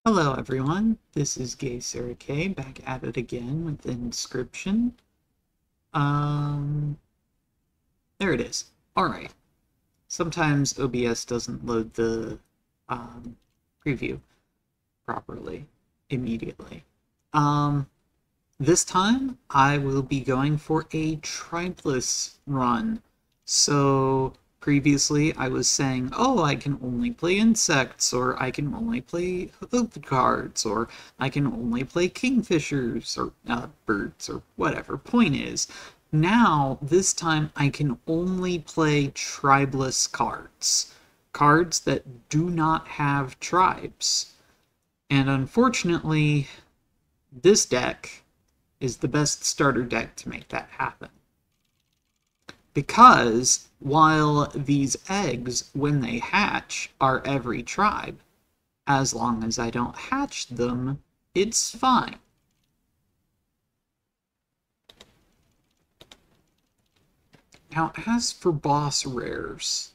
Hello everyone, this is GaySarahK back at it again with Inscyption. Um, there it is. Alright, sometimes OBS doesn't load the um, preview properly immediately. Um, this time I will be going for a tribeless run. So previously I was saying, oh, I can only play insects, or I can only play hoop cards, or I can only play kingfishers, or birds, or whatever. Point is, now this time I can only play tribeless cards. Cards that do not have tribes. And unfortunately, this deck is the best starter deck to make that happen. Because while these eggs, when they hatch, are every tribe, as long as I don't hatch them, it's fine. Now, as for boss rares,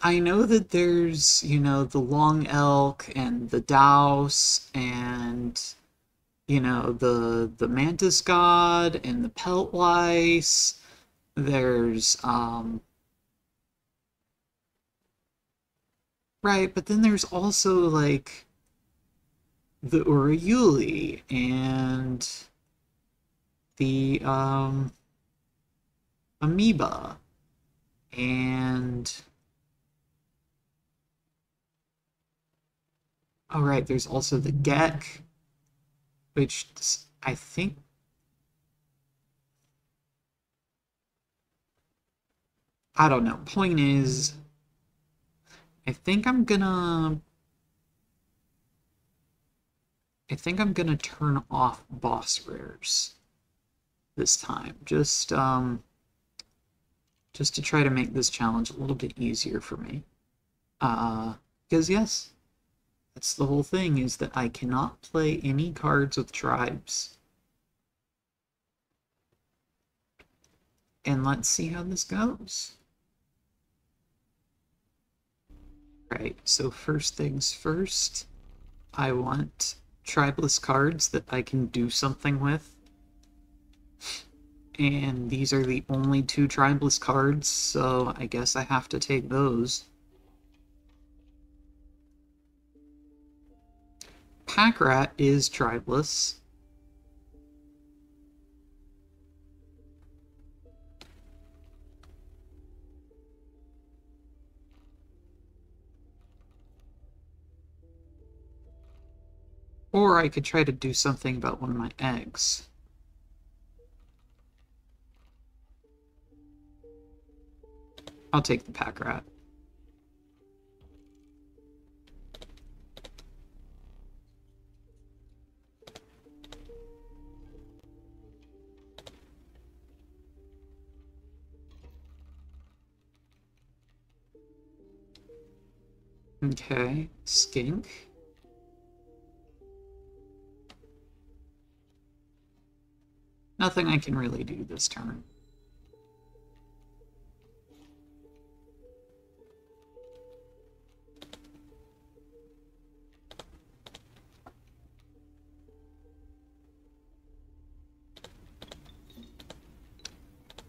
I know that there's, the long elk and the douse and the mantis god and the pelt lice. There's right, but then there's also like the Urayuli and the amoeba and oh right, there's also the Gek, which I think I don't know. Point is, I think I'm gonna turn off boss rares this time. Just to try to make this challenge a little bit easier for me. Because yes, that's the whole thing, is that I cannot play any cards with tribes. And let's see how this goes. Right, so first things first, I want tribeless cards that I can do something with. And these are the only two tribeless cards, so I guess I have to take those. Packrat is tribeless. Or I could try to do something about one of my eggs. I'll take the Packrat. Okay, skink. Nothing I can really do this turn.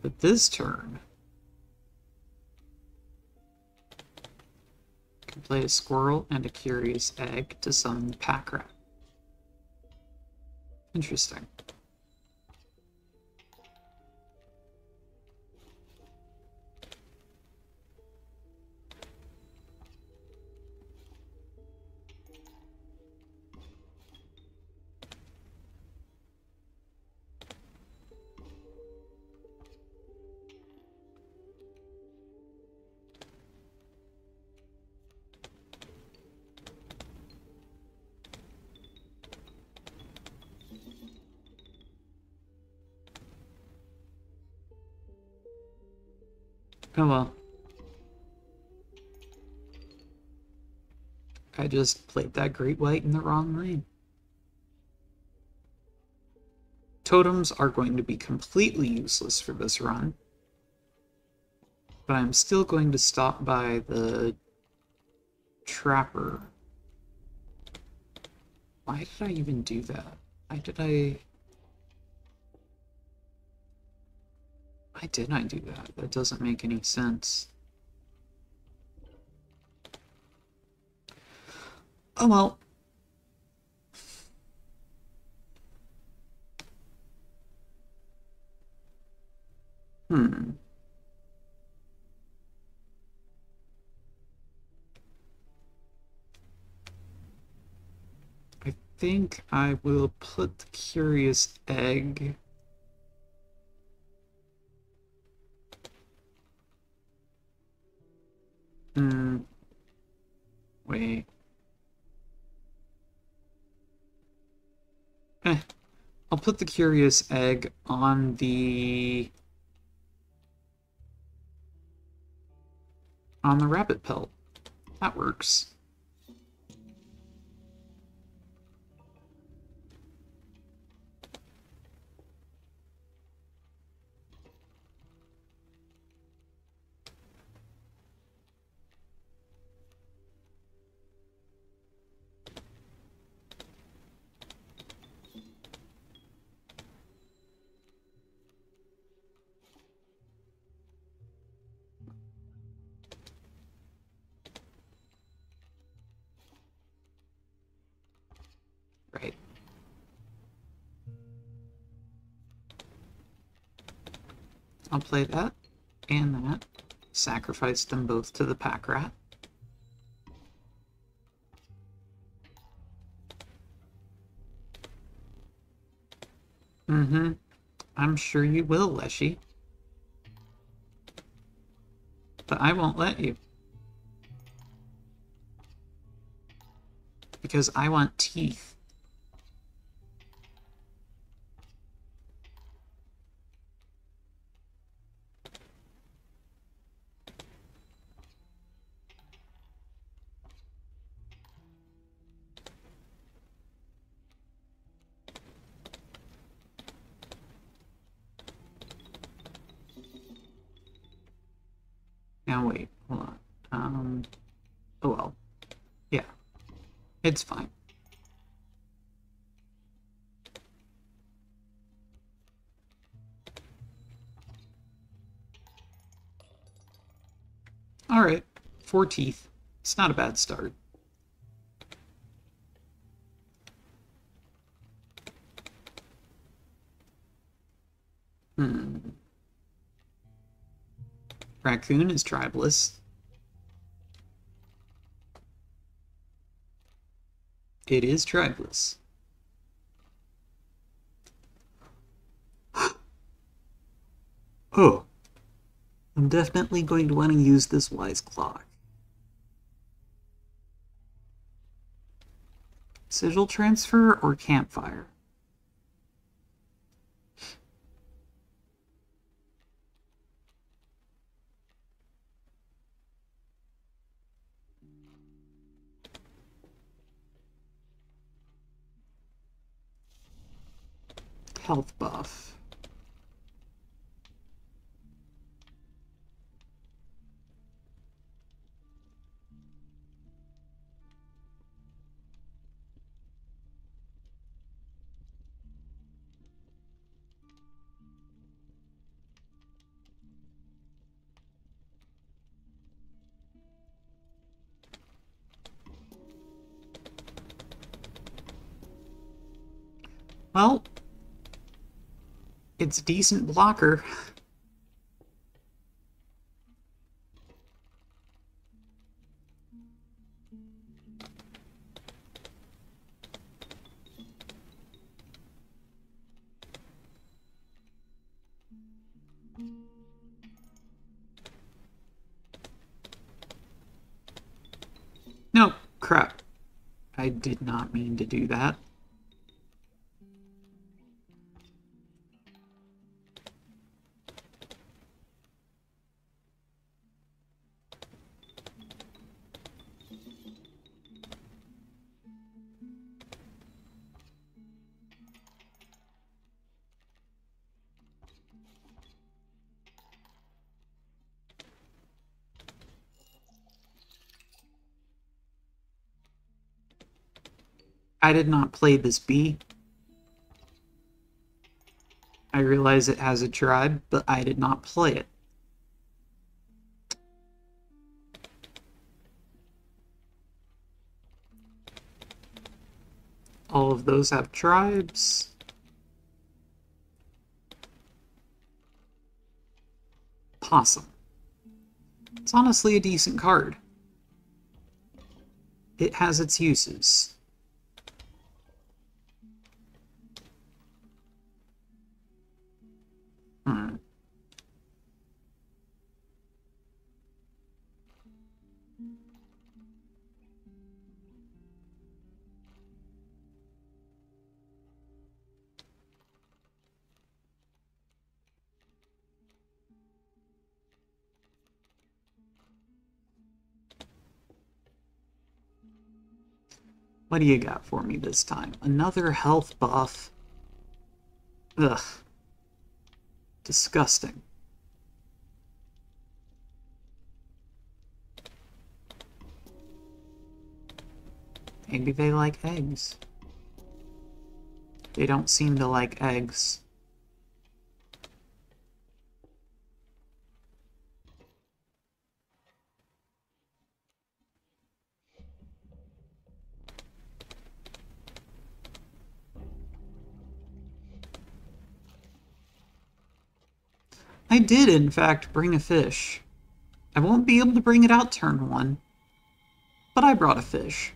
But this turn, I can play a squirrel and a curious egg to summon the Packrat. Interesting. Oh well. I just played that Great White in the wrong lane. Totems are going to be completely useless for this run. But I'm still going to stop by the Trapper Why did I even do that? Why did I do that? That doesn't make any sense. Oh well. I think I will put the curious egg. Wait. I'll put the curious egg on the rabbit pelt. That works. Right. I'll play that and that. Sacrifice them both to the pack rat. I'm sure you will, Leshy. But I won't let you. Because I want teeth. Now wait, hold on. Oh well. Yeah. It's fine. Alright. 4 teeth. It's not a bad start. Raccoon is tribeless. It is tribeless. Oh. I'm definitely going to want to use this wise clock. Sigil transfer or campfire? Health buff. Well, it's a decent blocker. No, crap. I did not mean to do that. I did not play this bee. I realize it has a tribe, but I did not play it. All of those have tribes. Possum. It's honestly a decent card. It has its uses. What do you got for me this time? Another health buff? Ugh. Disgusting. Maybe they like eggs. They don't seem to like eggs. I did, in fact, bring a fish. I won't be able to bring it out turn 1, but I brought a fish.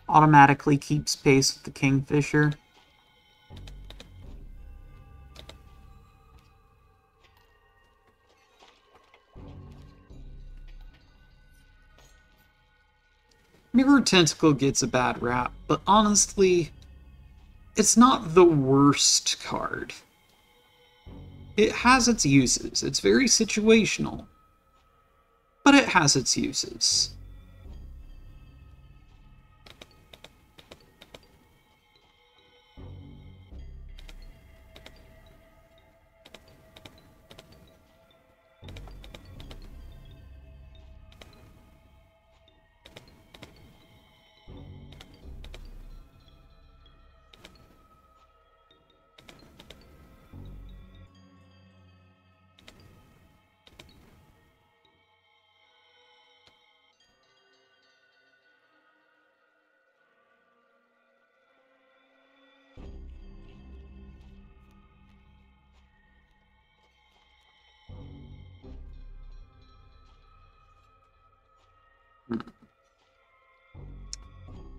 Automatically keeps pace with the kingfisher. Mirror Tentacle gets a bad rap, but honestly, it's not the worst card. It has its uses. It's very situational, but it has its uses.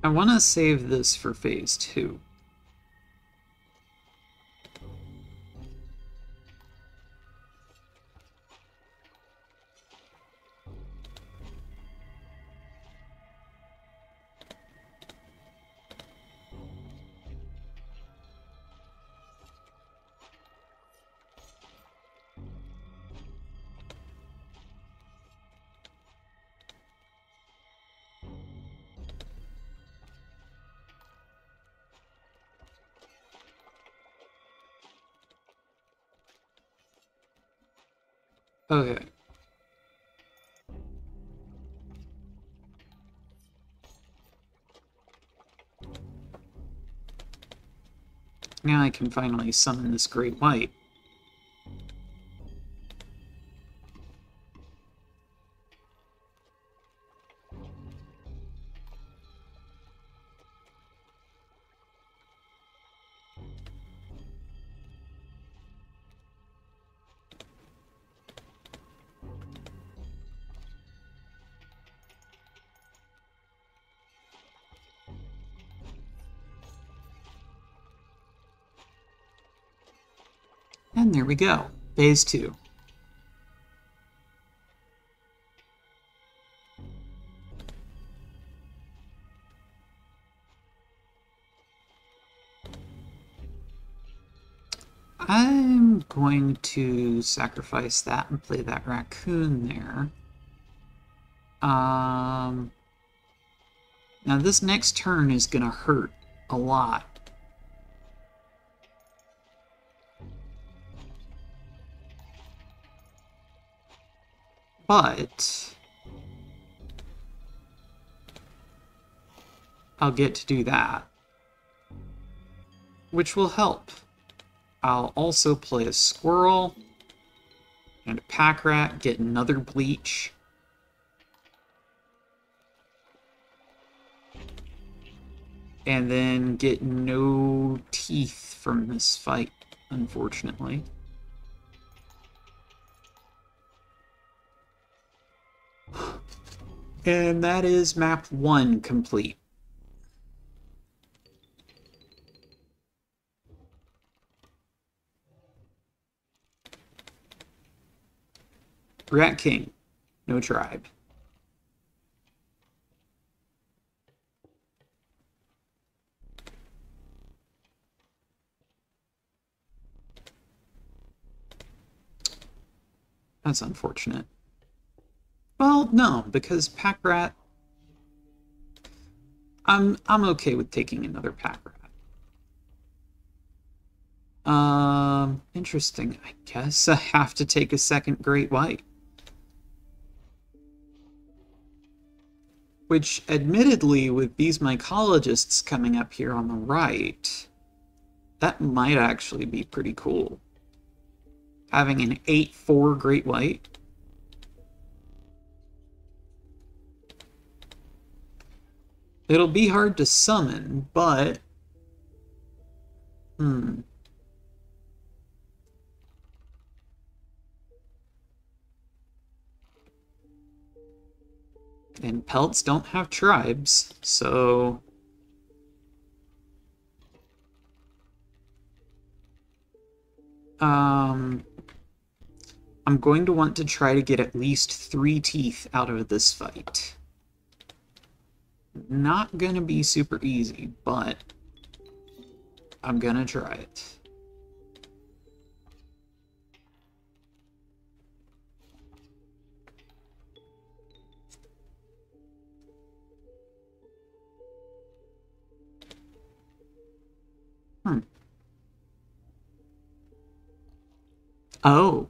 I want to save this for phase 2. Okay. Now I can finally summon this Great White. And there we go. Phase 2. I'm going to sacrifice that and play that raccoon there. Now this next turn is gonna hurt a lot. But I'll get to do that, which will help. I'll also play a squirrel and a pack rat, get another bleach. And then get no teeth from this fight, unfortunately. And that is map 1 complete. Rat King, no tribe. That's unfortunate. Well, no, because pack rat, I'm okay with taking another pack rat. Interesting. I guess I have to take a second great white. Which, admittedly, with these mycologists coming up here on the right, that might actually be pretty cool. Having an 8/4 great white. It'll be hard to summon, but... And pelts don't have tribes, so... I'm going to want to try to get at least 3 teeth out of this fight. Not gonna be super easy, but I'm gonna try it. Oh.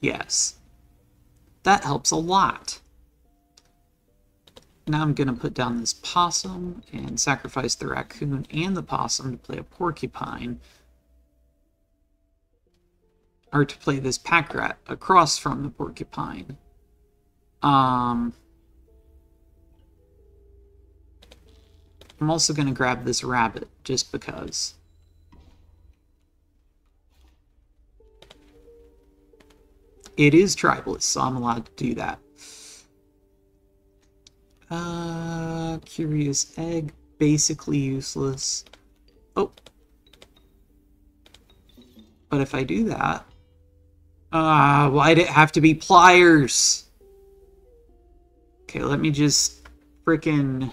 Yes. That helps a lot. Now I'm going to put down this possum and sacrifice the raccoon and the possum to play a porcupine. Or to play this pack rat across from the porcupine. I'm also going to grab this rabbit, just because. It is tribeless, so I'm allowed to do that. Curious egg, basically useless. Oh. But if I do that... why'd it have to be pliers? Okay, let me just frickin'...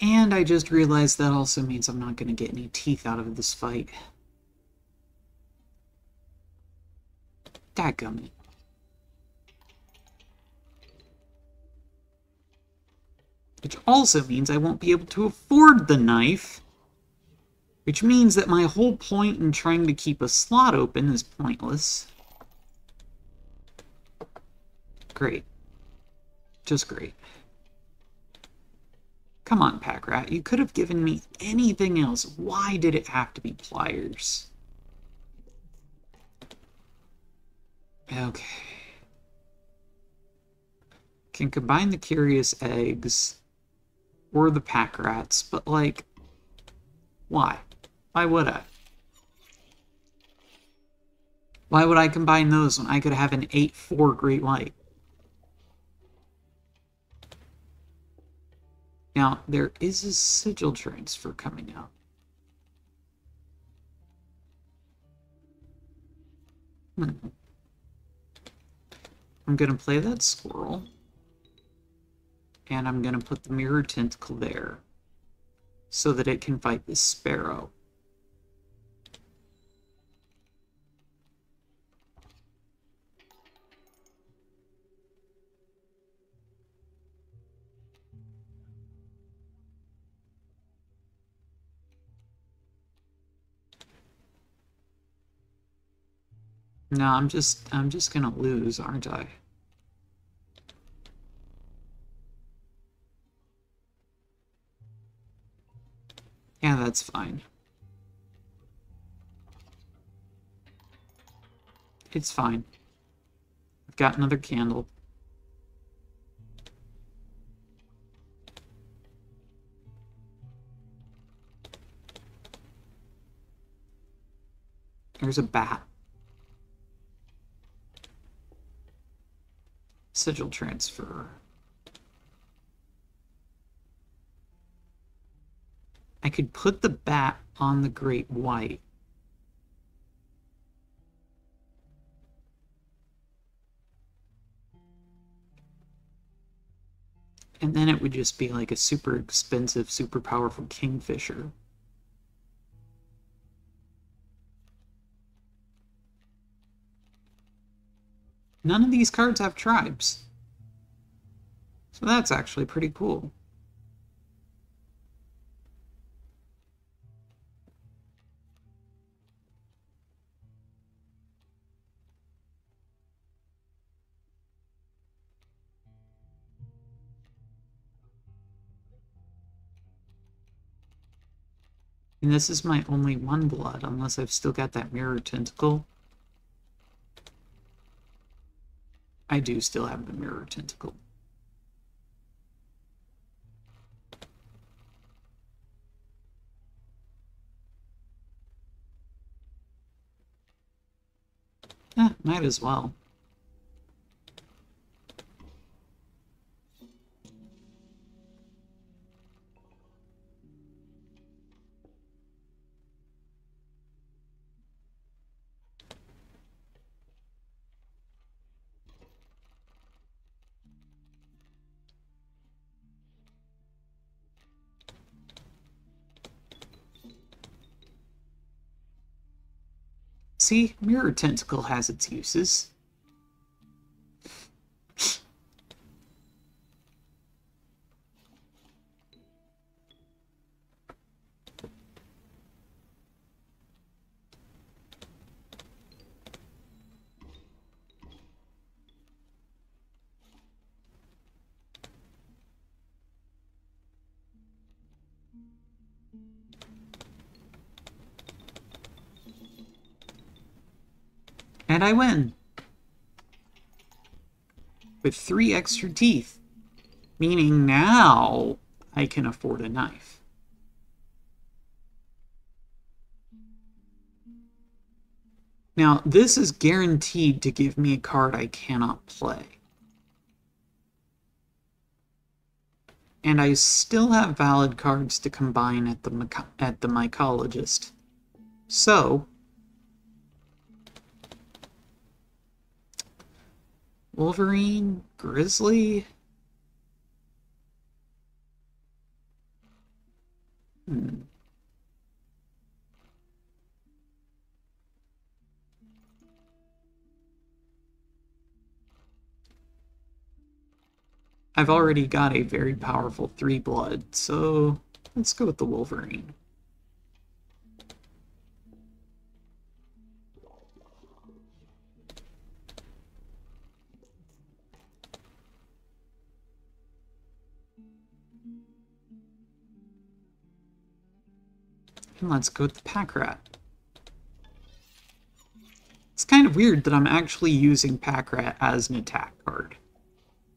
And I just realized that also means I'm not going to get any teeth out of this fight. Dadgummit. Which also means I won't be able to afford the knife. Which means that my whole point in trying to keep a slot open is pointless. Great. Just great. Come on, pack rat. You could have given me anything else. Why did it have to be pliers? Okay. Can combine the curious eggs or the pack rats, but like, why? Why would I? Why would I combine those when I could have an 8/4 great white? Now, there is a sigil transfer coming out. I'm going to play that squirrel. And I'm going to put the mirror tentacle there so that it can fight this sparrow. No, I'm just gonna lose, aren't I? Yeah, that's fine. It's fine. I've got another candle. There's a bat. Sigil transfer. I could put the bat on the great white. And then it would just be like a super expensive, super powerful kingfisher. None of these cards have tribes. So that's actually pretty cool. And this is my only one blood, unless I've still got that mirror tentacle. I do still have the mirror tentacle. Might as well. See, mirror tentacle has its uses. And I win. With 3 extra teeth. Meaning now I can afford a knife. Now, this is guaranteed to give me a card I cannot play. And I still have valid cards to combine at the mycologist. So, Wolverine, Grizzly. I've already got a very powerful 3 blood, so let's go with the Wolverine. And let's go with the Pack Rat. It's kind of weird that I'm actually using Pack Rat as an attack card.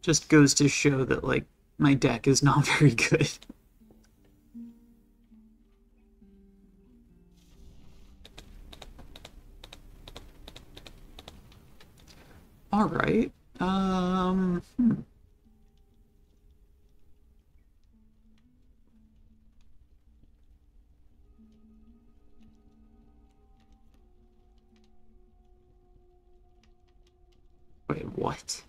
Just goes to show that, like, my deck is not very good. Alright. Wait, what?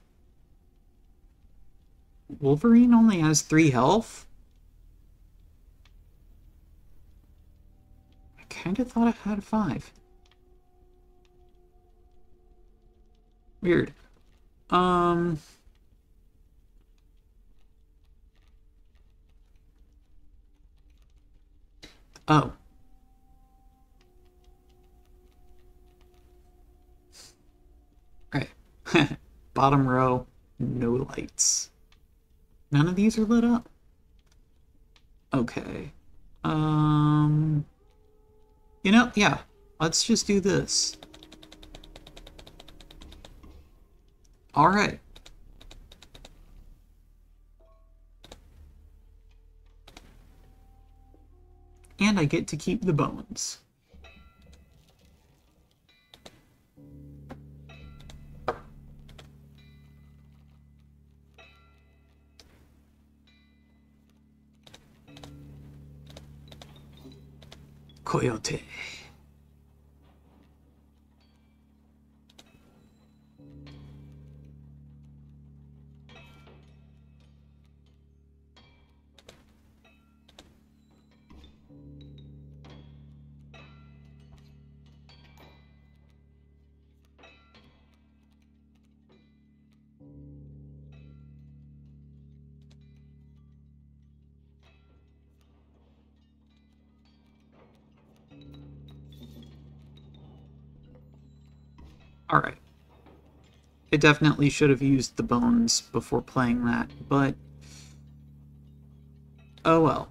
Wolverine only has 3 health? I kind of thought it had 5. Weird. Oh. Bottom row, no lights. None of these are lit up? Okay. You know, yeah, let's just do this. All right. And I get to keep the bones. Coyote. All right. I definitely should have used the bones before playing that, but oh well.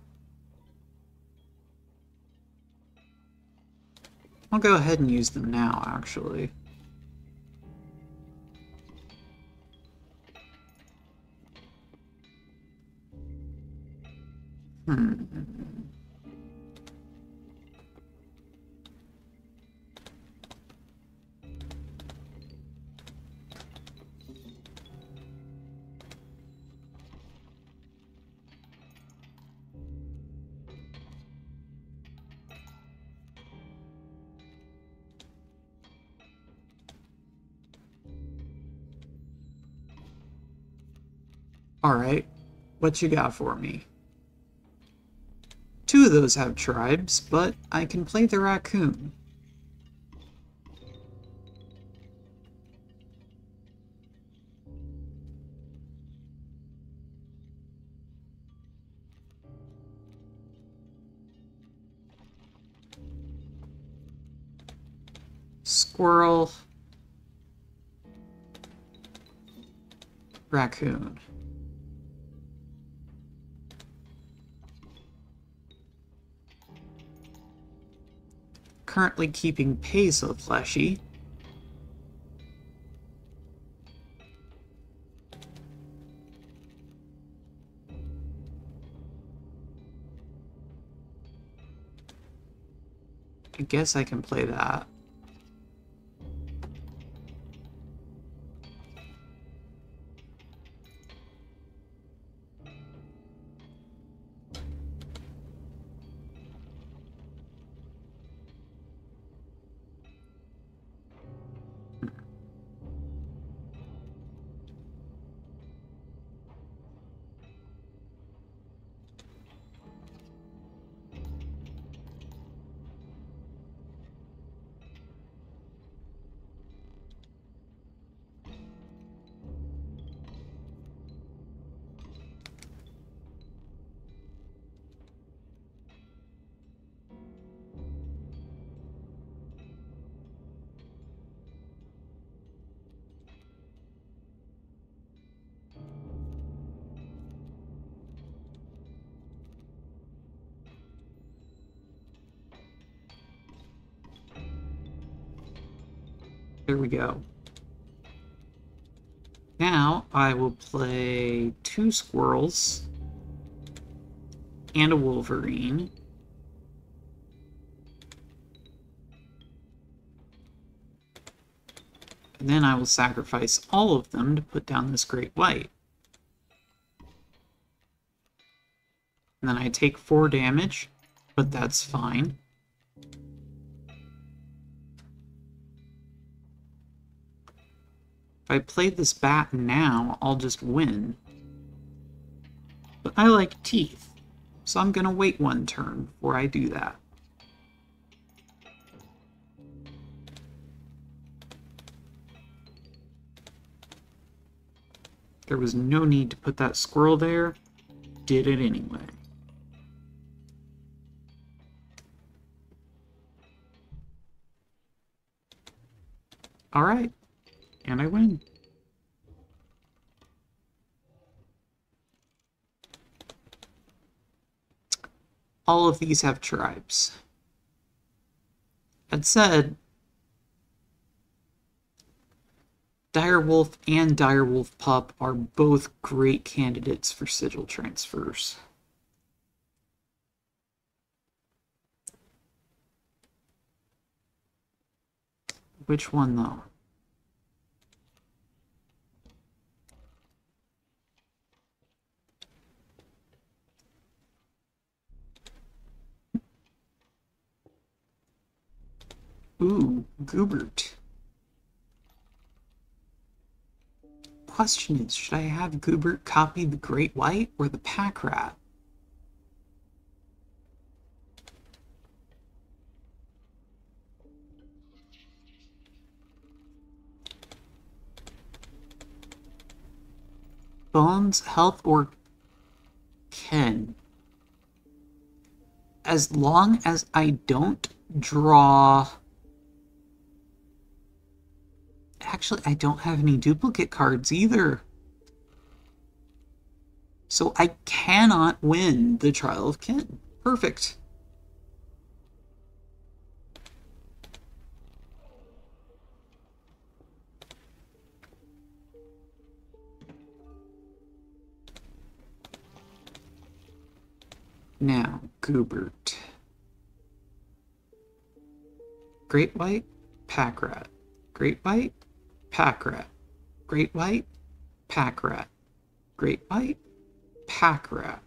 I'll go ahead and use them now, actually. Alright, what you got for me? Two of those have tribes, but I can play the raccoon. Squirrel. Raccoon. Currently keeping pace with Fleshy. I guess I can play that. There we go. Now I will play two squirrels and a wolverine. And then I will sacrifice all of them to put down this great white. And then I take 4 damage, but that's fine. If I play this bat now, I'll just win. But I like teeth, so I'm gonna wait 1 turn before I do that. There was no need to put that squirrel there. Did it anyway. Alright, and I win. all of these have tribes. That said, Direwolf and Direwolf Pup are both great candidates for sigil transfers. Which one, though? Ooh, Goobert. Question is, should I have Goobert copy the Great White or the Pack Rat? Bones, Health, or Ken? As long as I don't draw... Actually, I don't have any duplicate cards either. So I cannot win the Trial of Ken. Perfect. Now, Goobert. Great White, Pack Rat. Great White, Pack Rat. Great White, Pack Rat. Great White, Pack Rat.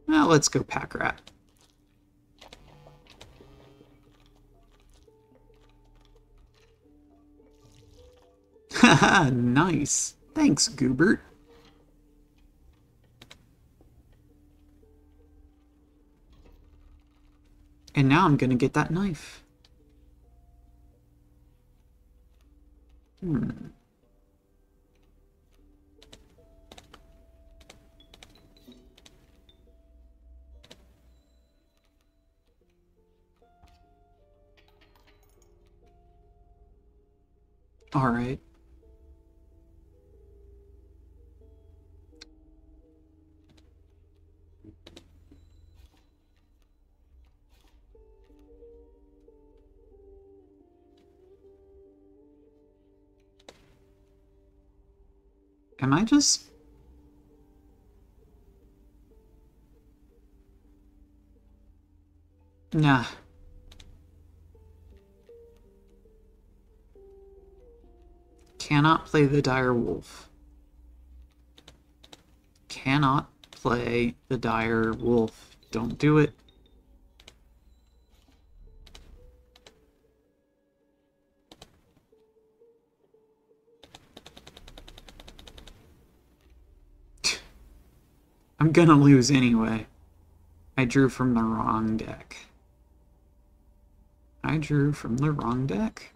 Well, let's go Pack Rat. Haha, nice. Thanks, Goobert. And now I'm gonna get that knife. All right. Am I just... Nah. Cannot play the Dire Wolf. Cannot play the Dire Wolf. Don't do it. I'm gonna lose anyway. I drew from the wrong deck. I drew from the wrong deck.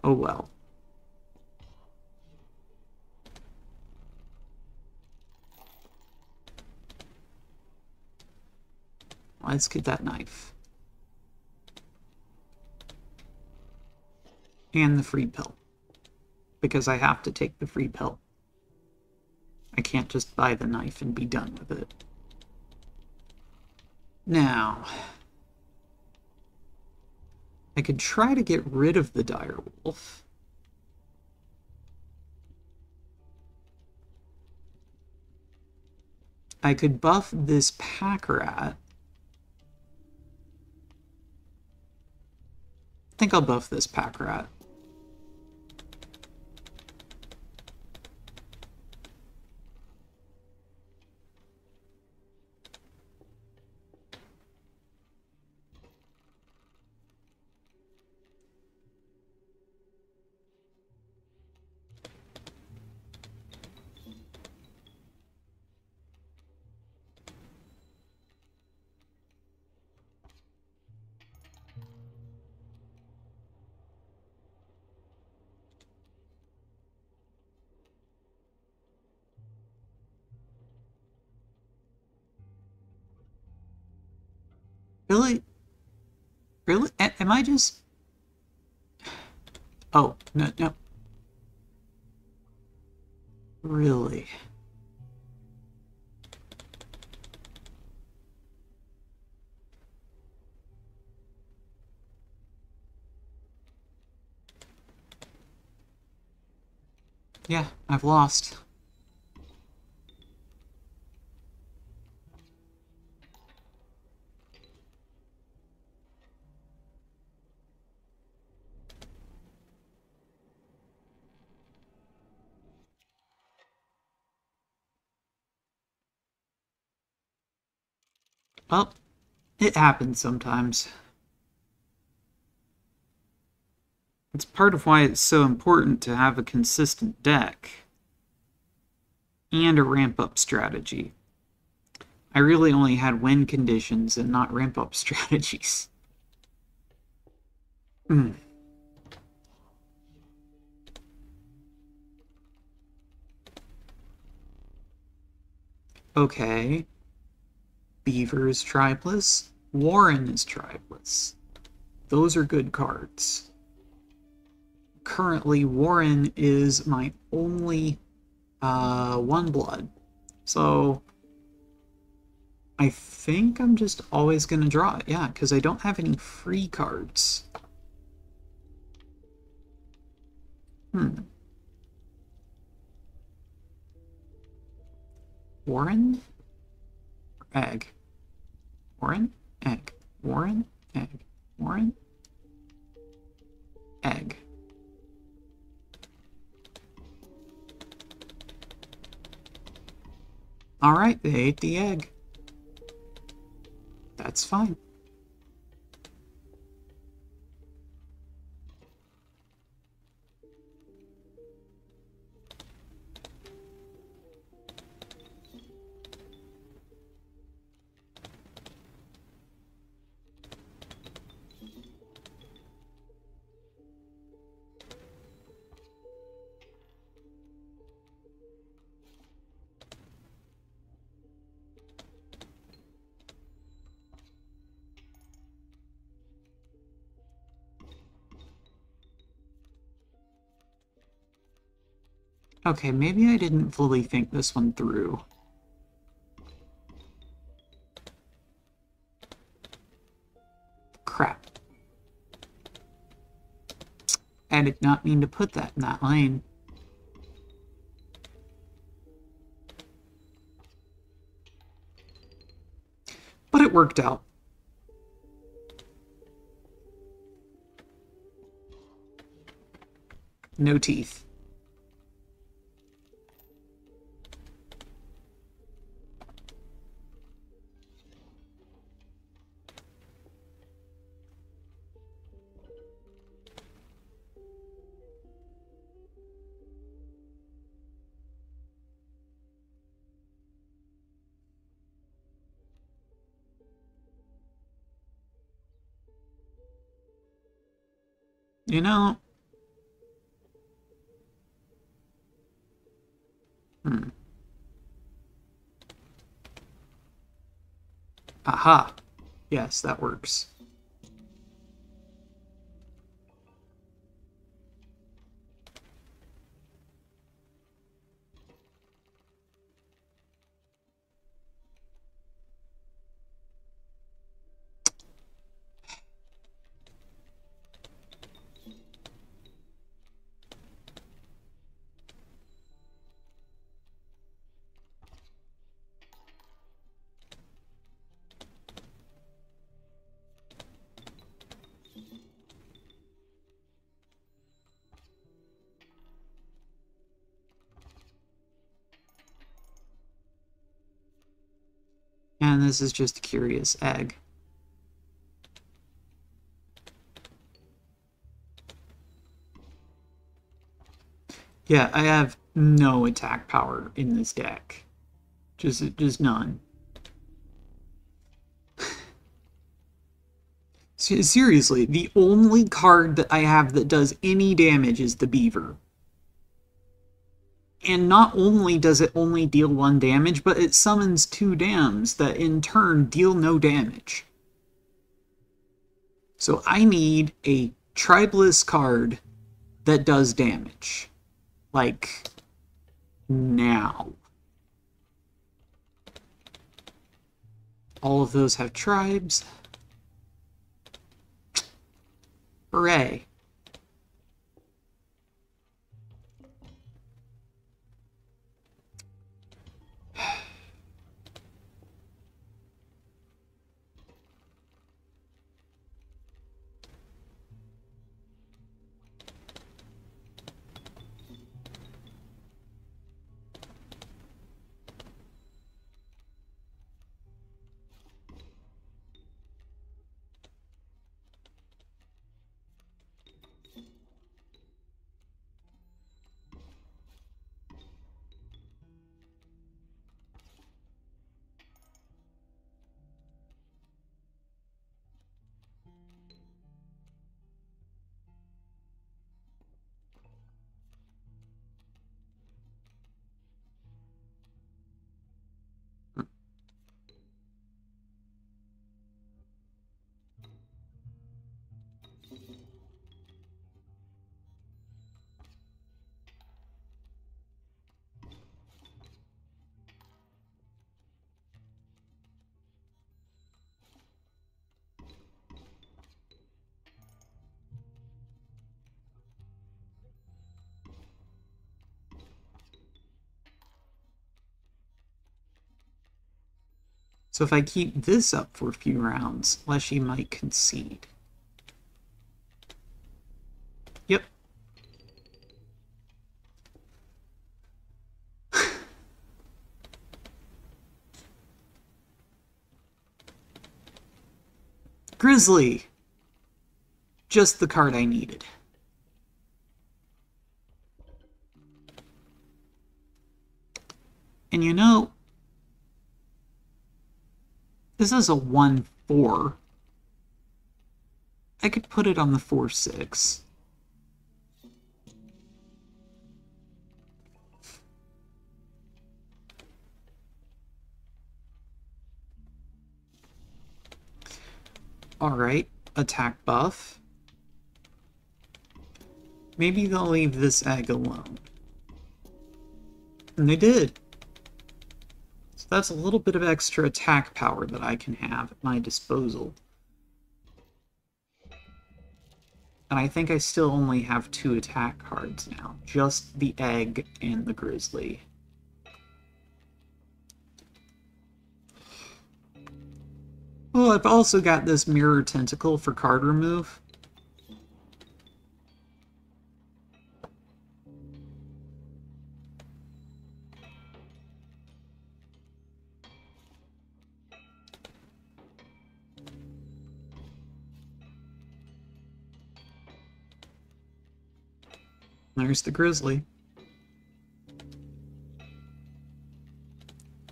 Oh well. Let's get that knife. And the free pill. Because I have to take the free pill. I can't just buy the knife and be done with it. Now, I could try to get rid of the Dire Wolf. I could buff this Pack Rat. I think I'll buff this Pack Rat. Really? Really? Am I just... Oh, no, no. Really? Yeah, I've lost. Well, it happens sometimes. It's part of why it's so important to have a consistent deck and a ramp-up strategy. I really only had win conditions and not ramp-up strategies. Okay. Beaver is tribeless. Warren is tribeless. Those are good cards. Currently, Warren is my only one blood. So I think I'm just always going to draw it. Yeah, because I don't have any free cards. Warren? Egg. Warren? Egg. Warren? Egg. Warren? Egg. Alright, they ate the egg. That's fine. Okay, maybe I didn't fully think this one through. Crap. I did not mean to put that in that lane. But it worked out. No teeth. You know... Aha. Yes, that works. And this is just a curious egg. Yeah, I have no attack power in this deck. Just none. Seriously, the only card that I have that does any damage is the Beaver. And not only does it only deal 1 damage, but it summons 2 dams that in turn deal no damage. So I need a TRIBELESS card that does damage. Like, now. All of those have tribes. Hooray. So if I keep this up for a few rounds, Leshy might concede. Yep. Grizzly! Just the card I needed. And you know, this is a 1/4. I could put it on the 4/6. Alright, attack buff. Maybe they'll leave this egg alone. And they did. So that's a little bit of extra attack power that I can have at my disposal. And I think I still only have 2 attack cards now. Just the egg and the grizzly. Well, I've also got this mirror tentacle for card remove. There's the grizzly.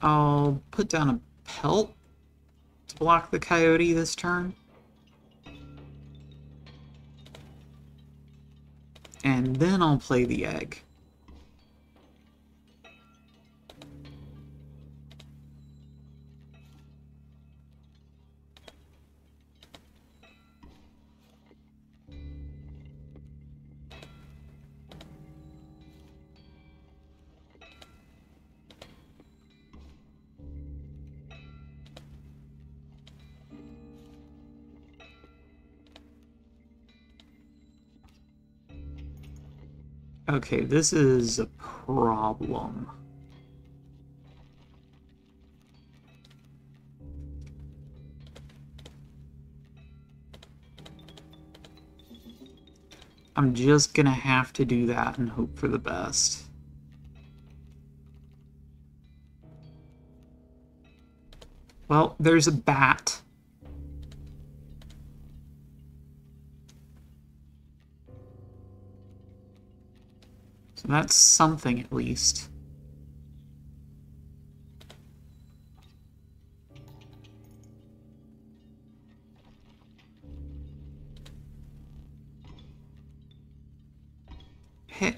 I'll put down a pelt to block the coyote this turn. And then I'll play the egg. Okay, this is a problem. I'm just gonna have to do that and hope for the best. Well, there's a bat. So that's something at least. Hey.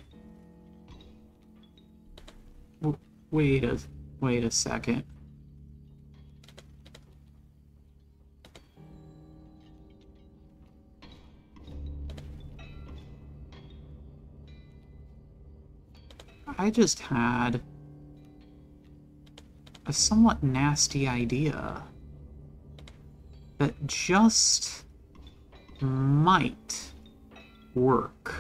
Wait a second. I just had a somewhat nasty idea that just might work.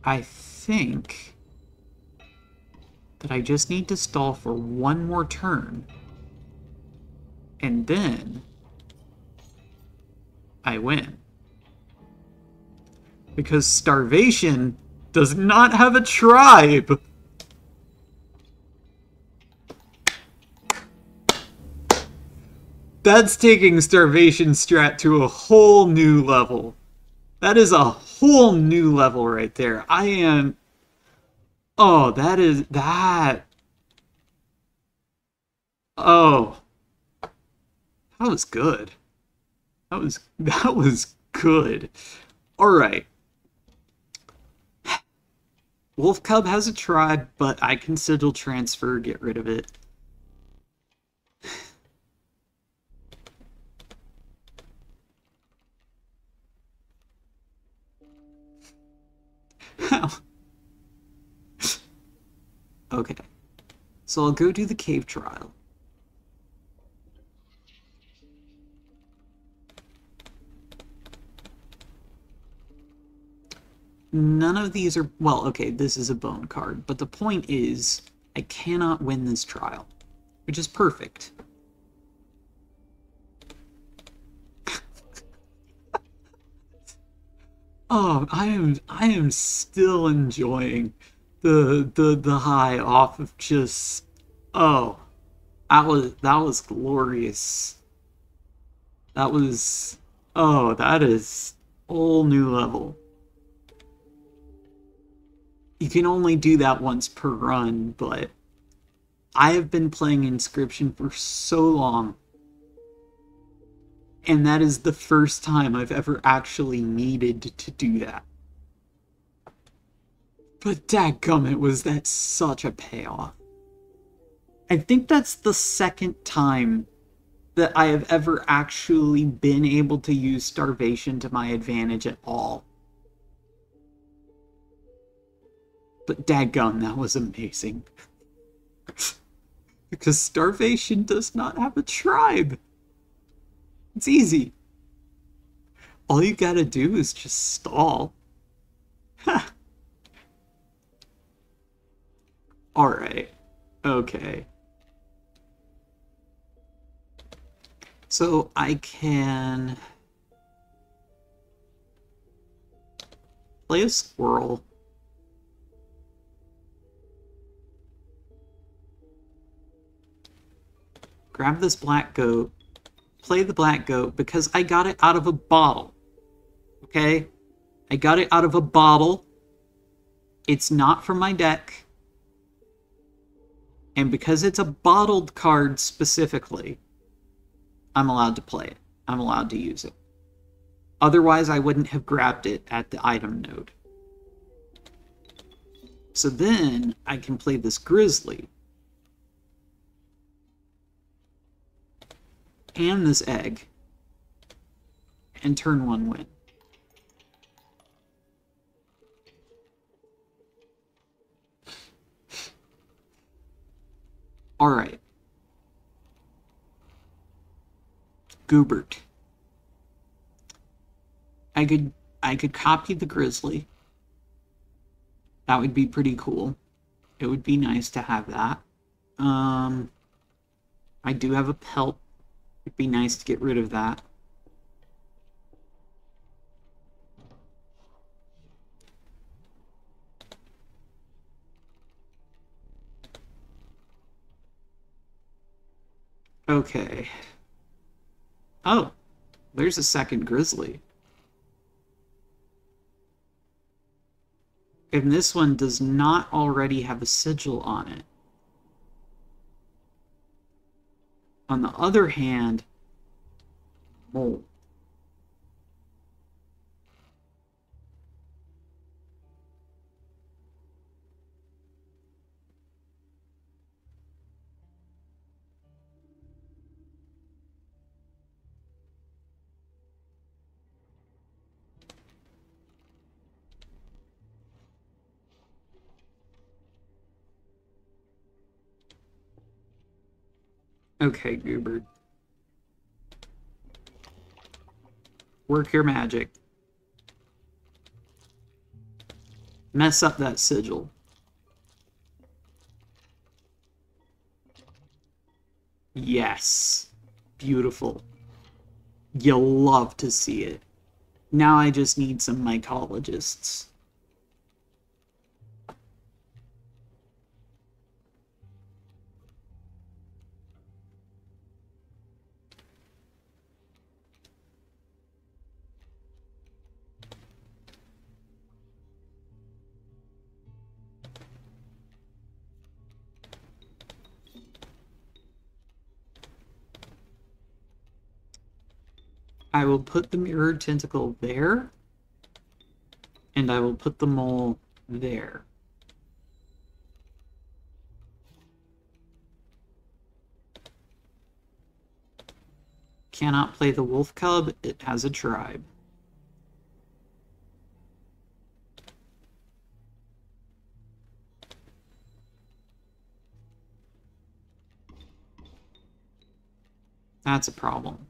I think that I just need to stall for one more turn, and then I win. Because starvation does not have a tribe! That's taking starvation strat to a whole new level. That is a whole new level right there. I am... Oh, that is... That... Oh. That was good. That was good. Alright. Wolf Cub has a tribe, but I can sigil transfer, get rid of it. Okay. So I'll go do the cave trial. None of these are... Well, okay, this is a bone card, but the point is, I cannot win this trial, which is perfect. Oh, I am still enjoying the high off of just... Oh, that was glorious. That was... Oh, that is whole new level. You can only do that once per run, but I have been playing Inscyption for so long, and that is the first time I've ever actually needed to do that. But dadgummit, was that such a payoff. I think that's the second time that I have ever actually been able to use starvation to my advantage at all. But dadgum, that was amazing. Because starvation does not have a tribe. It's easy. All you gotta do is just stall. Alright. Okay. So I can play a squirrel. Grab this black goat, play the black goat, because I got it out of a bottle. Okay? I got it out of a bottle. It's not from my deck. And because it's a bottled card specifically, I'm allowed to play it. I'm allowed to use it. Otherwise, I wouldn't have grabbed it at the item node. So then I can play this grizzly. And this egg. And turn one win. Alright. Goobert. I could copy the grizzly. That would be pretty cool. It would be nice to have that. I do have a pelt. It'd be nice to get rid of that. Okay. Oh, there's a second grizzly. And this one does not already have a sigil on it. On the other hand, mole. Okay, Goober. Work your magic. Mess up that sigil. Yes. Beautiful. You'll love to see it. Now I just need some mycologists. I will put the mirrored tentacle there, and I will put the mole there. Cannot play the wolf cub, it has a tribe. That's a problem.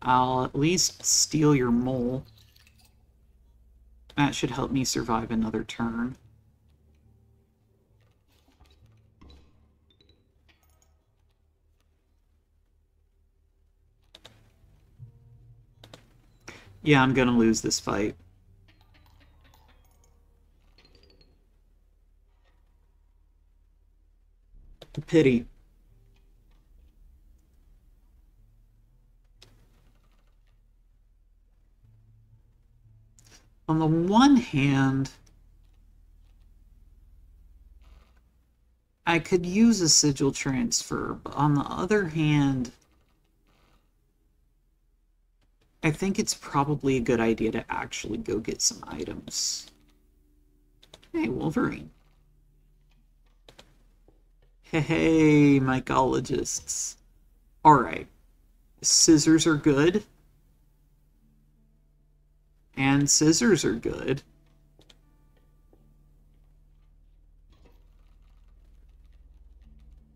I'll at least steal your mole. That should help me survive another turn. Yeah, I'm gonna lose this fight. Pity. On the one hand, I could use a sigil transfer, but on the other hand, I think it's probably a good idea to actually go get some items. Hey, Wolverine. Hey, mycologists. Alright. Scissors are good. And scissors are good.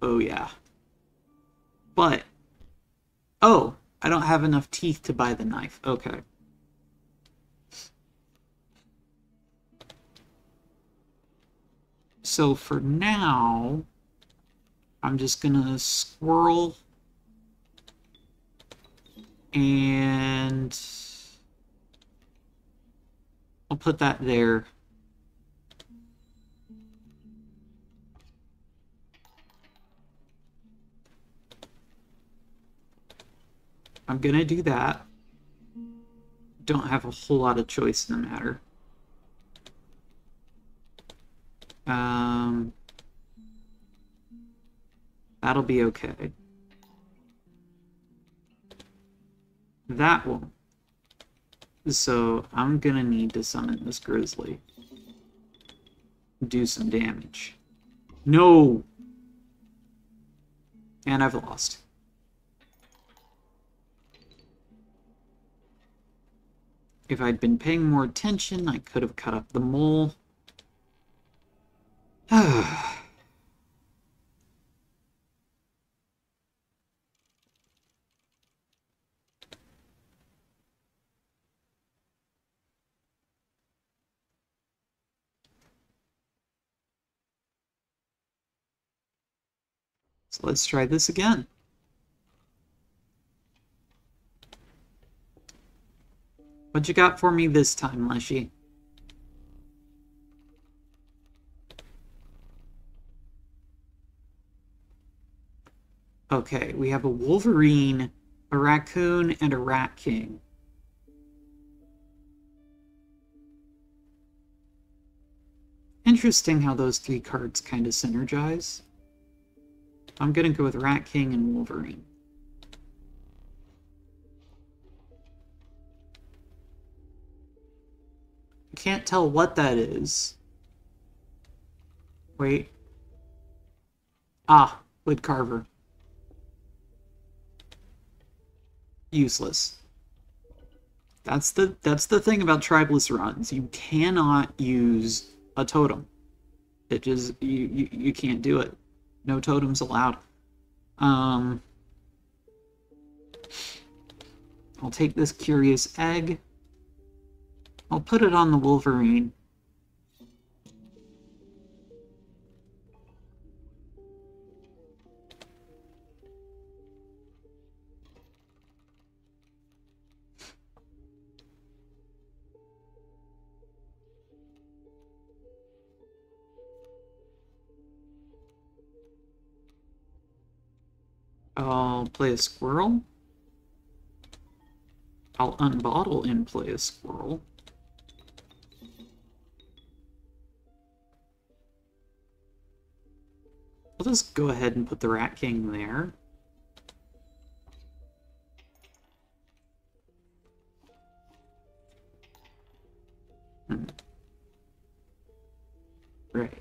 Oh, yeah. But, oh, I don't have enough teeth to buy the knife. Okay. So for now, I'm just gonna squirrel and I'll put that there. I'm gonna do that. Don't have a whole lot of choice in the matter. That'll be okay. That won't. So I'm gonna need to summon this grizzly. Do some damage. No! And I've lost. If I'd been paying more attention, I could have cut up the mole. So let's try this again. What you got for me this time, Leshy? Okay, we have a Wolverine, a Raccoon, and a Rat King. Interesting how those three cards kind of synergize. I'm gonna go with Rat King and Wolverine. I can't tell what that is. Wait. Ah, Wood Carver. Useless. That's the thing about tribeless runs. You cannot use a totem. It just, you can't do it. No totems allowed. I'll take this curious egg. I'll put it on the Wolverine. I'll play a squirrel. I'll unbottle and play a squirrel. I'll just go ahead and put the Rat King there. Right.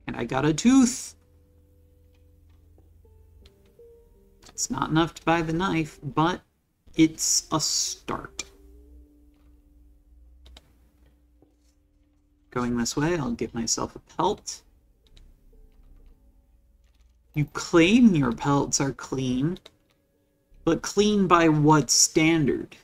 And I got a tooth. It's not enough to buy the knife, but it's a start. Going this way, I'll get myself a pelt. You claim your pelts are clean, but clean by what standard?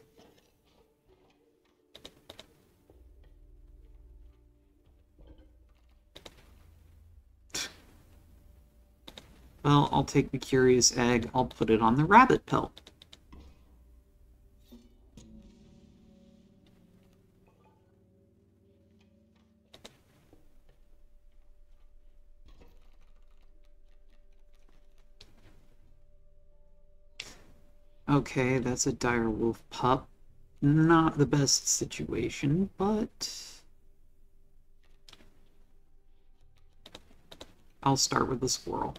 Well, I'll take the curious egg. I'll put it on the rabbit pelt. Okay, that's a dire wolf pup. Not the best situation, but I'll start with the squirrel.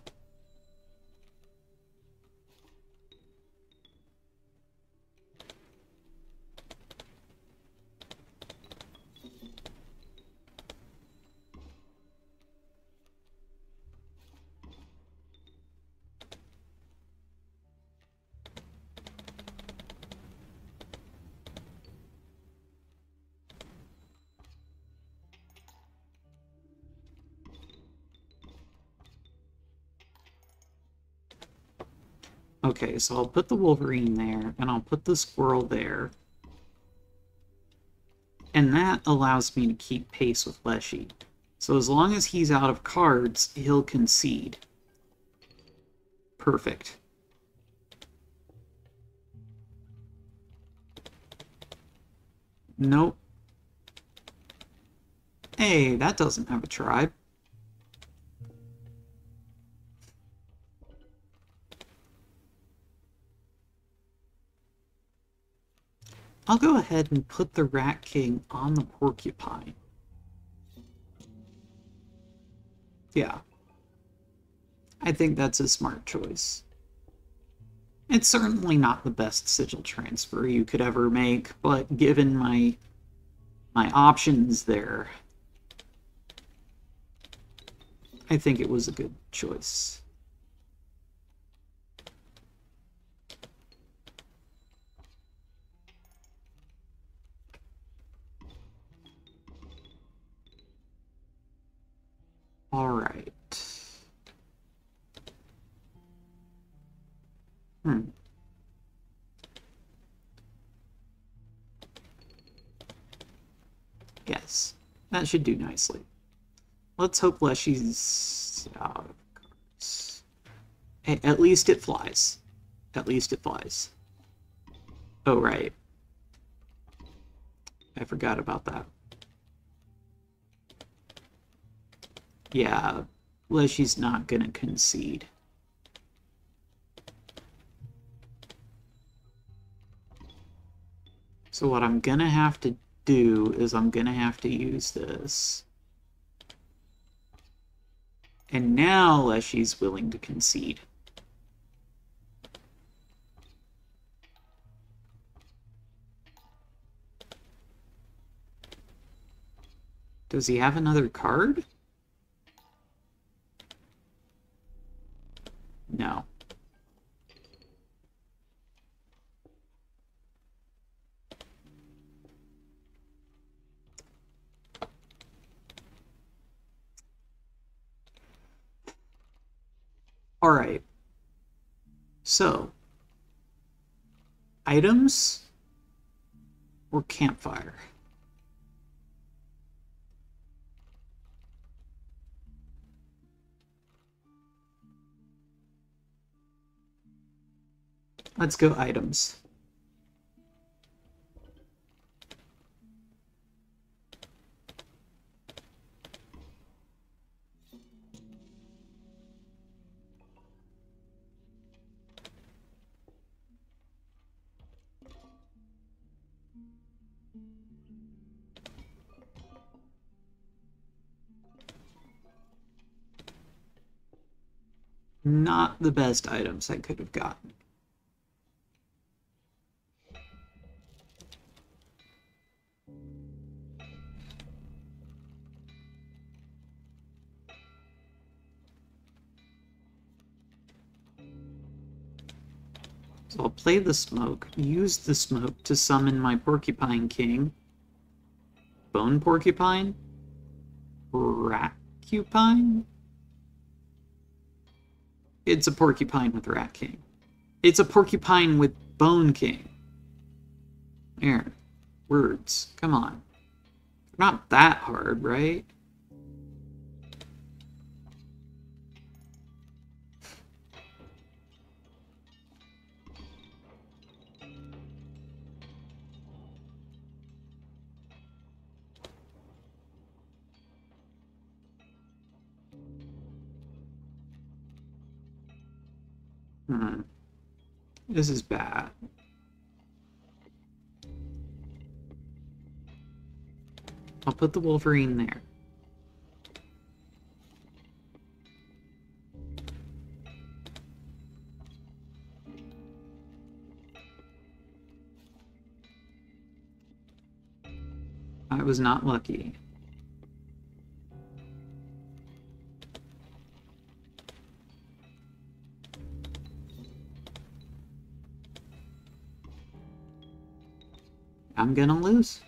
Okay, so I'll put the Wolverine there, and I'll put the squirrel there. And that allows me to keep pace with Leshy. So as long as he's out of cards, he'll concede. Perfect. Nope. Hey, that doesn't have a tribe. I'll go ahead and put the Rat King on the Porcupine. Yeah. I think that's a smart choice. It's certainly not the best sigil transfer you could ever make, but given my options there, I think it was a good choice. All right. Yes, that should do nicely. Let's hope Leshy's out of cards. Hey, at least it flies. At least it flies. Oh, right. I forgot about that. Yeah, Leshy's not gonna concede. So what I'm gonna have to do is I'm gonna have to use this. And now Leshy's willing to concede. Does he have another card? No. All right. So, items or campfire? Let's go items. Not the best items I could have gotten. So I'll play the smoke, use the smoke to summon my Porcupine King. Bone Porcupine? Ratcupine? It's a Porcupine with Rat King. It's a Porcupine with Bone King. There. Words. Come on. Not that hard, right? This is bad. I'll put the Wolverine there. I was not lucky. I'm gonna lose.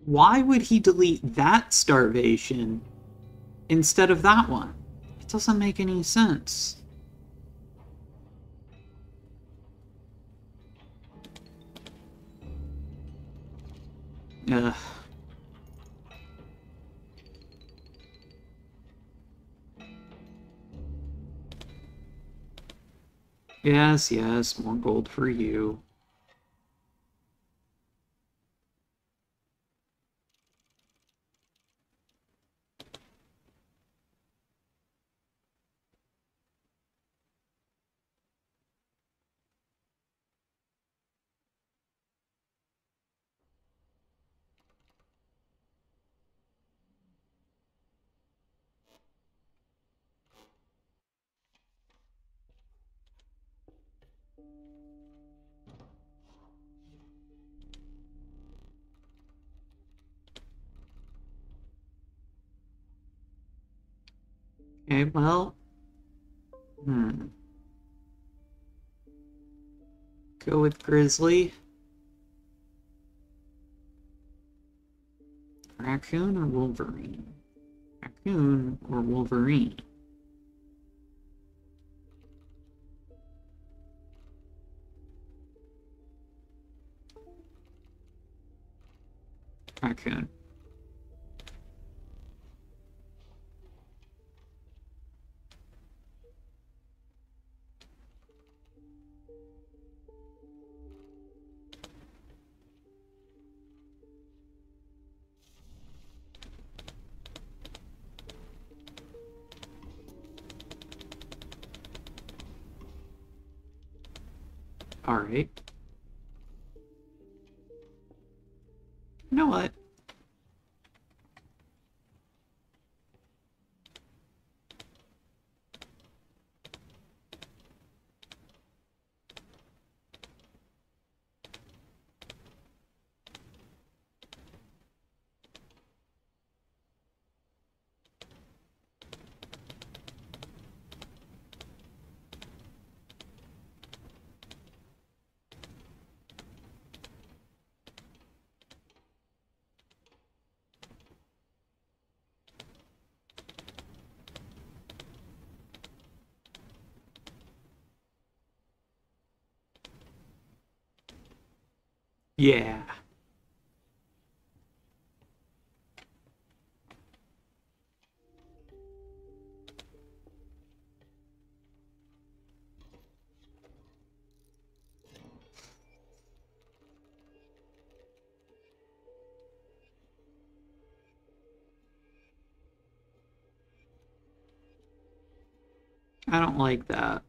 Why would he delete that starvation instead of that one? It doesn't make any sense. Ugh. Yes, yes, more gold for you. Okay, well... Go with Grizzly. Raccoon or Wolverine? Raccoon or Wolverine? Raccoon. Alright. You know what? Yeah. I don't like that.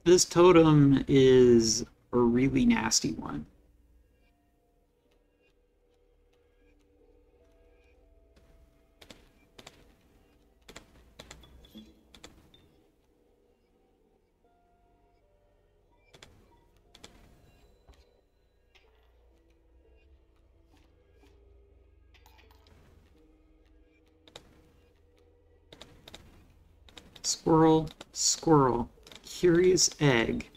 This totem is a really nasty one. Squirrel, squirrel, curious egg,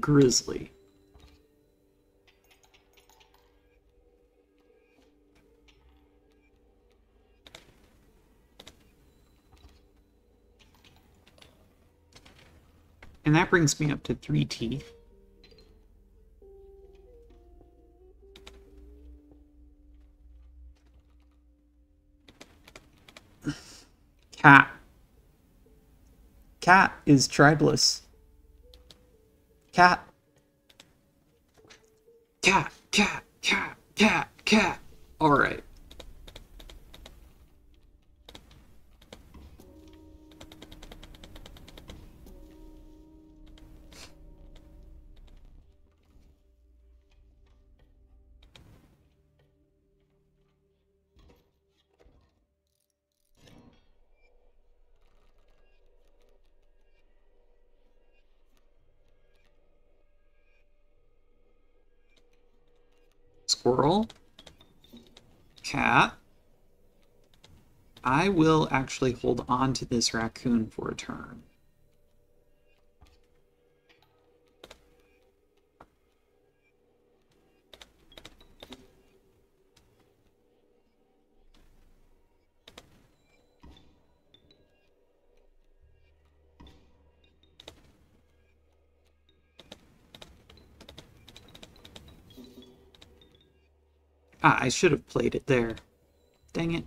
grizzly. And that brings me up to 3 teeth. Cat. Cat is tribeless. Cat. Cat, cat, cat, cat, cat. Alright. Squirrel. Cat. I will actually hold on to this raccoon for a turn. Ah, I should have played it there. Dang it.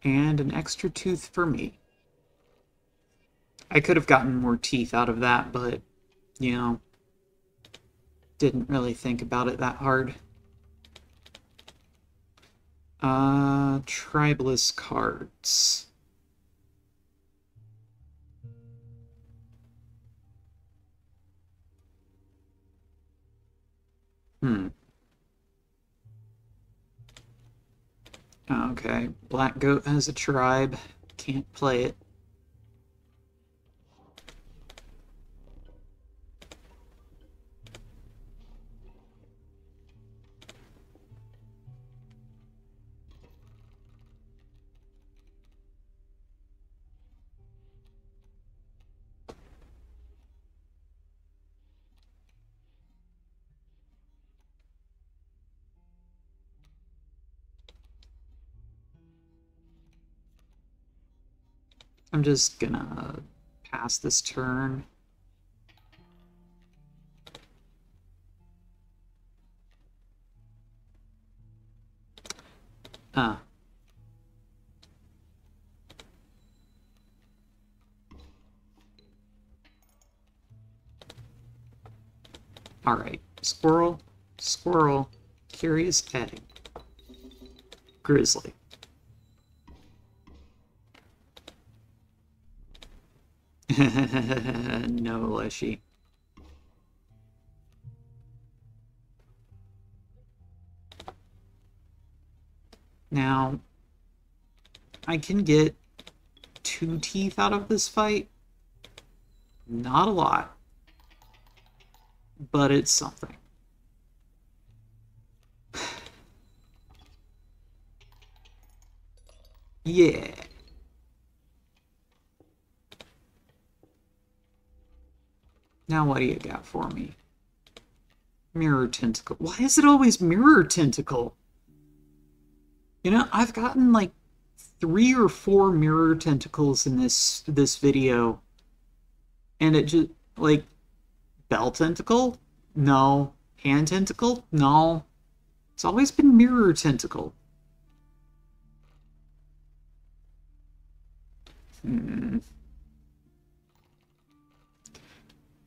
And an extra tooth for me. I could have gotten more teeth out of that, but, you know, didn't really think about it that hard. Tribeless cards. Okay, Black Goat has a tribe. can't play it. I'm just gonna pass this turn. All right. Squirrel, squirrel, curious egg, grizzly. No, Leshy. Now, I can get 2 teeth out of this fight. Not a lot, but it's something. Yeah. Now what do you got for me? Mirror tentacle. Why is it always mirror tentacle? You know, I've gotten like 3 or 4 mirror tentacles in this video. And it just, like, bell tentacle? No. Hand tentacle? No. It's always been mirror tentacle.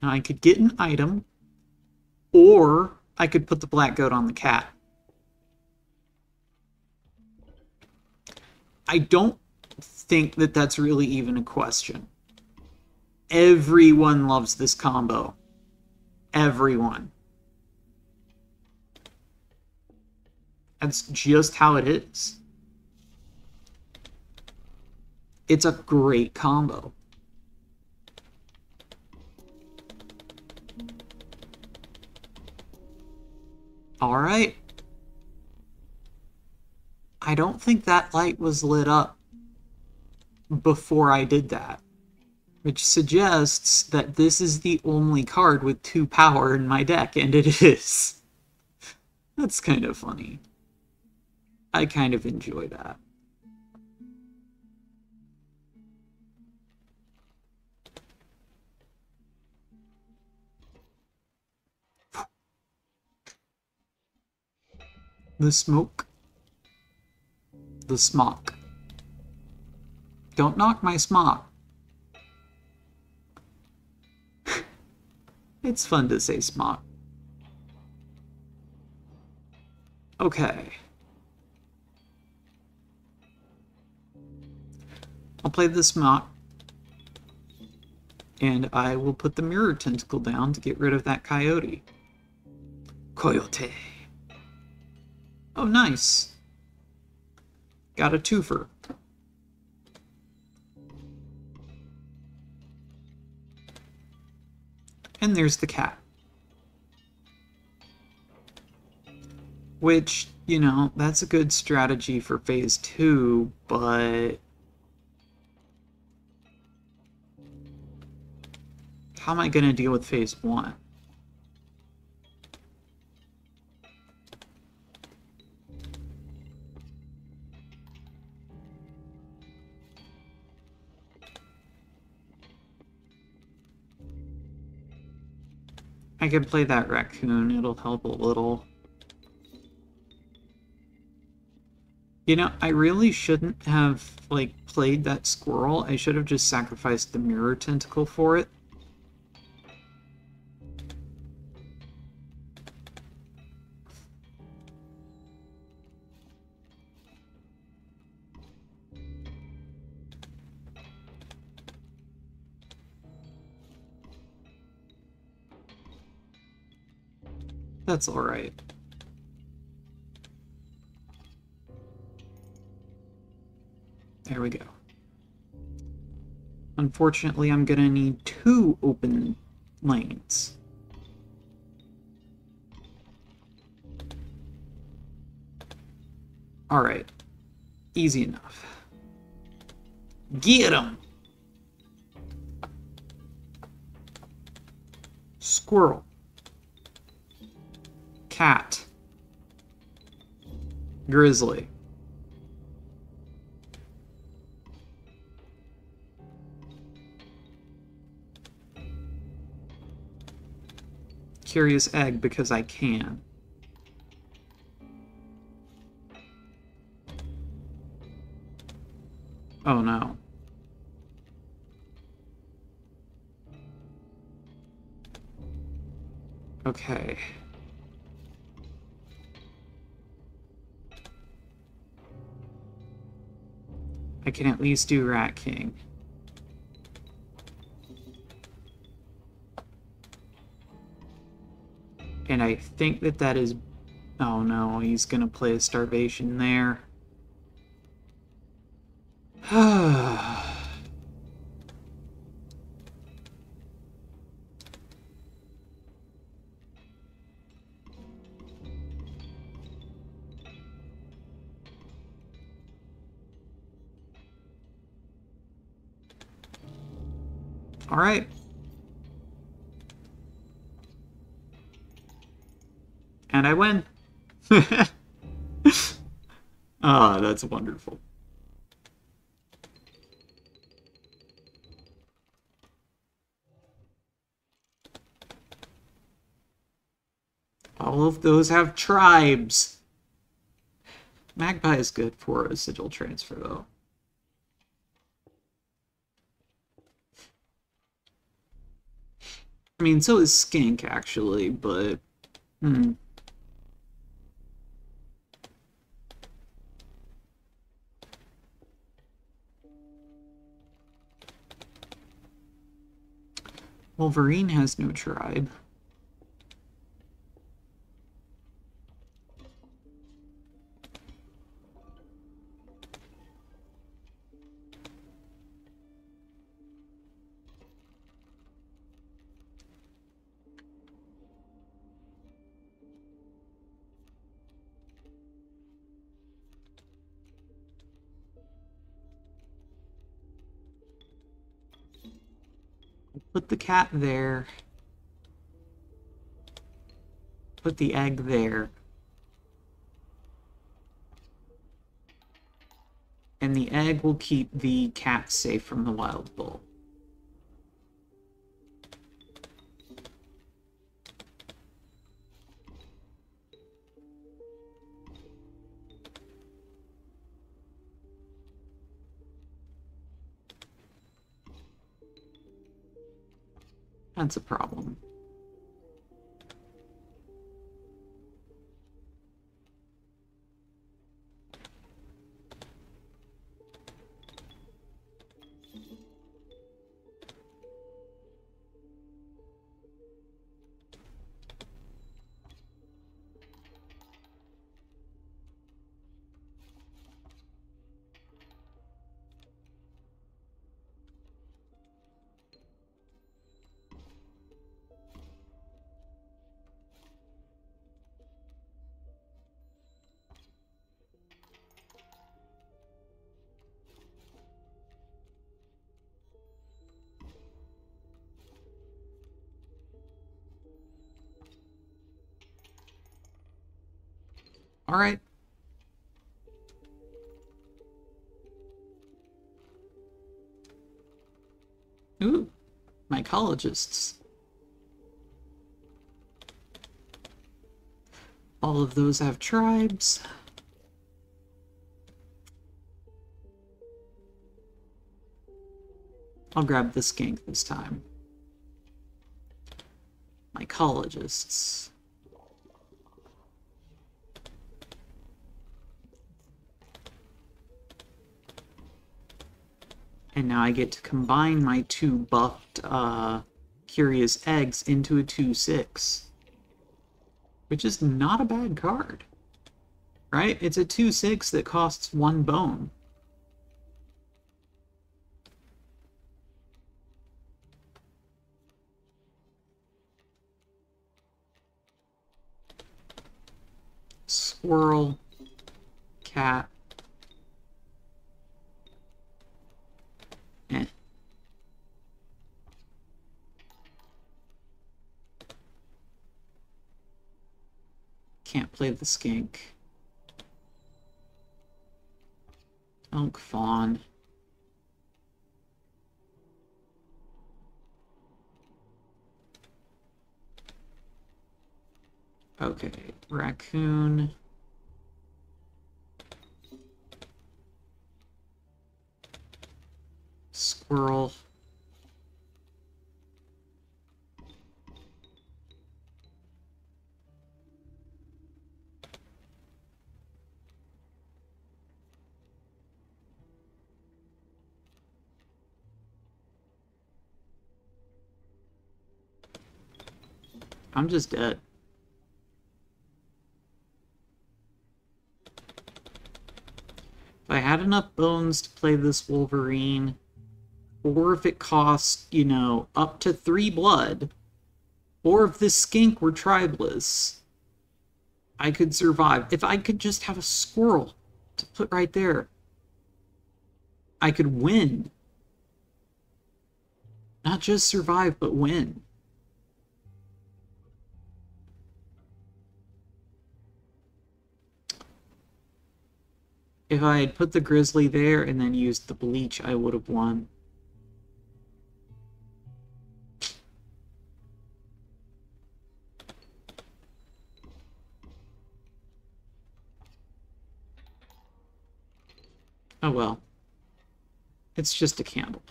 Now I could get an item, or I could put the black goat on the cat. I don't think that that's really even a question. Everyone loves this combo. Everyone. That's just how it is. It's a great combo. All right. I don't think that light was lit up before I did that, which suggests that this is the only card with 2 power in my deck, and it is. That's kind of funny. I kind of enjoy that. The smoke. The smock. Don't knock my smock. It's fun to say smock. Okay. I'll play the smock. And I will put the mirror tentacle down to get rid of that coyote. Coyote. Oh, nice. Got a twofer. And there's the cat. Which, you know, that's a good strategy for phase 2, but how am I going to deal with phase 1? I could play that raccoon, it'll help a little. You know, I really shouldn't have, like, played that squirrel. I should have just sacrificed the mirror tentacle for it. That's alright. There we go. Unfortunately, I'm gonna need 2 open lanes. Alright. Easy enough. Get him! Squirrel. Cat. Grizzly. Curious egg because I can. Oh no. Okay. I can at least do Rat King. And I think that that is... Oh no, he's gonna play a starvation there. Alright. And I win. Ah, that's wonderful. All of those have tribes. Magpie is good for a sigil transfer, though. I mean, so is Skink, actually, but... Wolverine has no tribe. Put the cat there. Put the egg there. And the egg will keep the cat safe from the wild bull. That's a problem. All right. Ooh, mycologists. All of those have tribes. I'll grab the skink this time. Mycologists. And now I get to combine my 2 buffed Curious Eggs into a 2/6. Which is not a bad card. Right? It's a 2/6 that costs 1 bone. squirrel, cat. Eh. Can't play the skink. Elk, fawn. Okay, raccoon. Squirrel. I'm just dead. If I had enough bones to play this Wolverine, or if it cost, you know, up to 3 blood, or if this skink were tribeless, I could survive. If I could just have a squirrel to put right there, I could win. Not just survive, but win. If I had put the grizzly there and then used the bleach, I would have won. Oh well. It's just a candle.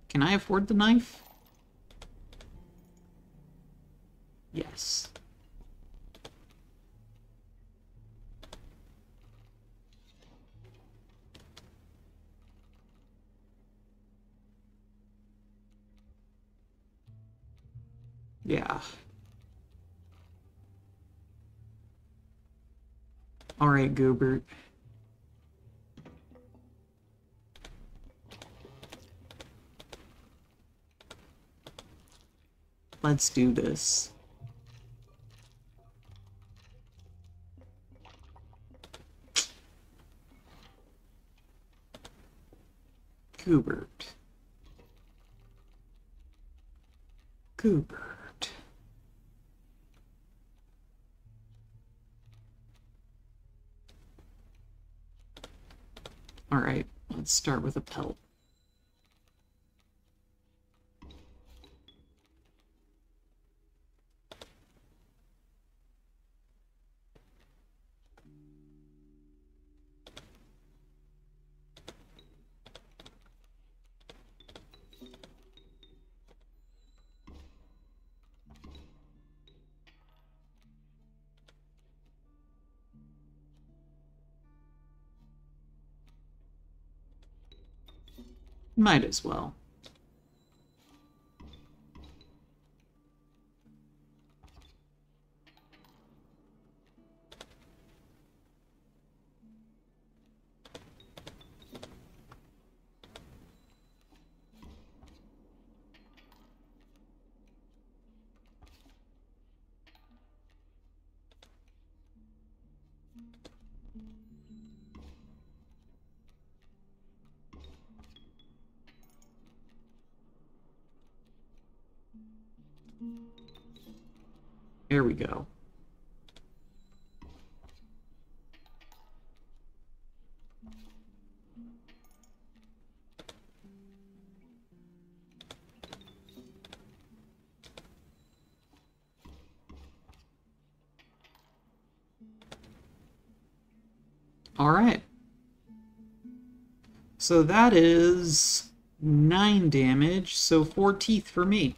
Can I afford the knife? Yes. Yeah. Alright, Goobert. Let's do this. Goobert. Goobert. Alright, let's start with a pelt. Might as well. Here we go. Alright. So that is 9 damage, so 4 teeth for me.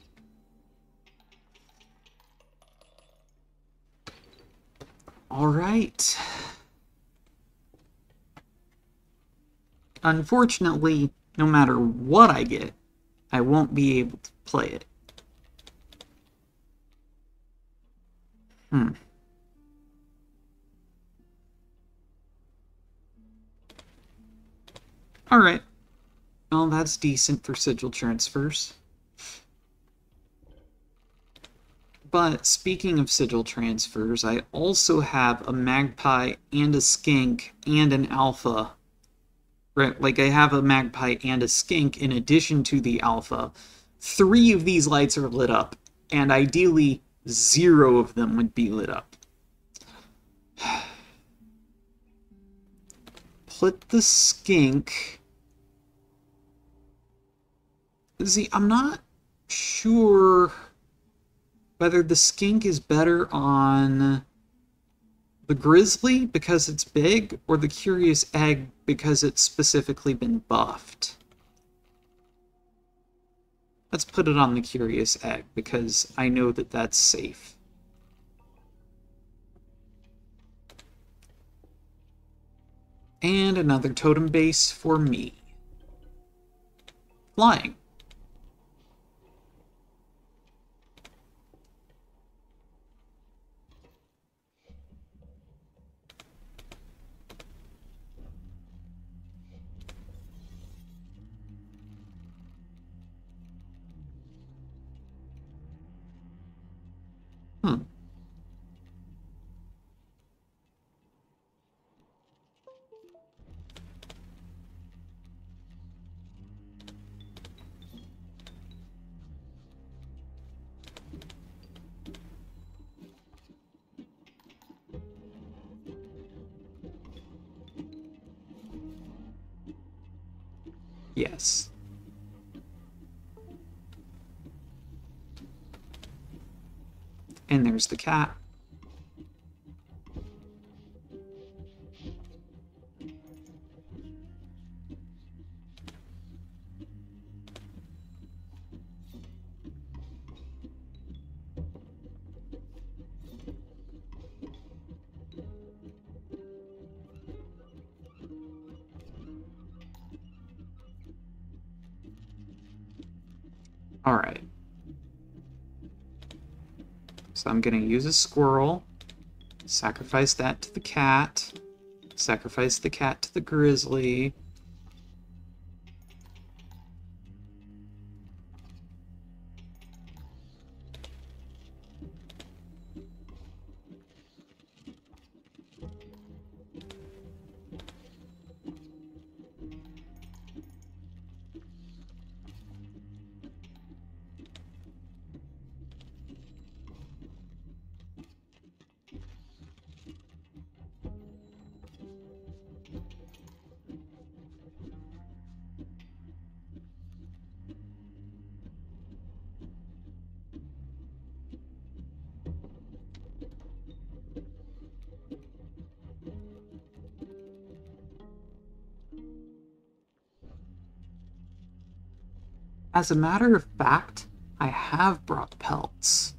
Alright. Unfortunately, no matter what I get, I won't be able to play it. Alright. Oh, that's decent for sigil transfers. But speaking of sigil transfers, I also have a magpie and a skink and an alpha. Right, like I have a magpie and a skink in addition to the alpha. 3 of these lights are lit up, and ideally 0 of them would be lit up. Put the skink... See, I'm not sure whether the skink is better on the grizzly because it's big, or the curious egg because it's specifically been buffed. Let's put it on the curious egg because I know that that's safe. And another totem base for me. Flying. Hmm. Yes. And there's the cat. Alright. So I'm going to use a squirrel, sacrifice that to the cat, sacrifice the cat to the grizzly. As a matter of fact, I have brought pelts.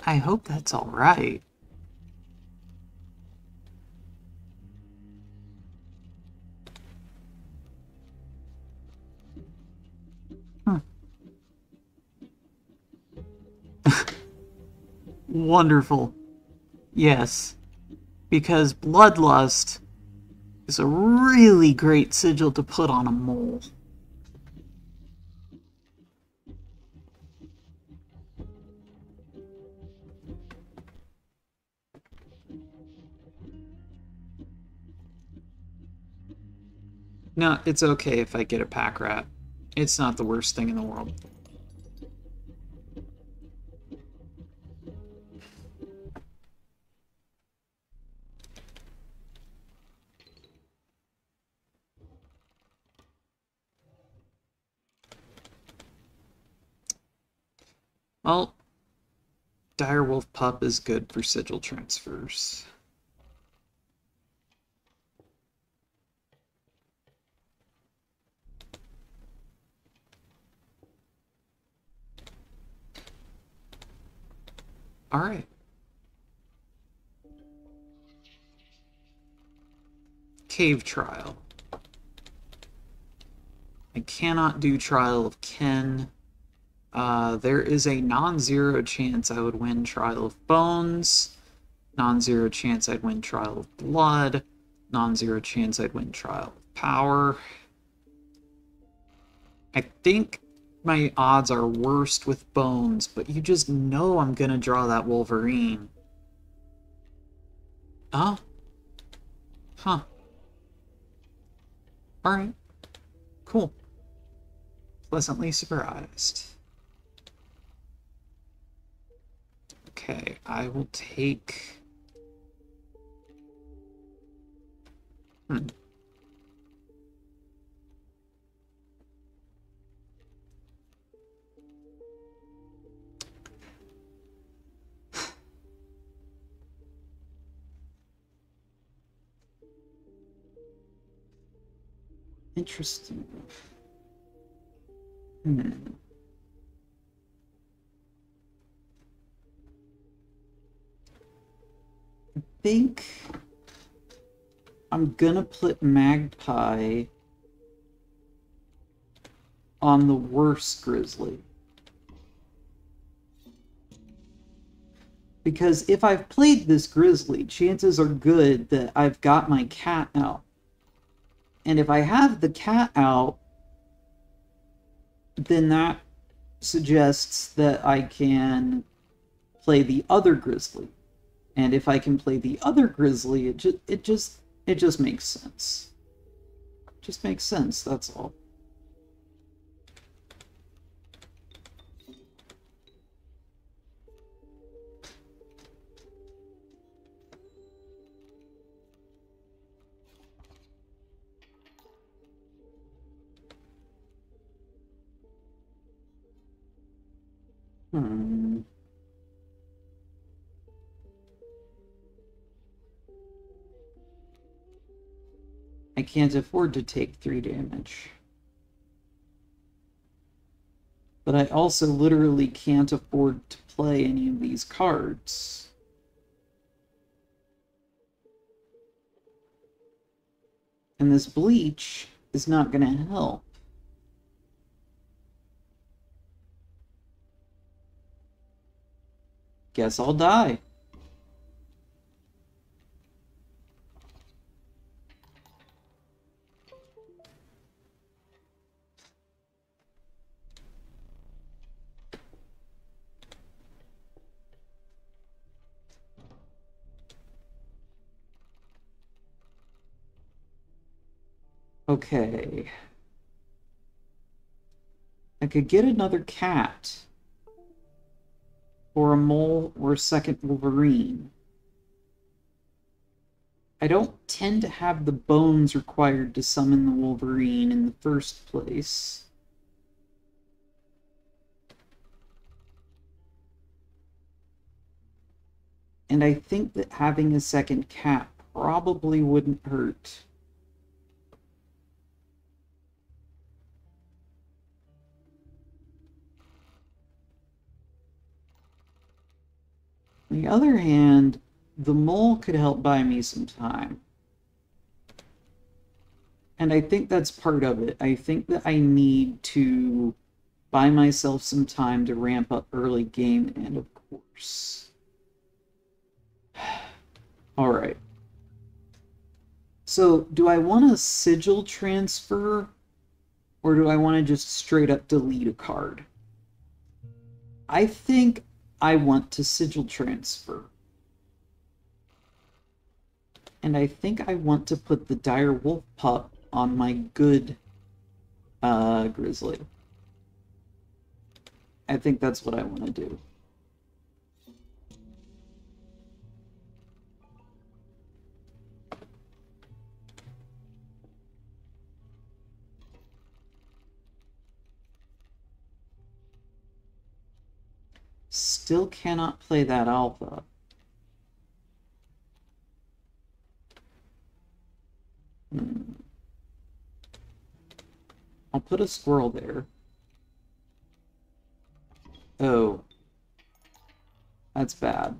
I hope that's all right. Wonderful. Yes. Because Bloodlust is a really great sigil to put on a mole. No, it's okay if I get a pack rat. It's not the worst thing in the world. Well, Direwolf Pup is good for sigil transfers. Alright. Cave Trial. I cannot do Trial of Kin. There is a non-zero chance I would win Trial of Bones. Non-zero chance I'd win Trial of Blood. Non-zero chance I'd win Trial of Power. I think my odds are worst with Bones, but you just know I'm gonna draw that Wolverine. Oh? Huh. Alright. Cool. Pleasantly surprised. Okay, I will take... Interesting. I think I'm gonna put Magpie on the worst Grizzly. Because if I've played this Grizzly, chances are good that I've got my cat out. And if I have the cat out, then that suggests that I can play the other Grizzly. And if I can play the other Grizzly, it just makes sense. Just makes sense, that's all. I can't afford to take 3 damage. But I also literally can't afford to play any of these cards. And this Bleach is not going to help. Guess I'll die. Okay. I could get another cat. Or a mole or a second Wolverine. I don't tend to have the bones required to summon the Wolverine in the first place. And I think that having a second cat probably wouldn't hurt. On the other hand, the mole could help buy me some time. And I think that's part of it. I think that I need to buy myself some time to ramp up early game, and of course. Alright. So, do I want to sigil transfer, or do I want to just straight up delete a card? I think I want to sigil transfer. And I think I want to put the Dire Wolf Pup on my good Grizzly. I think that's what I want to do. Still cannot play that alpha. I'll put a squirrel there. Oh. That's bad.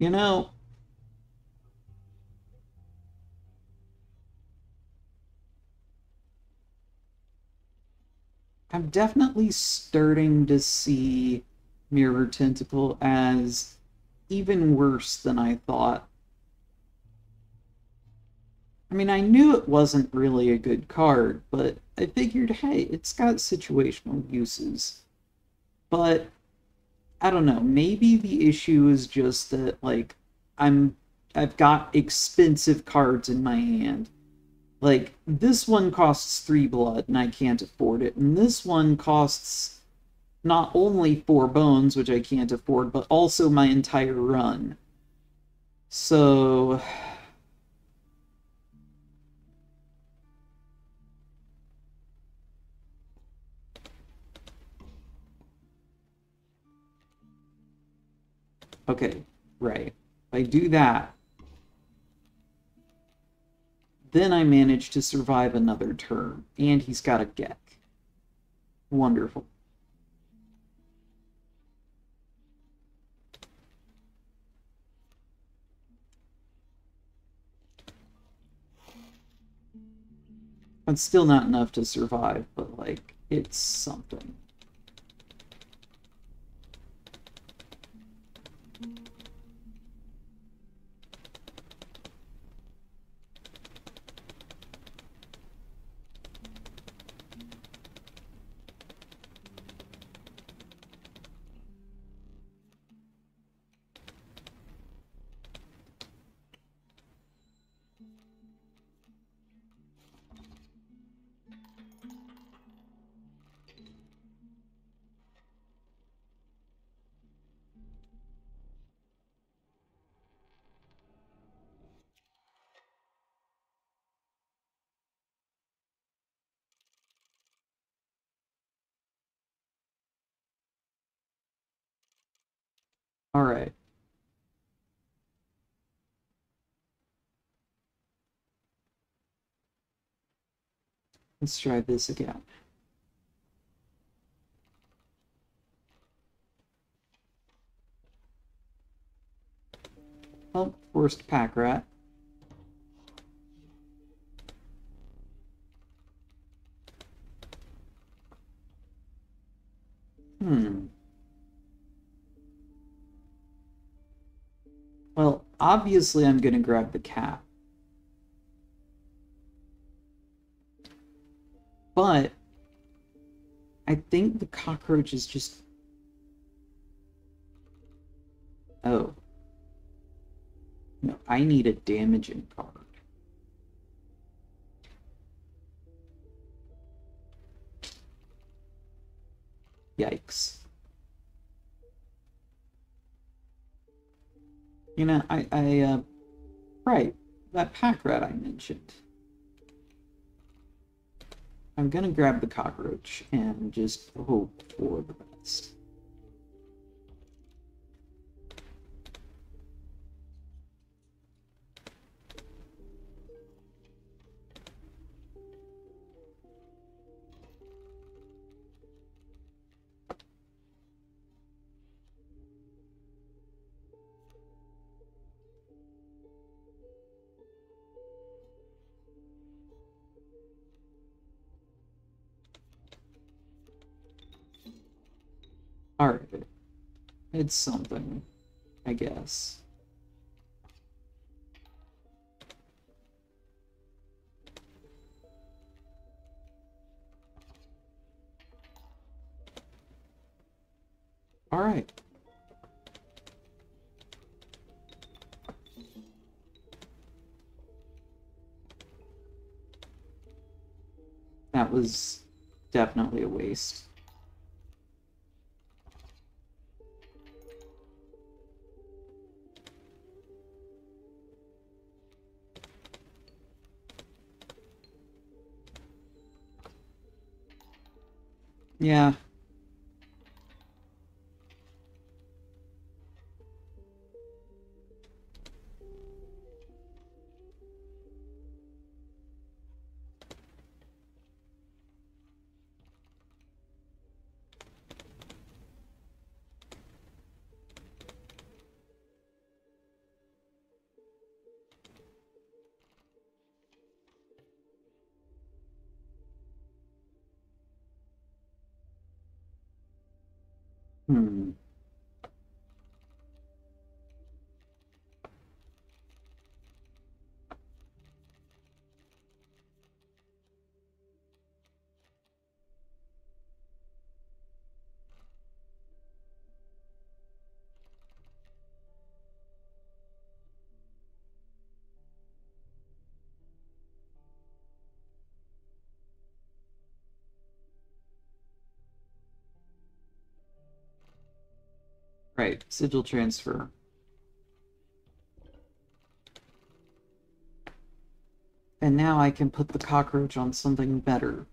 You know, I'm definitely starting to see Mirror Tentacle as even worse than I thought. I mean, I knew it wasn't really a good card, but I figured, hey, it's got situational uses. But I don't know, maybe the issue is just that like I'm I've got expensive cards in my hand. Like this one costs 3 blood and I can't afford it, and this one costs not only 4 bones, which I can't afford, but also my entire run. So okay, right. If I do that, then I manage to survive another turn, and he's got a Gek. Wonderful. It's still not enough to survive, but like, it's something. All right. Let's try this again. Oh, forced pack rat. Well, obviously I'm gonna grab the cat. But I think the cockroach is just... Oh. No, I need a damaging card. Yikes. You know, right, that pack rat I mentioned. I'm gonna grab the cockroach and just hope for the best. Alright. It's something, I guess. Alright. That was definitely a waste. Yeah. Hmm. Right, sigil transfer. And now I can put the cockroach on something better.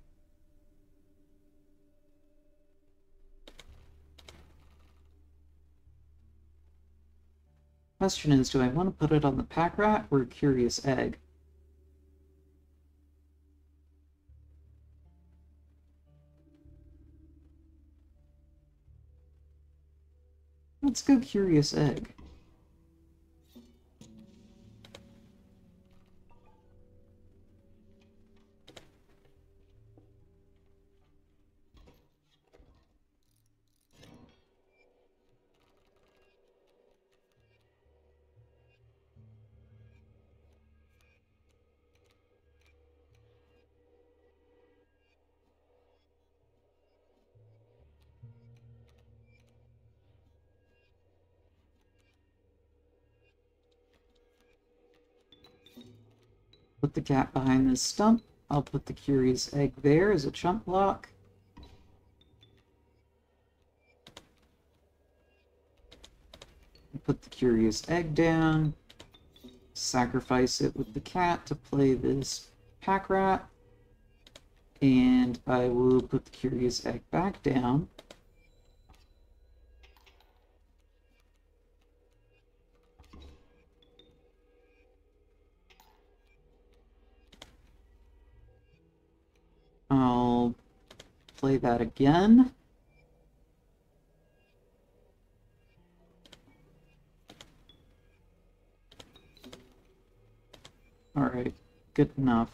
Question is, do I want to put it on the pack rat or a curious egg? Let's go curious egg. Put the cat behind this stump. I'll put the curious egg there as a chump block. Put the curious egg down. Sacrifice it with the cat to play this pack rat. And I will put the curious egg back down. I'll play that again. Alright, good enough.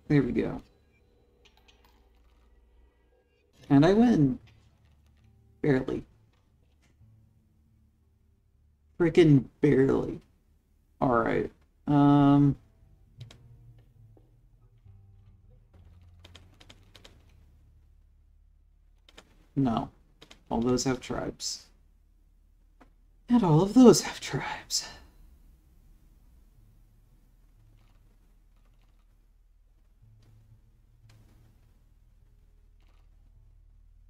There we go. And I win. Barely. Frickin' barely. Alright. No. All those have tribes. And all of those have tribes.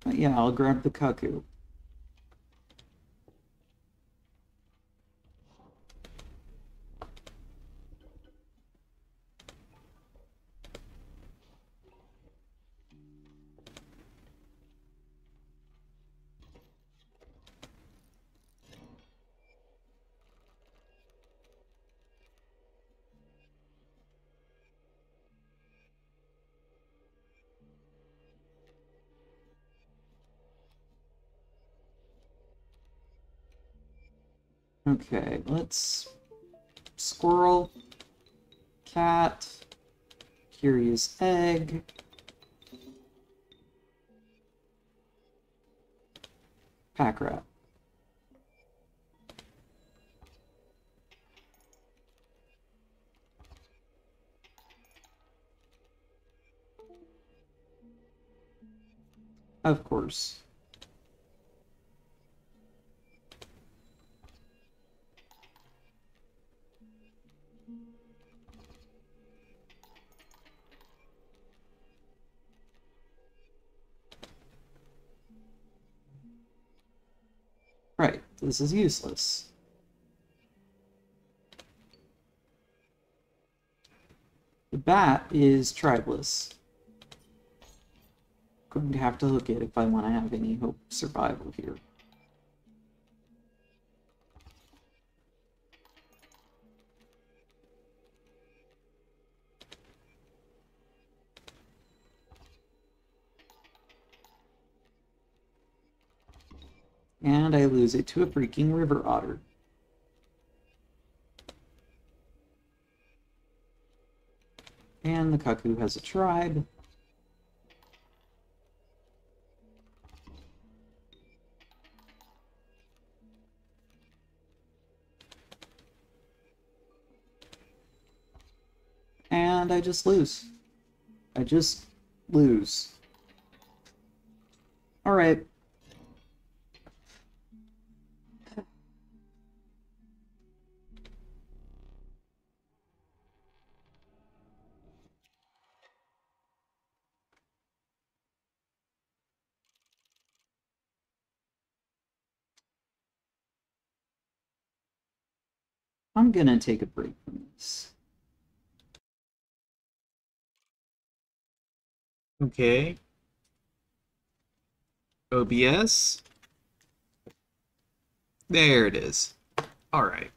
But yeah, I'll grab the cuckoo. Okay, let's... Squirrel, cat, curious egg, pack rat. Of course. Right, this is useless. The bat is tribeless. Going to have to hook it if I want to have any hope of survival here. And I lose it to a freaking river otter. And the Cuckoo has a tribe. And I just lose. I just lose. Alright. I'm gonna take a break from this. Okay. OBS. There it is. Alright.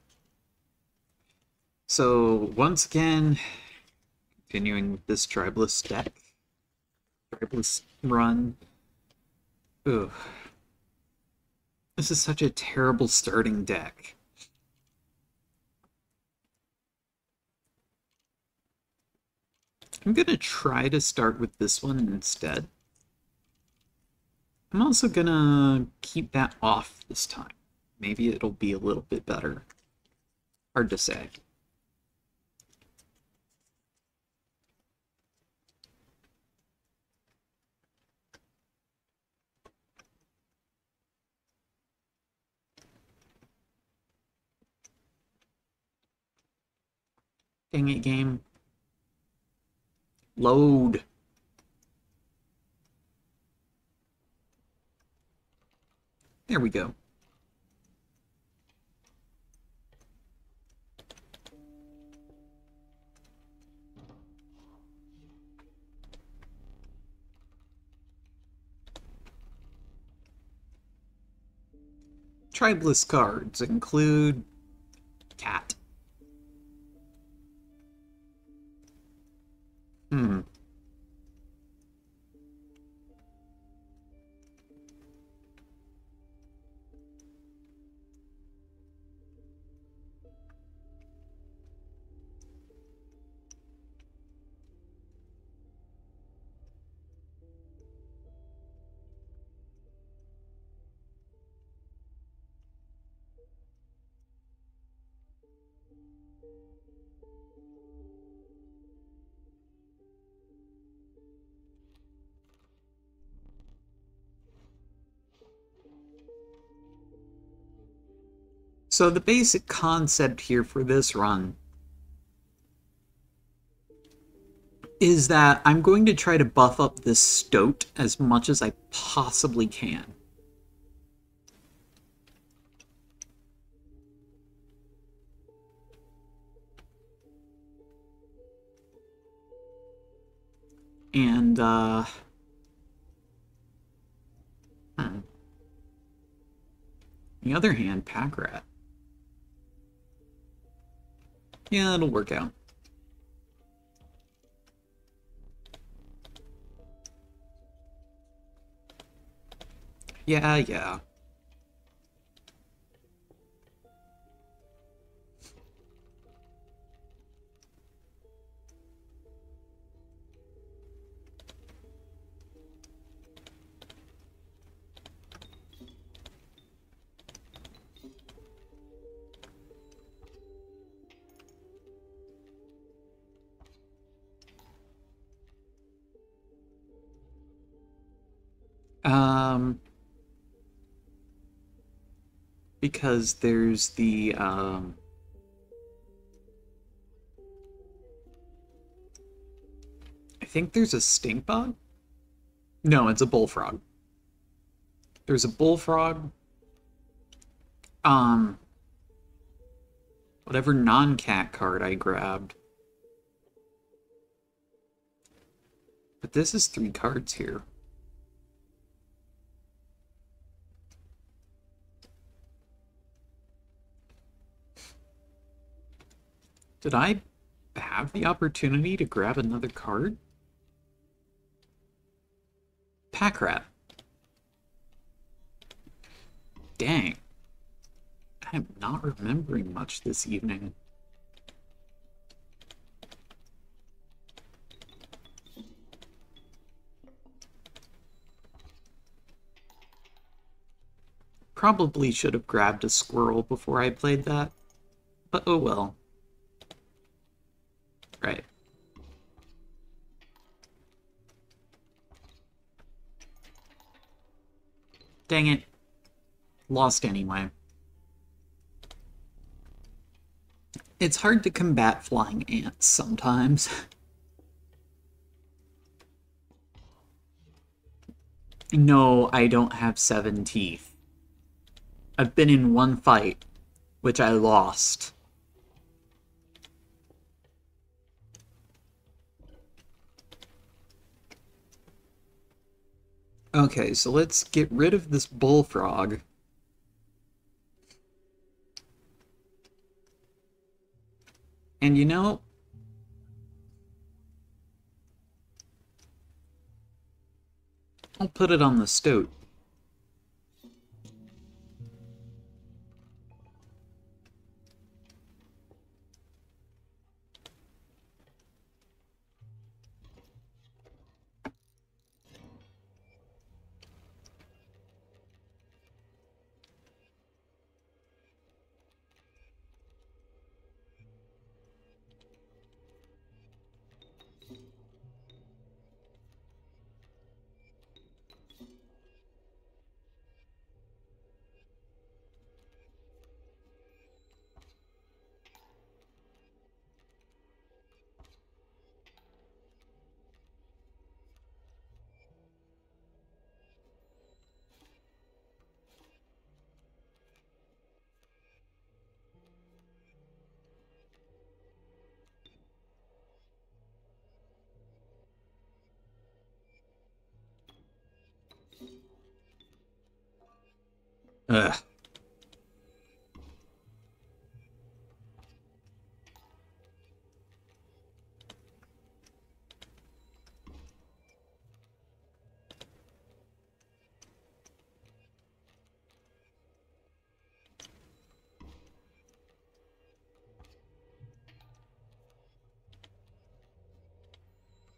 So, once again, continuing with this Tribeless deck. Tribeless run. Ugh. This is such a terrible starting deck. I'm gonna try to start with this one instead. I'm also gonna keep that off this time. Maybe it'll be a little bit better. Hard to say. Dang it, game. Load. There we go. Tribeless cards include cat. So the basic concept here for this run is that I'm going to try to buff up this Stoat as much as I possibly can. And, on the other hand, Pack Rat. Yeah, it'll work out. Yeah. Because there's the, I think there's a stink bug? No, it's a bullfrog. There's a bullfrog. Whatever non-cat card I grabbed. But this is 3 cards here. Did I have the opportunity to grab another card? Pack Rat. Dang. I'm not remembering much this evening. Probably should have grabbed a squirrel before I played that, but oh well. Right. Dang it. Lost anyway. It's hard to combat flying ants sometimes. No, I don't have 7 teeth. I've been in one fight, which I lost. Okay, so let's get rid of this bullfrog. And you know, I'll put it on the stoat. Ugh.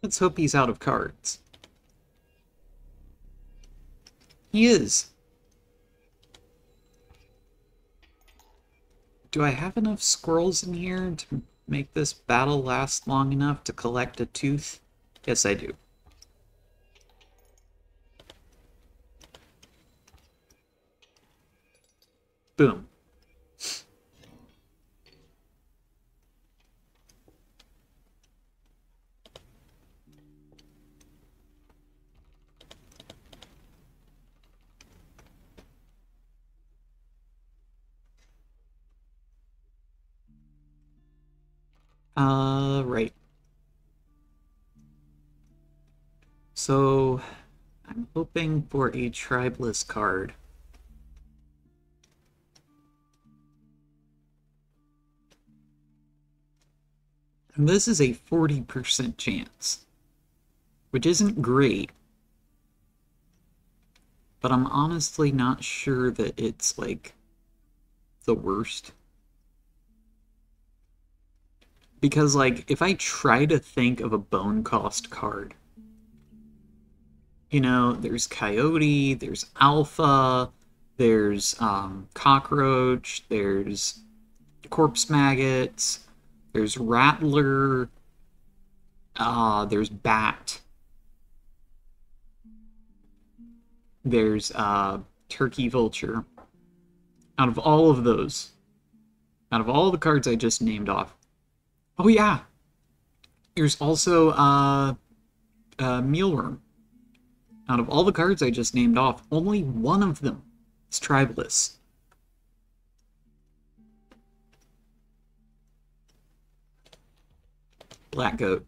Let's hope he's out of cards. He is. Do I have enough squirrels in here to make this battle last long enough to collect a tooth? Yes, I do. Boom. Right. So, I'm hoping for a TRIBELESS card. And this is a 40% chance, which isn't great, but I'm honestly not sure that it's, like, the worst. Because, like, if I try to think of a bone cost card, you know, there's Coyote, there's Alpha, there's Cockroach, there's Corpse Maggots, there's Rattler, there's Bat, there's Turkey Vulture. Out of all of those, out of all the cards I just named off, oh yeah, there's also Mealworm. Out of all the cards I just named off, only one of them is TRIBELESS. Black Goat.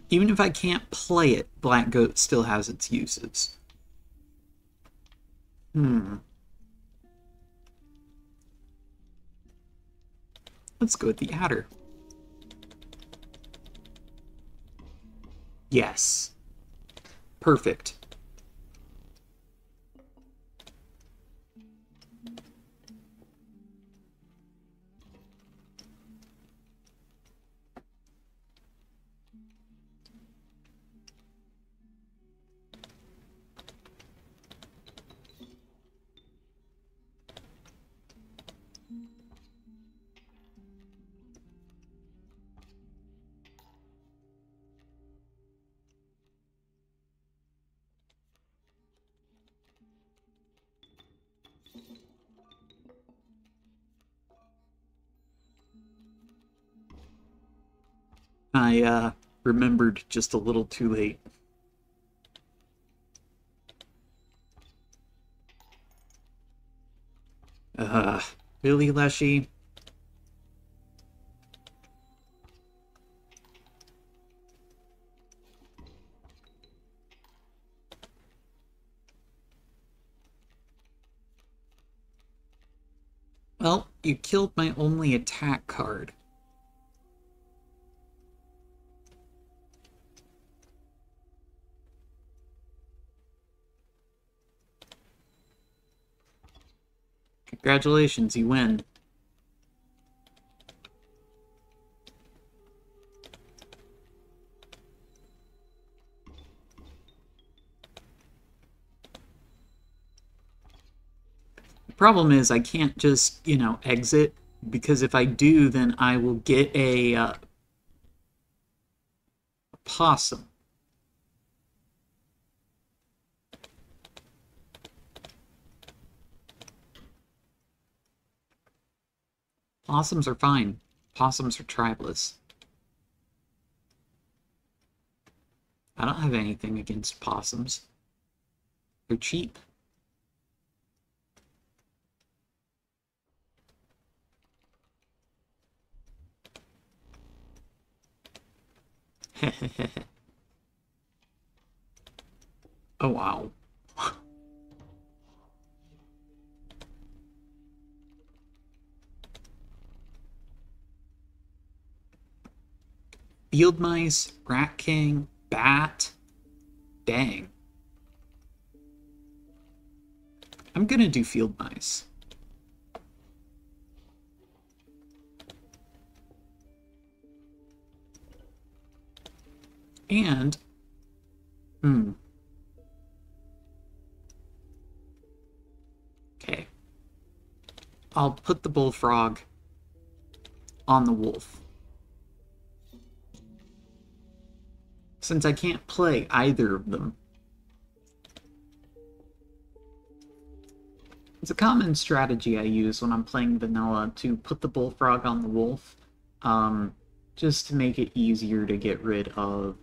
Even if I can't play it, Black Goat still has its uses. Let's go with the Adder. Yes. Perfect. I remembered just a little too late. Really, Leshy? Well, you killed my only attack card. Congratulations, you win. The problem is I can't just, exit, because if I do, then I will get a possum. Possums are fine. Possums are tribeless. I don't have anything against possums. They're cheap. Oh, wow. Field mice, rat king, bat. Dang. I'm gonna do field mice. And, okay. I'll put the bullfrog on the wolf. Since I can't play either of them. It's a common strategy I use when I'm playing vanilla to put the bullfrog on the wolf, just to make it easier to get rid of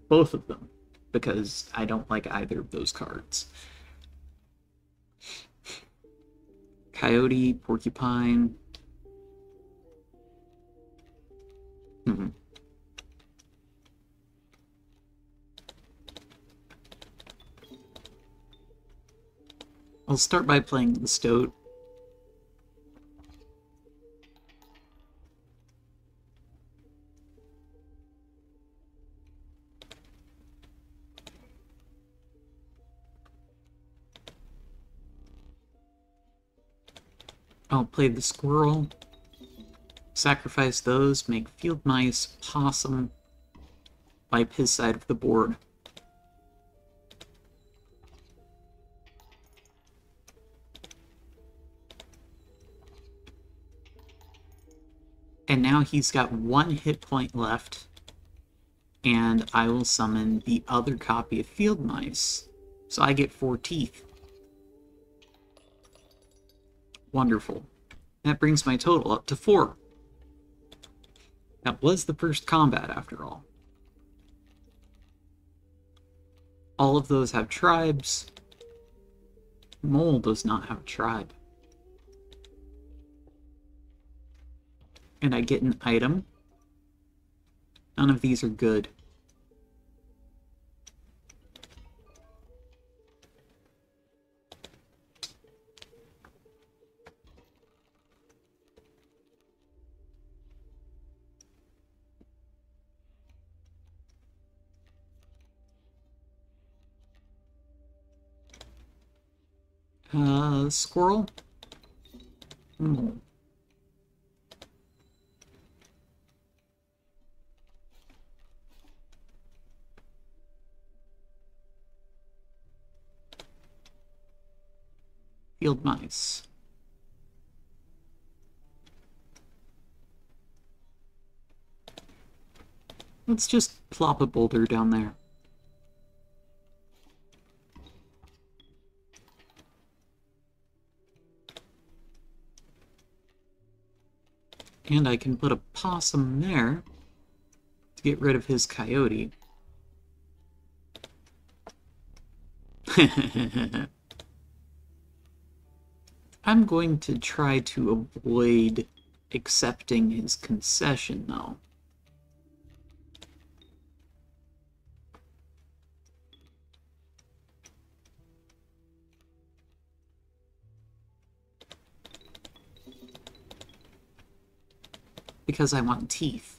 both of them, because I don't like either of those cards. Coyote, porcupine. I'll start by playing the stoat. I'll play the squirrel, sacrifice those, make field mice, possum, wipe his side of the board. And now he's got 1 hit point left, and I will summon the other copy of field mice, so I get 4 teeth. Wonderful. That brings my total up to 4. That was the first combat, after all. All of those have tribes. Mole does not have a tribe. And I get an item. None of these are good. Squirrel? Field mice. Let's just plop a boulder down there. And I can put a possum there to get rid of his coyote. I'm going to try to avoid accepting his concession, though. Because I want teeth.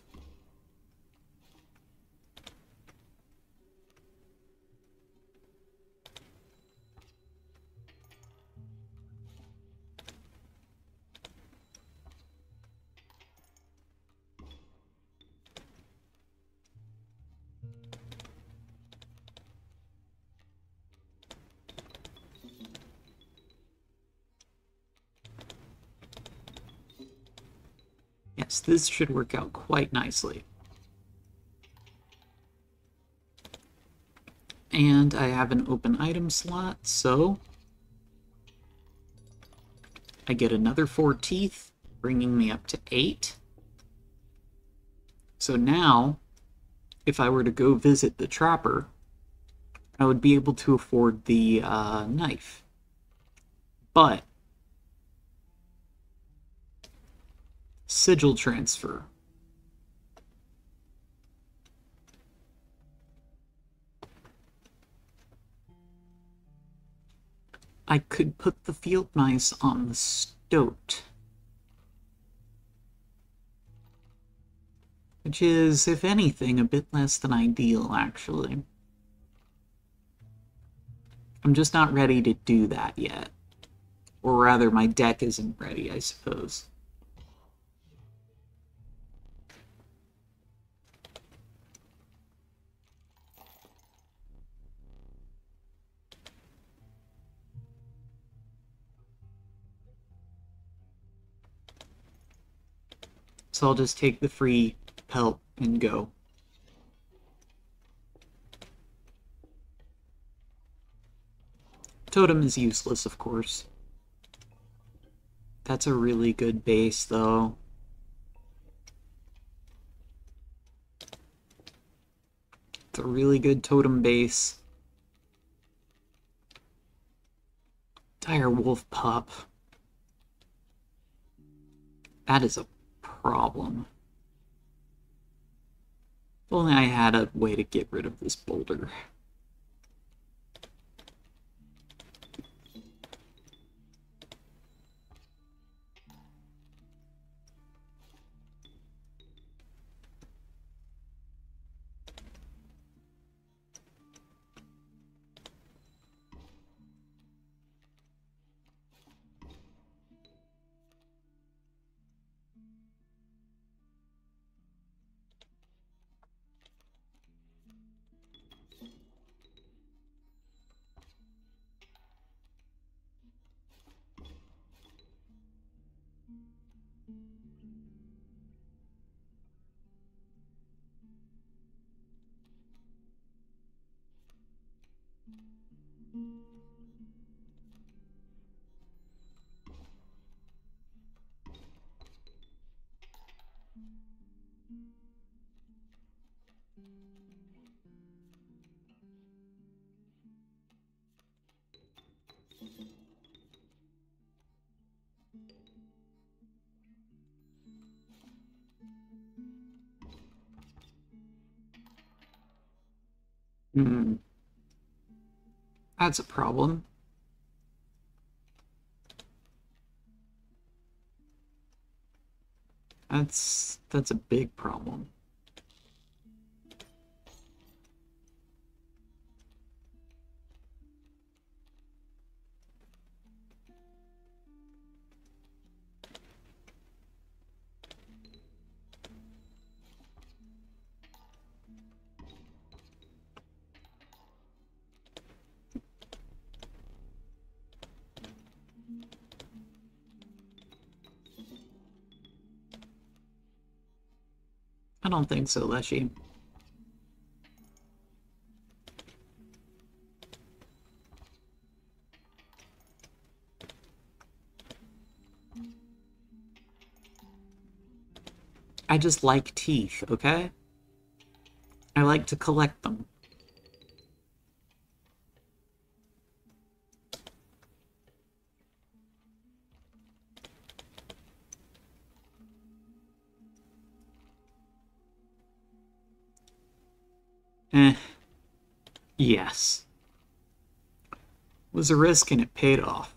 Yes, this should work out quite nicely. And I have an open item slot, so I get another 4 teeth, bringing me up to 8. So now, if I were to go visit the trapper, I would be able to afford the knife. But sigil transfer. I could put the field mice on the stoat. Which is, if anything, a bit less than ideal, actually. I'm just not ready to do that yet. Or rather, my deck isn't ready, I suppose. So I'll just take the free pelt and go. Totem is useless, of course. That's a really good base, though. It's a really good totem base. Dire wolf pup. That is a problem. If only I had a way to get rid of this boulder. That's a problem. That's a big problem. I don't think so, Leshy. I just like teeth, okay? I like to collect them. Yes. It was a risk and it paid off.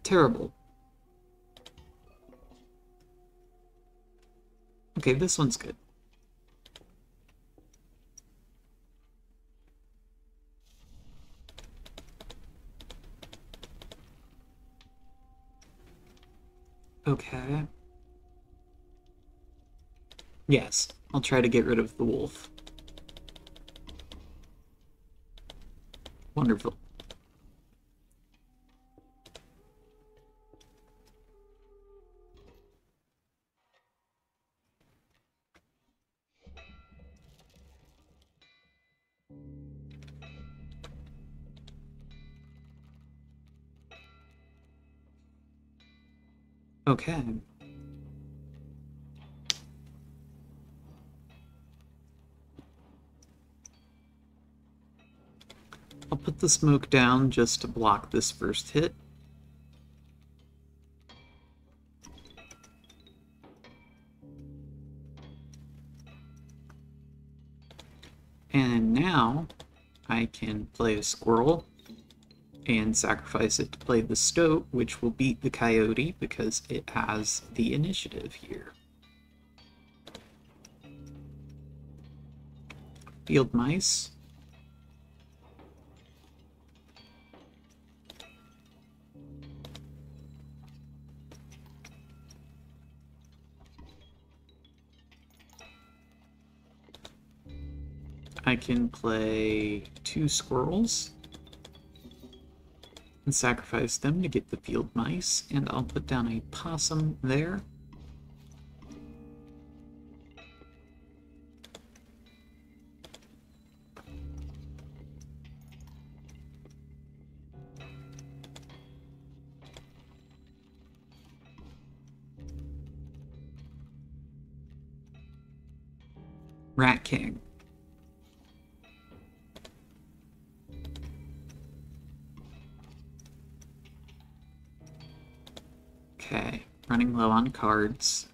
Terrible. Okay, this one's good. Okay. Yes, I'll try to get rid of the wolf. Wonderful. Okay. I'll put the smoke down just to block this first hit. And now I can play a squirrel and sacrifice it to play the stoat, which will beat the coyote because it has the initiative here. Field mice. I can play 2 squirrels and sacrifice them to get the field mice, and I'll put down a possum there. Rat King. Okay, running low on cards.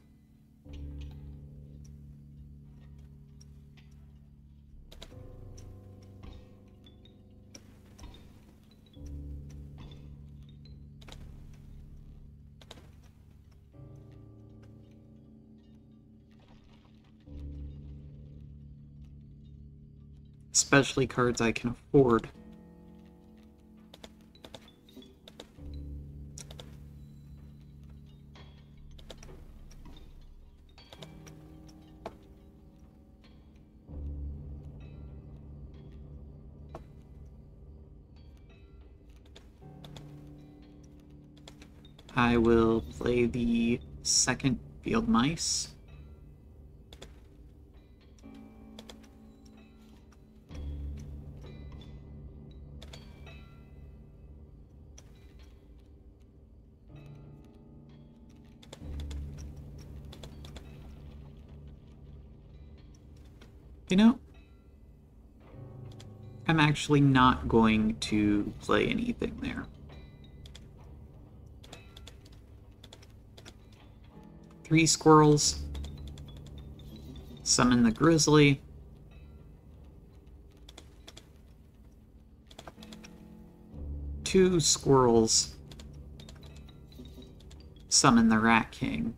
Especially cards I can afford. I will play the second field mice. You know, I'm actually not going to play anything there. 3 squirrels. Summon the grizzly. Two squirrels. Summon the Rat King.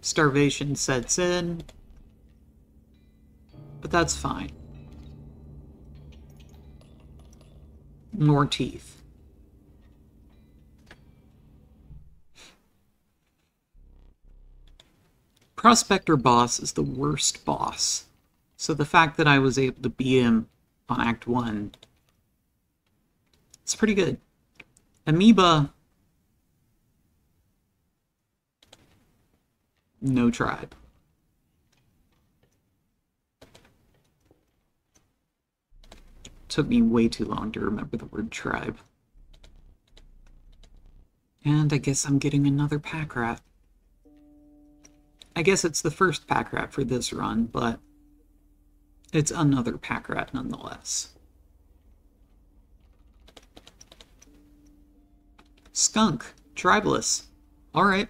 Starvation sets in, but that's fine. More teeth. Prospector boss is the worst boss, so the fact that I was able to beat him on Act 1, it's pretty good. Amoeba, no tribe. Took me way too long to remember the word tribe. And I guess I'm getting another pack rat. I guess it's the first pack rat for this run, but it's another pack rat nonetheless. Skunk. Tribeless. Alright.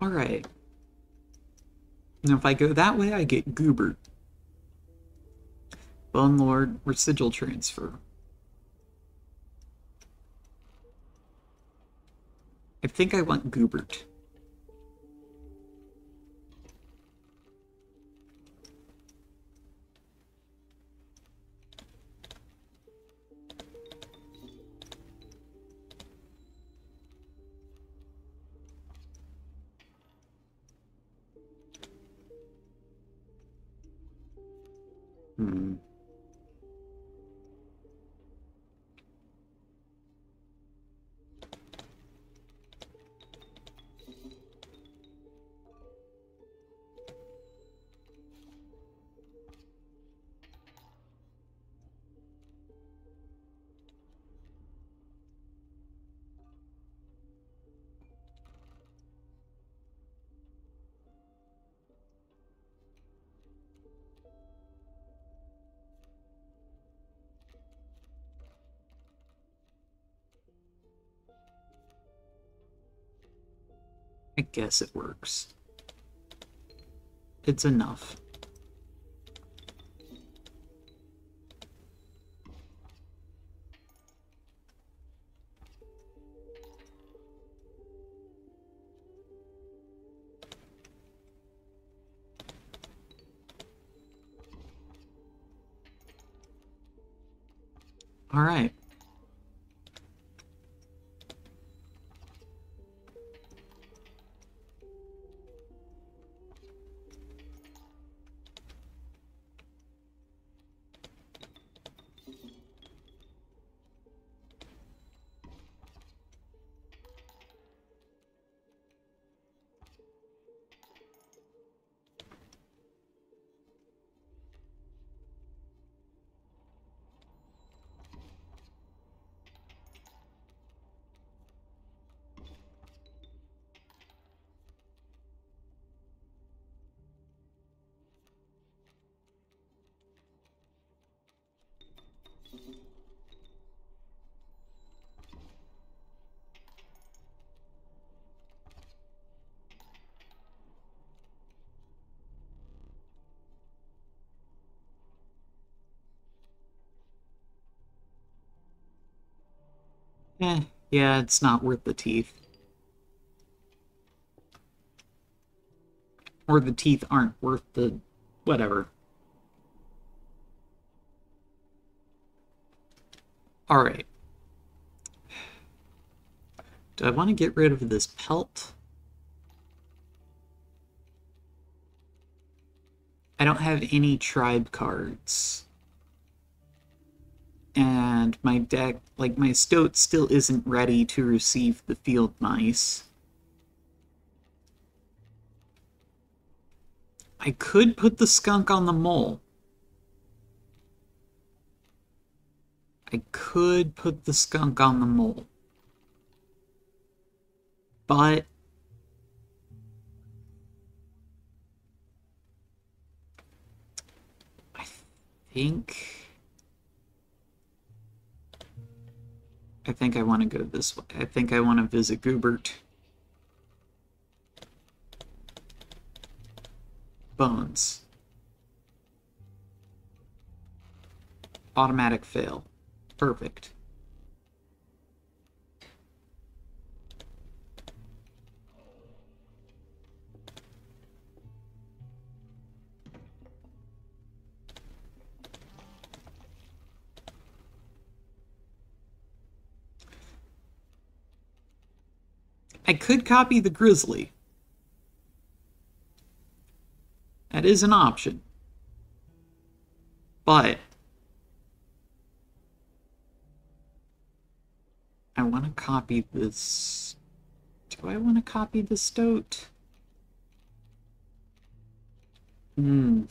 Alright. Now if I go that way, I get Goobert. Bone Lord, Residual Transfer. I think I want Goobert. I guess it works. It's enough. All right. Yeah, it's not worth the teeth. Or the teeth aren't worth the whatever. Alright. Do I want to get rid of this pelt? I don't have any tribe cards. And my deck, like my Stoat still isn't ready to receive the field mice. I could put the skunk on the mole. I could put the skunk on the mole. But I think I want to go this way. I think I want to visit Goobert. Bones. Automatic fail. Perfect. I could copy the Grizzly. That is an option. But I want to copy this. Do I want to copy the stoat? No.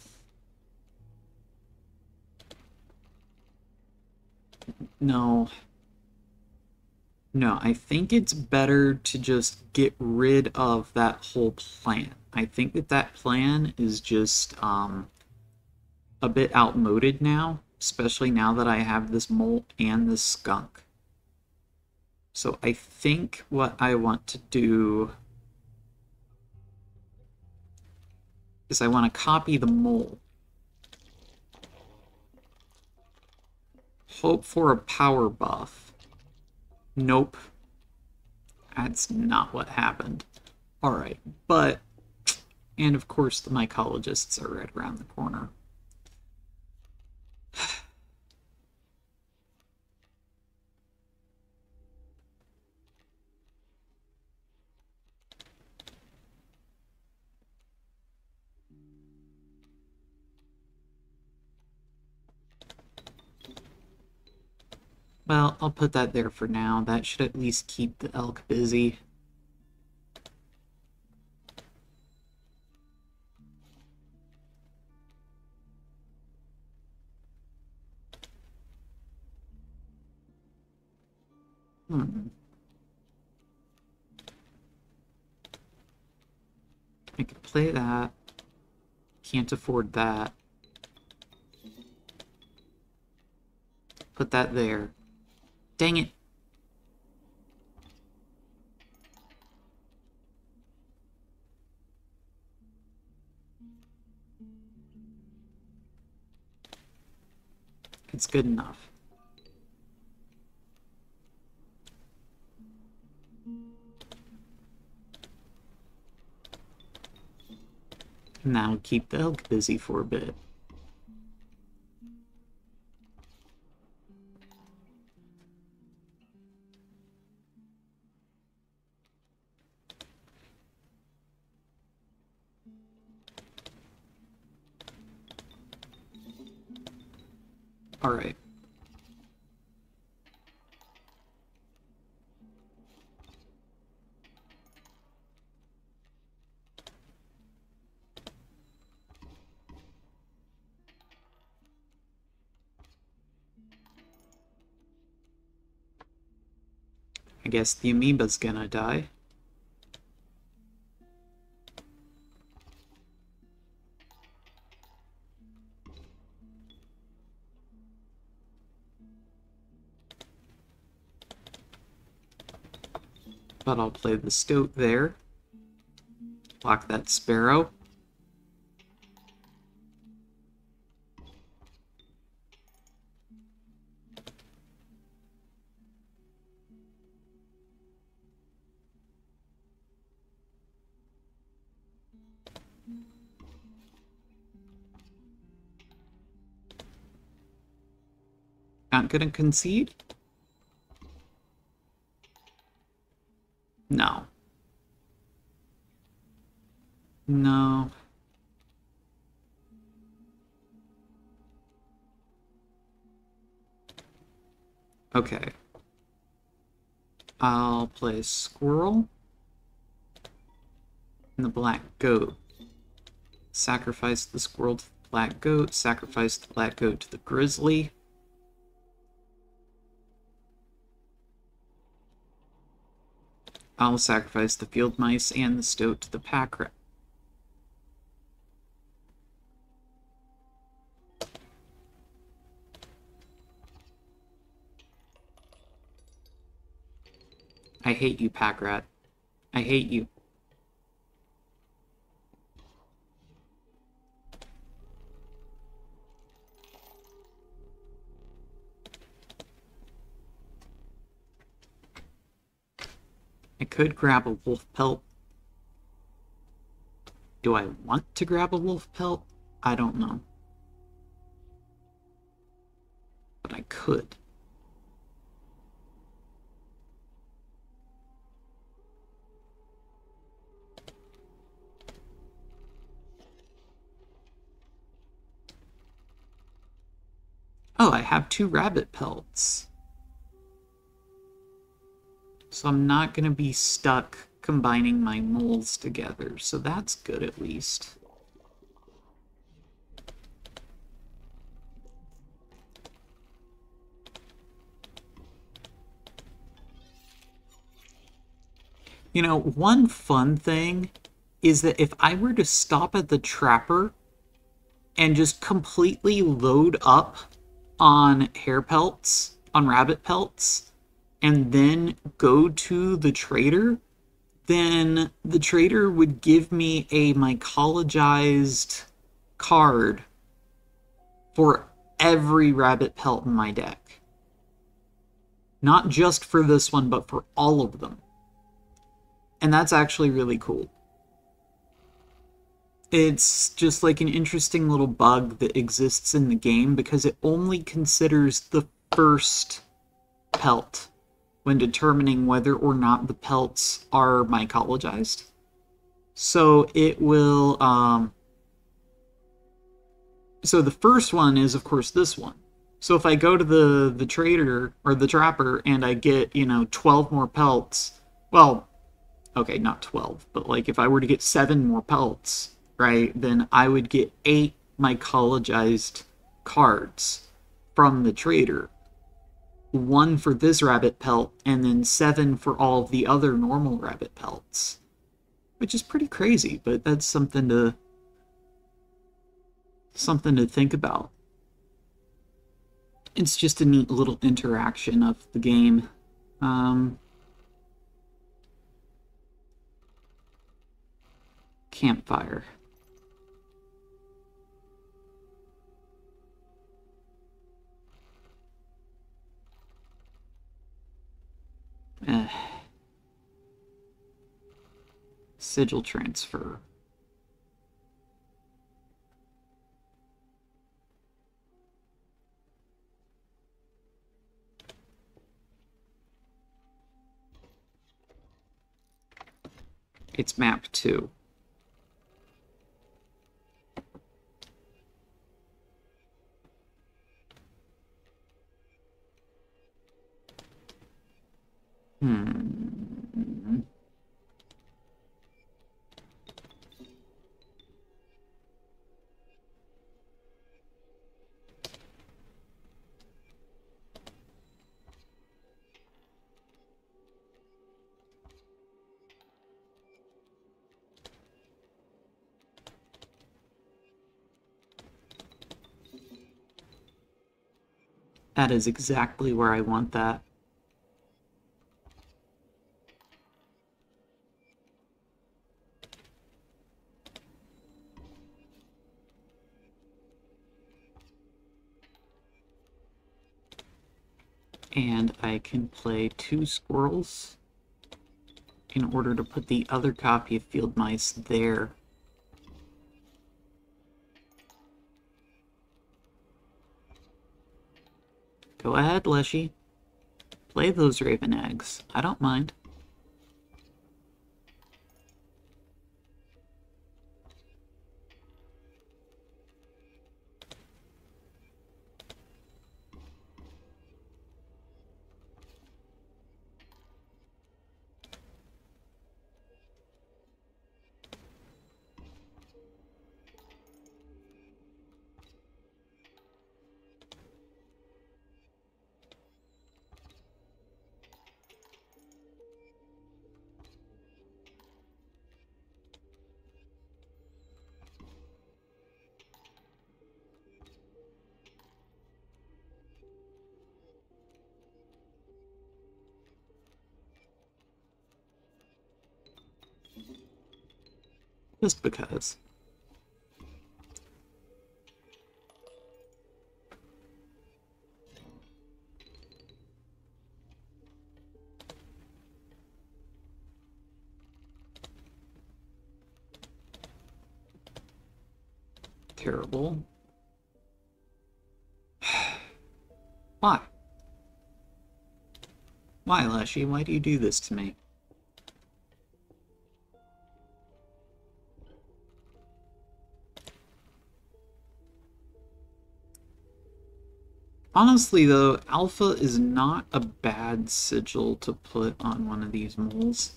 No, I think it's better to just get rid of that whole plan. I think that that plan is just a bit outmoded now, especially now that I have this mole and this skunk. So I think what I want to do is I want to copy the mole. Hope for a power buff. Nope. That's not what happened. Alright, but... And of course the mycologists are right around the corner. Well, I'll put that there for now. That should at least keep the elk busy. I could play that. Can't afford that. Put that there. Dang it. It's good enough. Now keep the elk busy for a bit. All right. I guess the amoeba's gonna die. But I'll play the stoat there. Block that sparrow. Not gonna concede? No. No. Okay. I'll play squirrel and the black goat. Sacrifice the squirrel to the black goat, sacrifice the black goat to the grizzly. I'll sacrifice the field mice and the stoat to the pack rat. I hate you, pack rat. I hate you. I could grab a wolf pelt. Do I want to grab a wolf pelt? I don't know. But I could. Oh, I have 2 rabbit pelts. So I'm not going to be stuck combining my moles together, so that's good at least. You know, one fun thing is that if I were to stop at the trapper and just completely load up on hair pelts, on rabbit pelts, and then go to the trader, then the trader would give me a mycologized card for every rabbit pelt in my deck. Not just for this one, but for all of them. And that's actually really cool. It's just like an interesting little bug that exists in the game because it only considers the first pelt when determining whether or not the pelts are mycologized. So it will, so the first one is, of course, this one. So if I go to the trader or the trapper and I get, 12 more pelts, well, okay, not 12, but like if I were to get 7 more pelts, right, then I would get 8 mycologized cards from the trader. 1 for this rabbit pelt, and then 7 for all of the other normal rabbit pelts. Which is pretty crazy, but that's something to think about. It's just a neat little interaction of the game. Campfire. Sigil transfer. It's map 2. That is exactly where I want that. And I can play 2 squirrels in order to put the other copy of Field Mice there. Go ahead, Leshy. Play those raven eggs. I don't mind. Just because. Terrible. Why? Why, Leshy? Why do you do this to me? Honestly, though, alpha is not a bad sigil to put on one of these moles.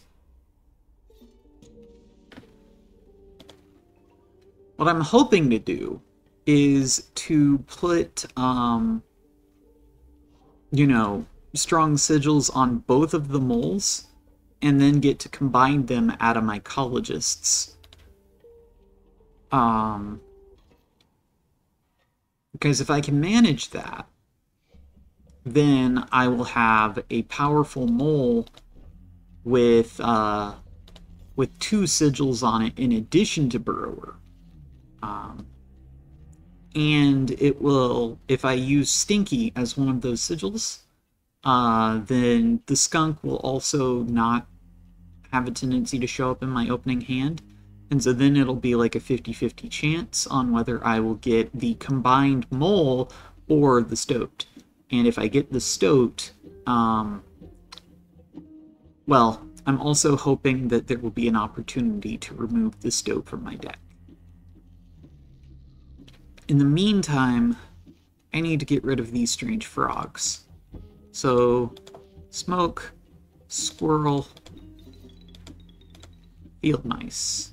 What I'm hoping to do is to put, you know, strong sigils on both of the moles, and then get to combine them out of mycologists. Because if I can manage that, then I will have a powerful mole with 2 sigils on it in addition to Burrower. And it will, if I use Stinky as one of those sigils, then the skunk will also not have a tendency to show up in my opening hand. And so then it'll be like a 50-50 chance on whether I will get the combined mole or the stoat. And if I get the stoat, well, I'm also hoping that there will be an opportunity to remove the stoat from my deck. In the meantime, I need to get rid of these strange frogs. So, smoke, squirrel, field mice.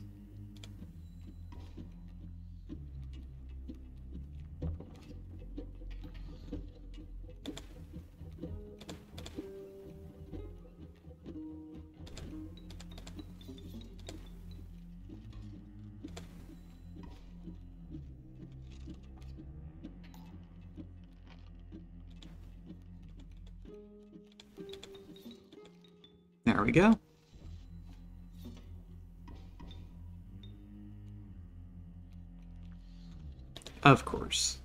There we go. Of course.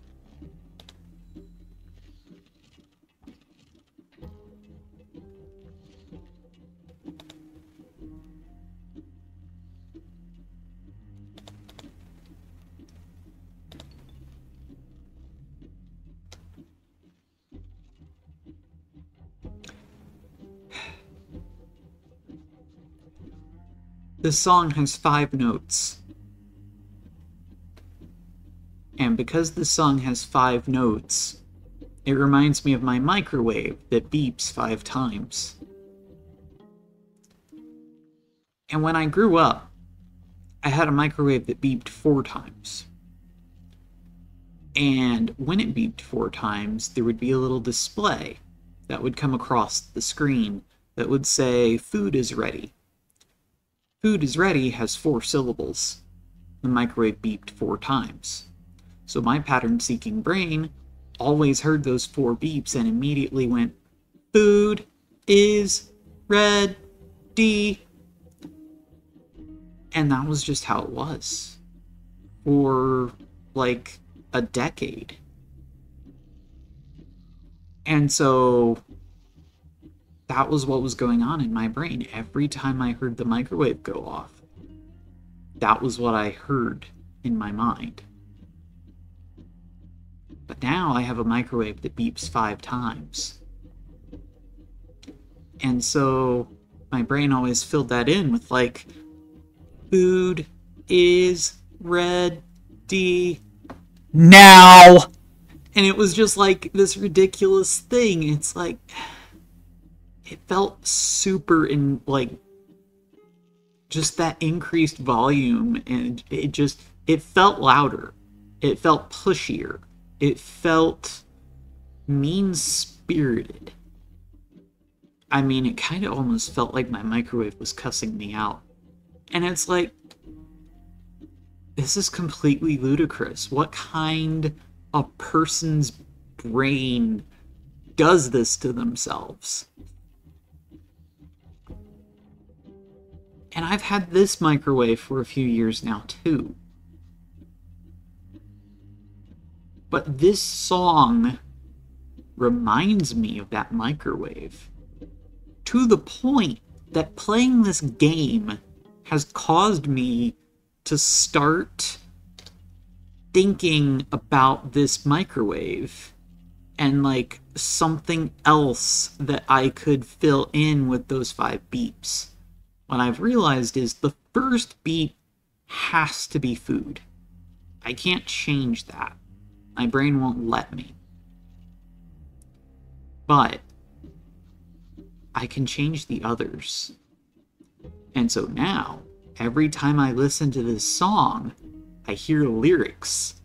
This song has 5 notes. And because this song has 5 notes, it reminds me of my microwave that beeps 5 times. And when I grew up, I had a microwave that beeped 4 times. And when it beeped 4 times, there would be a little display that would come across the screen that would say, "Food is ready." "Food is ready" has 4 syllables. The microwave beeped 4 times. So my pattern-seeking brain always heard those 4 beeps and immediately went, "Food is ready." And that was just how it was for like a decade. And so that was what was going on in my brain. Every time I heard the microwave go off, that was what I heard in my mind. But now I have a microwave that beeps 5 times. And so my brain always filled that in with like, "Food is ready now." And it was just like this ridiculous thing. It's like, it felt super in like just that increased volume, and it felt louder. It felt pushier. It felt mean-spirited. I mean, it kind of almost felt like my microwave was cussing me out. And it's like, this is completely ludicrous. What kind of person's brain does this to themselves? And I've had this microwave for a few years now, too. But this song reminds me of that microwave, to the point that playing this game has caused me to start thinking about this microwave and like something else that I could fill in with those 5 beeps. What I've realized is the first beep has to be food. I can't change that. My brain won't let me. But I can change the others. And so now, every time I listen to this song, I hear lyrics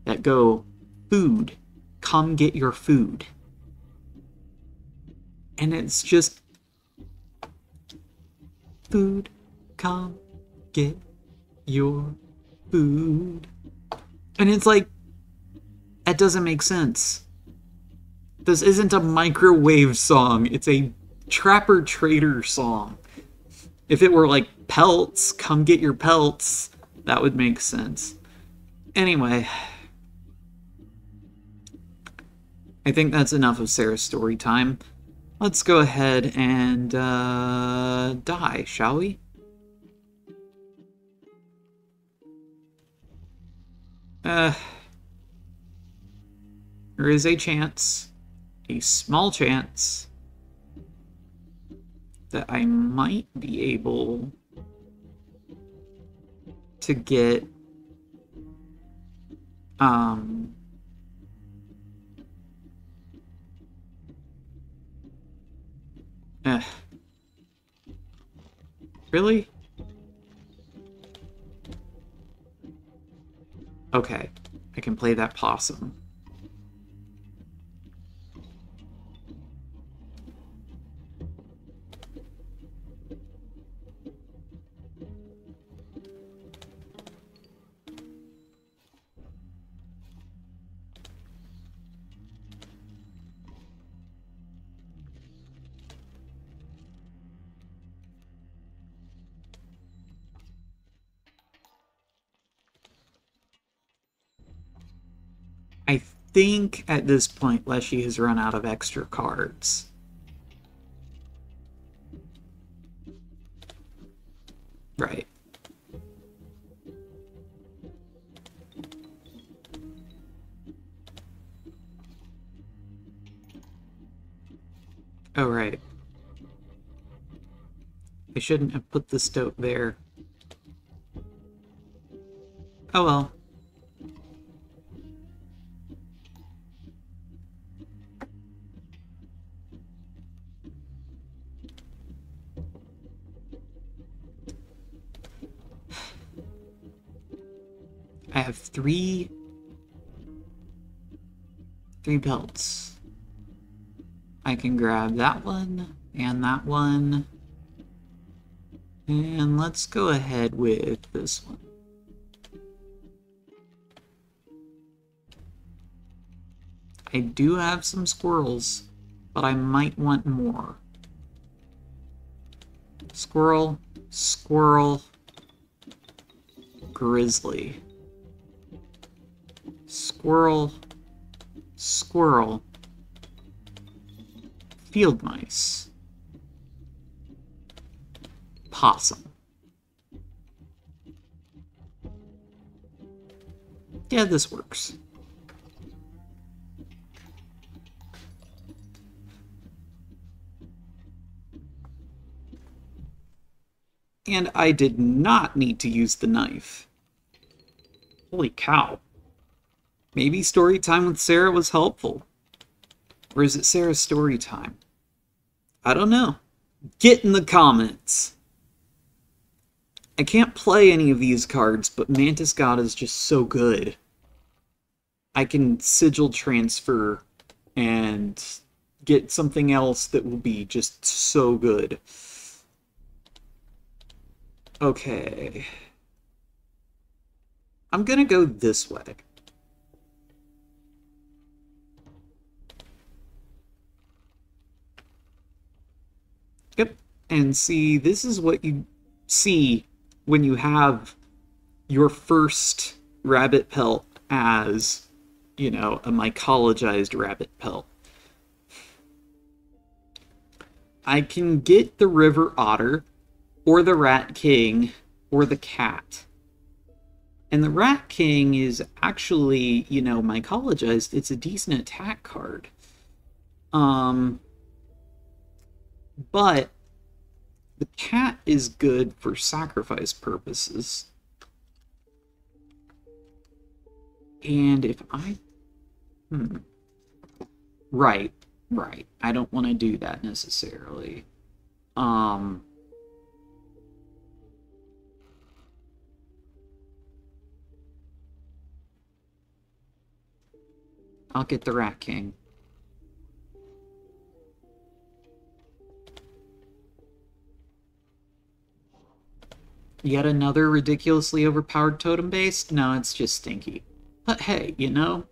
that go, food, come get your food. And it's just, food, come get your food. And it's like, that doesn't make sense. This isn't a microwave song. It's a Trapper Trader song. If it were like pelts, come get your pelts, that would make sense. Anyway, I think that's enough of Sarah's story time. Let's go ahead and die, shall we? There is a chance, a small chance, that I might be able to get really? Okay, I can play that possum. I think at this point Leshy has run out of extra cards. Right. Oh, right. I shouldn't have put the stoat there. Oh well. I have three pelts. I can grab that one and that one. And let's go ahead with this one. I do have some squirrels, but I might want more. Squirrel, squirrel, grizzly. Squirrel, squirrel, field mice, possum. Yeah, this works. And I did not need to use the knife. Holy cow. Maybe story time with Sarah was helpful. Or is it Sarah's story time? I don't know. Get in the comments. I can't play any of these cards, but Mantis God is just so good. I can sigil transfer and get something else that will be just so good. Okay. I'm gonna go this way. Yep, and see, this is what you see when you have your first rabbit pelt as, you know, a mycologized rabbit pelt. I can get the river otter, or the rat king, or the cat. And the rat king is actually, you know, mycologized. It's a decent attack card. But the cat is good for sacrifice purposes. And if I... Right. Right. I don't want to do that necessarily. I'll get the Rat King. Yet another ridiculously overpowered totem base? No, it's just stinky. But hey, you know?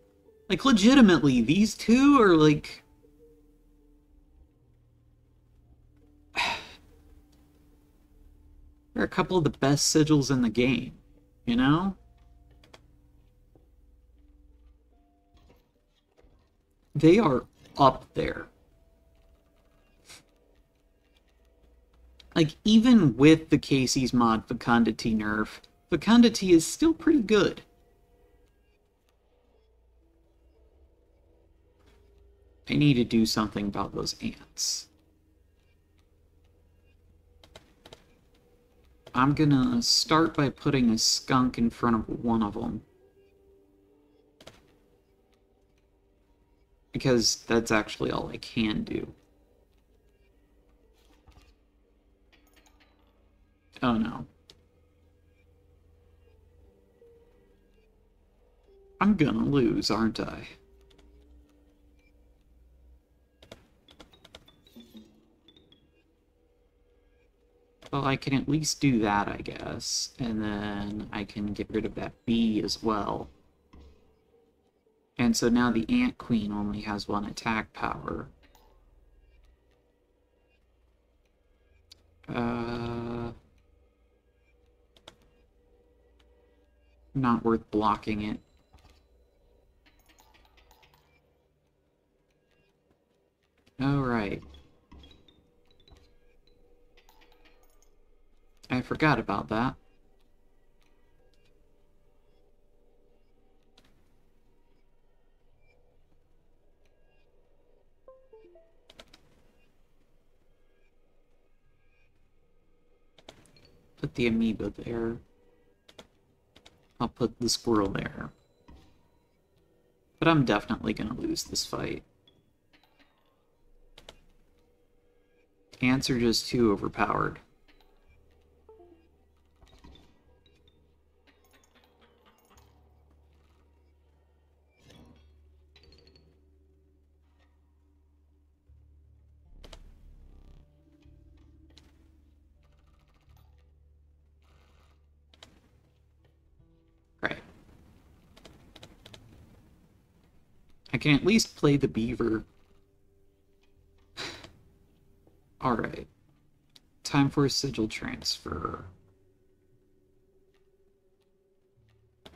Like, legitimately, these two are, like... they're a couple of the best sigils in the game, you know? They are up there. Like, even with the Kaycee's mod Fecundity nerf, Fecundity is still pretty good. I need to do something about those ants. I'm gonna start by putting a skunk in front of one of them. Because that's actually all I can do. Oh no. I'm gonna lose, aren't I? Well, I can at least do that, I guess. And then I can get rid of that bee as well. And so now the Ant Queen only has one attack power. Not worth blocking it. Oh, right. I forgot about that. Put the amoeba there. I'll put the squirrel there. But I'm definitely gonna lose this fight. Ants are just too overpowered. Right. I can at least play the beaver. Alright. Time for a sigil transfer.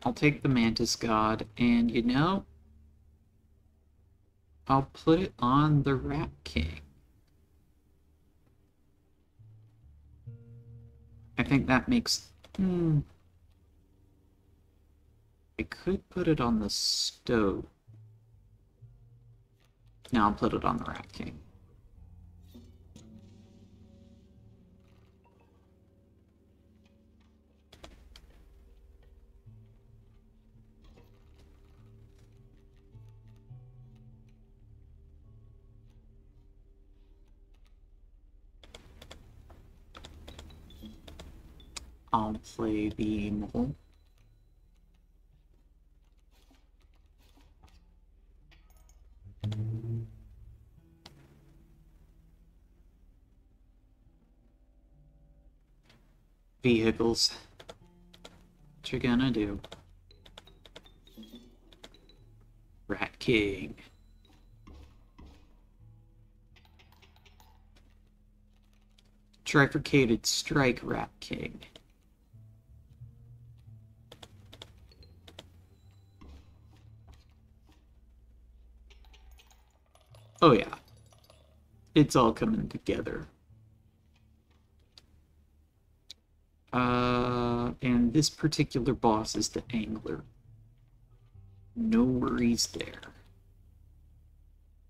I'll take the Mantis God, and you know, I'll put it on the Rat King. I think that makes... I could put it on the stove. No, I'll put it on the Rat King. I'll play the mole. Vehicles. What you gonna do? Rat King. Trifurcated Strike Rat King. Oh yeah. It's all coming together. And this particular boss is the Angler. No worries there.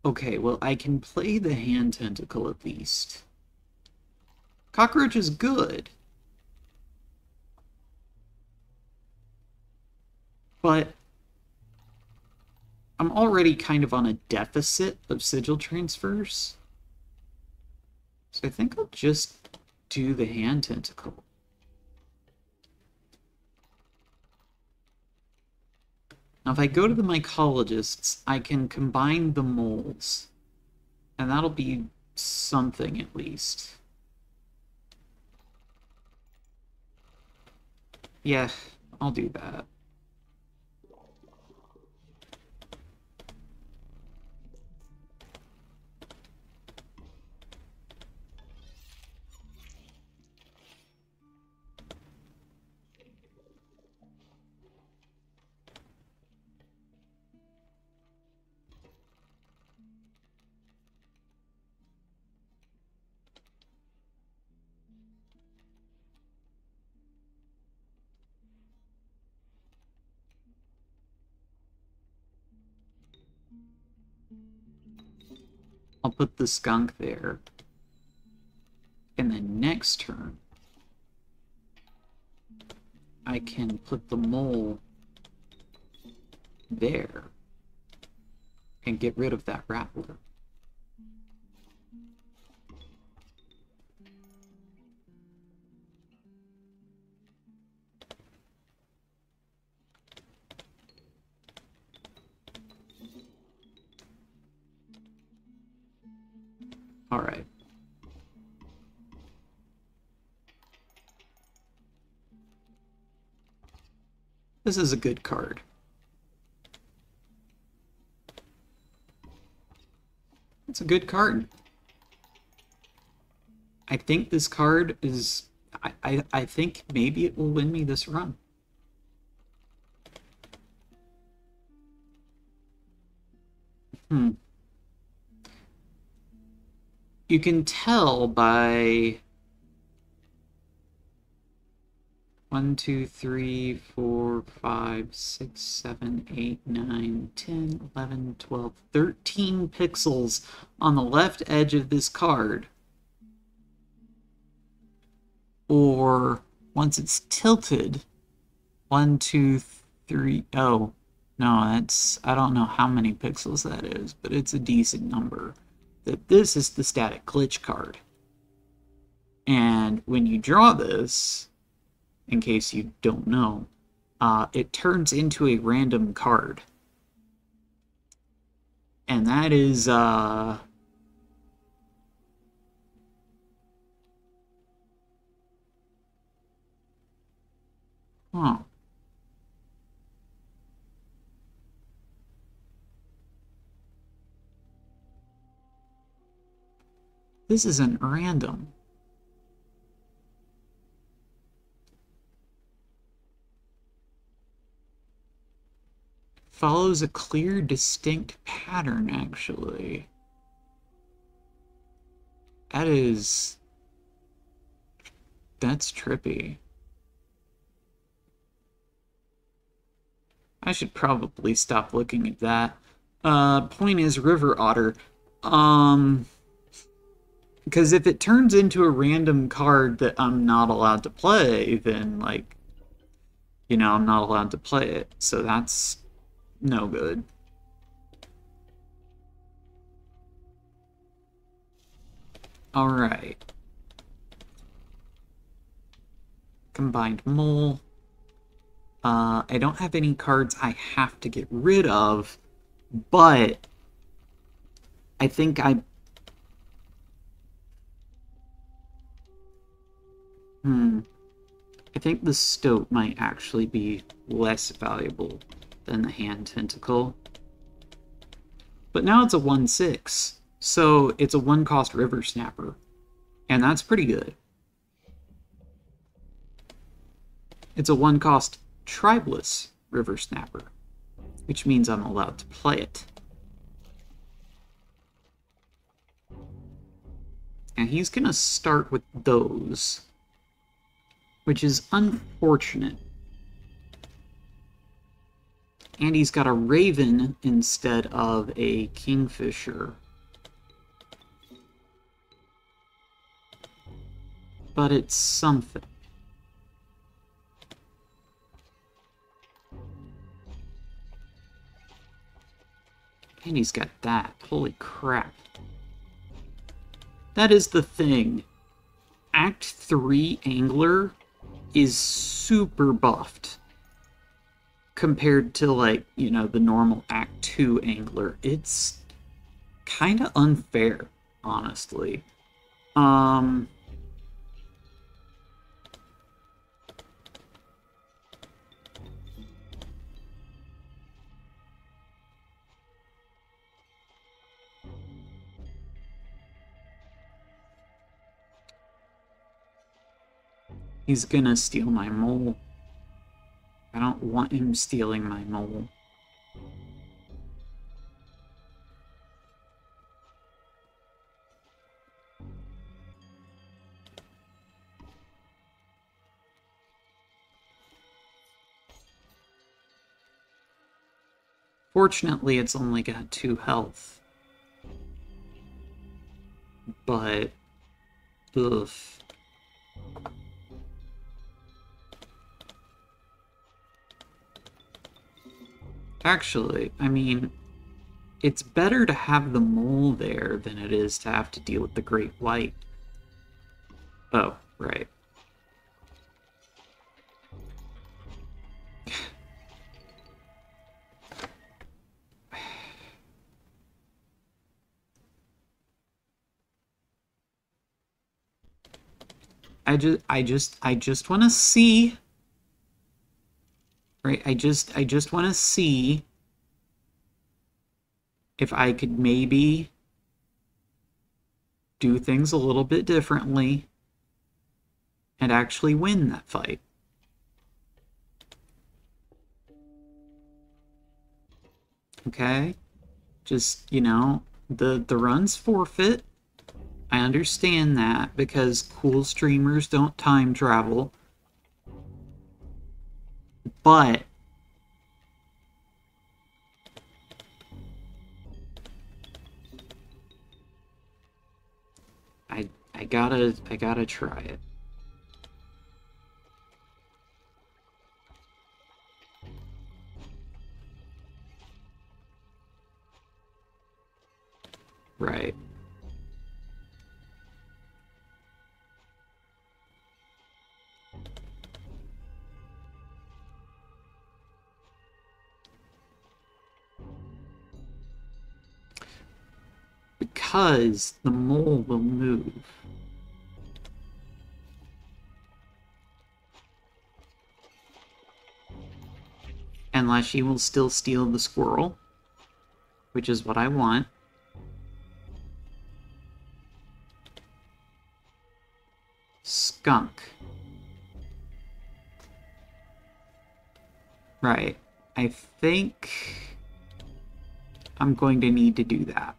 Okay, well, I can play the Hand Tentacle at least. Cockroach is good. But I'm already kind of on a deficit of sigil transfers. So I think I'll just do the hand tentacle. Now if I go to the mycologists, I can combine the moles. And that'll be something at least. Yeah, I'll do that. I'll put the skunk there. And then next turn, I can put the mole there and get rid of that rattler. All right. This is a good card. It's a good card. I think this card is... I think maybe it will win me this run. You can tell by 1, 2, 3, 4, 5, 6, 7, 8, 9, 10, 11, 12, 13 pixels on the left edge of this card. Or once it's tilted, 1, 2, 3, oh, no, that's, I don't know how many pixels that is, but it's a decent number. That this is the static glitch card. And when you draw this, in case you don't know, it turns into a random card. And that is, huh. This isn't random. Follows a clear, distinct pattern, actually. That's trippy. I should probably stop looking at that. Point is, River Otter. Because if it turns into a random card that I'm not allowed to play, then, like, you know, I'm not allowed to play it. So that's no good. All right. Combined mole. I don't have any cards I have to get rid of, but I think I think the stoat might actually be less valuable than the hand tentacle. But now it's a 1/6, so it's a 1-cost river snapper, and that's pretty good. It's a 1-cost TRIBELESS river snapper, which means I'm allowed to play it. And he's gonna start with those, which is unfortunate. And he's got a raven instead of a kingfisher. But it's something. And he's got that. Holy crap. That is the thing. Act 3 Angler is super buffed compared to, like, you know, the normal Act 2 Angler. It's kind of unfair, honestly. He's gonna steal my mole. I don't want him stealing my mole. Fortunately, it's only got 2 health. But, ugh. Actually, I mean, it's better to have the mole there than it is to have to deal with the Great White. Oh, right. I just want to see. Right, I just want to see if I could maybe do things a little bit differently and actually win that fight. Okay? Just, you know, the run's forfeit. I understand that because cool streamers don't time travel. But I gotta try it. Right. Because the mole will move. Unless she will still steal the squirrel, which is what I want. Skunk. Right. I think I'm going to need to do that.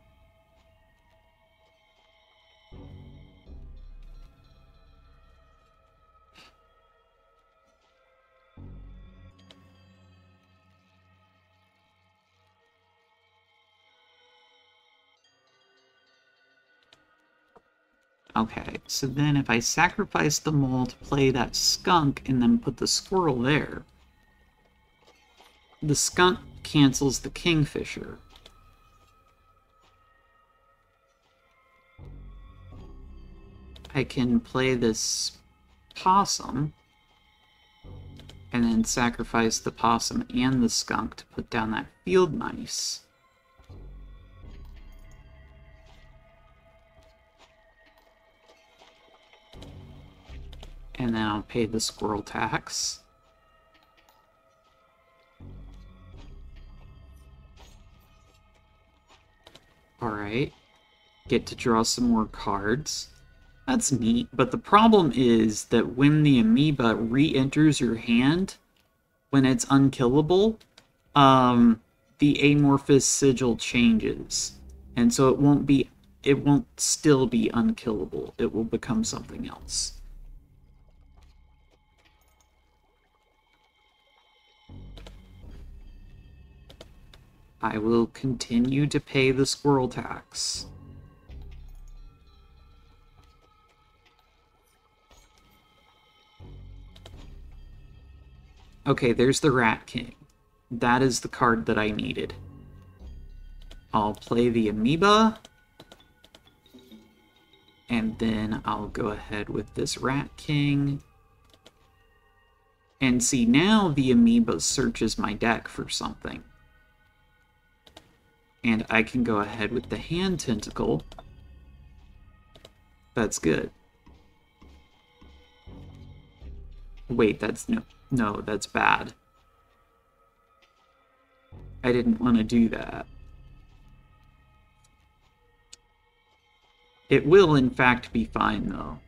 Okay, so then if I sacrifice the mole to play that skunk and then put the squirrel there, the skunk cancels the kingfisher. I can play this possum and then sacrifice the possum and the skunk to put down that field mice. And then I'll pay the squirrel tax. Alright. Get to draw some more cards. That's neat, but the problem is that when the amoeba re-enters your hand, when it's unkillable, the amorphous sigil changes. And so it won't still be unkillable. It will become something else. I will continue to pay the squirrel tax. Okay, there's the Rat King. That is the card that I needed. I'll play the amoeba. And then I'll go ahead with this Rat King. And see, now the amoeba searches my deck for something. And I can go ahead with the Hand Tentacle. That's good. Wait, that's no, that's bad. I didn't want to do that. It will, in fact, be fine, though.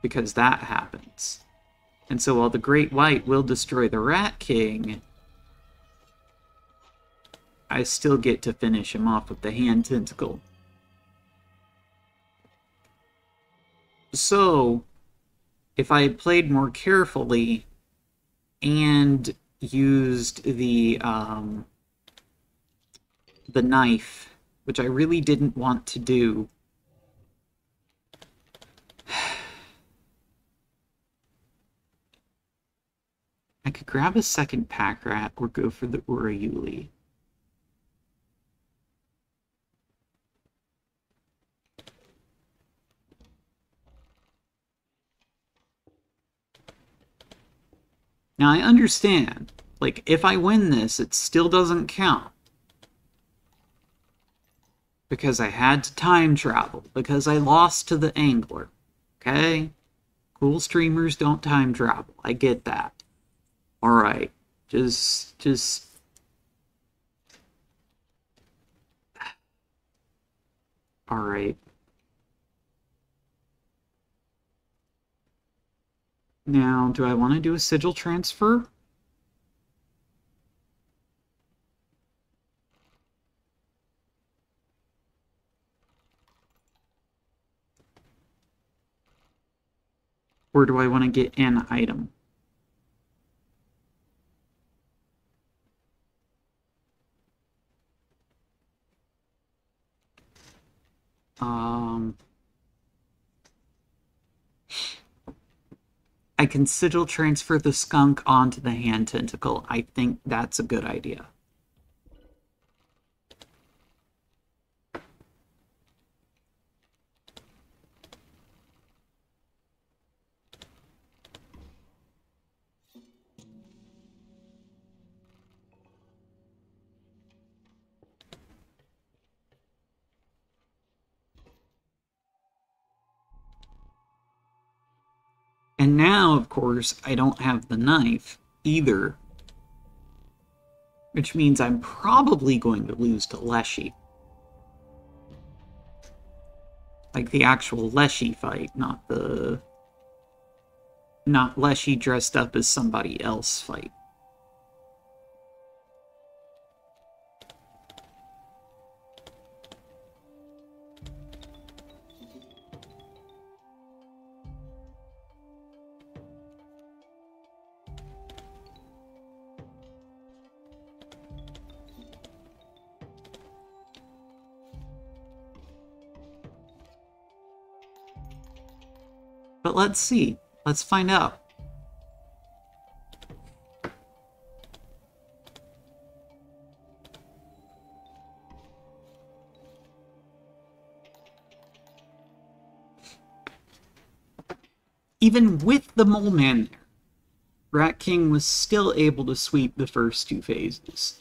Because that happens. And so while the Great White will destroy the Rat King, I still get to finish him off with the Hand Tentacle. So, if I had played more carefully and used the knife, which I really didn't want to do, I could grab a second pack rat or go for the Urayuli. Now, I understand, like, if I win this, it still doesn't count. Because I had to time travel, because I lost to the Angler, okay? Cool streamers don't time travel, I get that. Alright, just... Alright. Now, do I want to do a sigil transfer? Or do I want to get an item? I can sigil transfer the skunk onto the Hand Tentacle. I think that's a good idea. And now, of course, I don't have the knife either. Which means I'm probably going to lose to Leshy. Like the actual Leshy fight, not Leshy dressed up as somebody else fight. But let's see. Let's find out. Even with the Mole Man there, Rat King was still able to sweep the first two phases.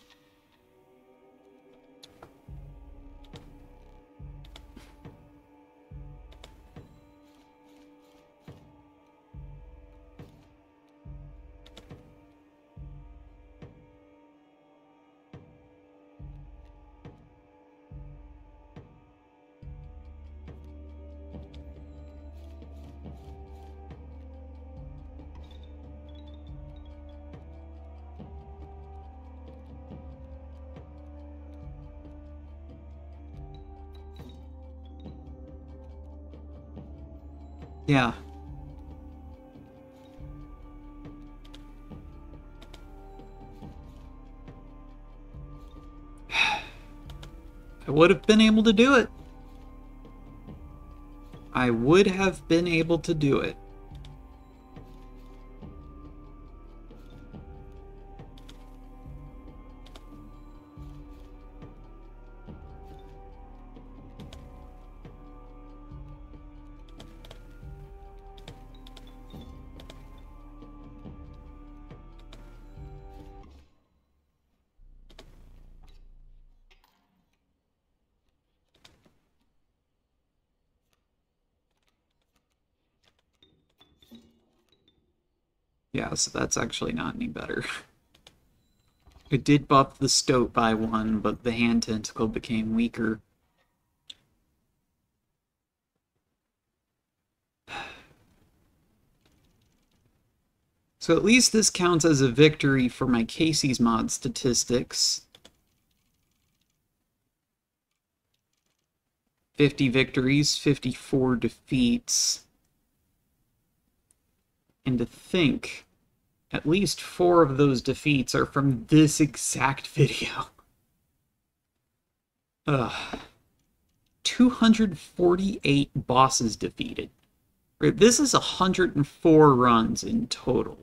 Yeah. I would have been able to do it. I would have been able to do it. Yeah, so that's actually not any better. It did buff the Stoat by 1, but the Hand Tentacle became weaker. So at least this counts as a victory for my Kaycee's mod statistics. 50 victories, 54 defeats. And to think, at least 4 of those defeats are from this exact video. Ugh. 248 bosses defeated. This is 104 runs in total.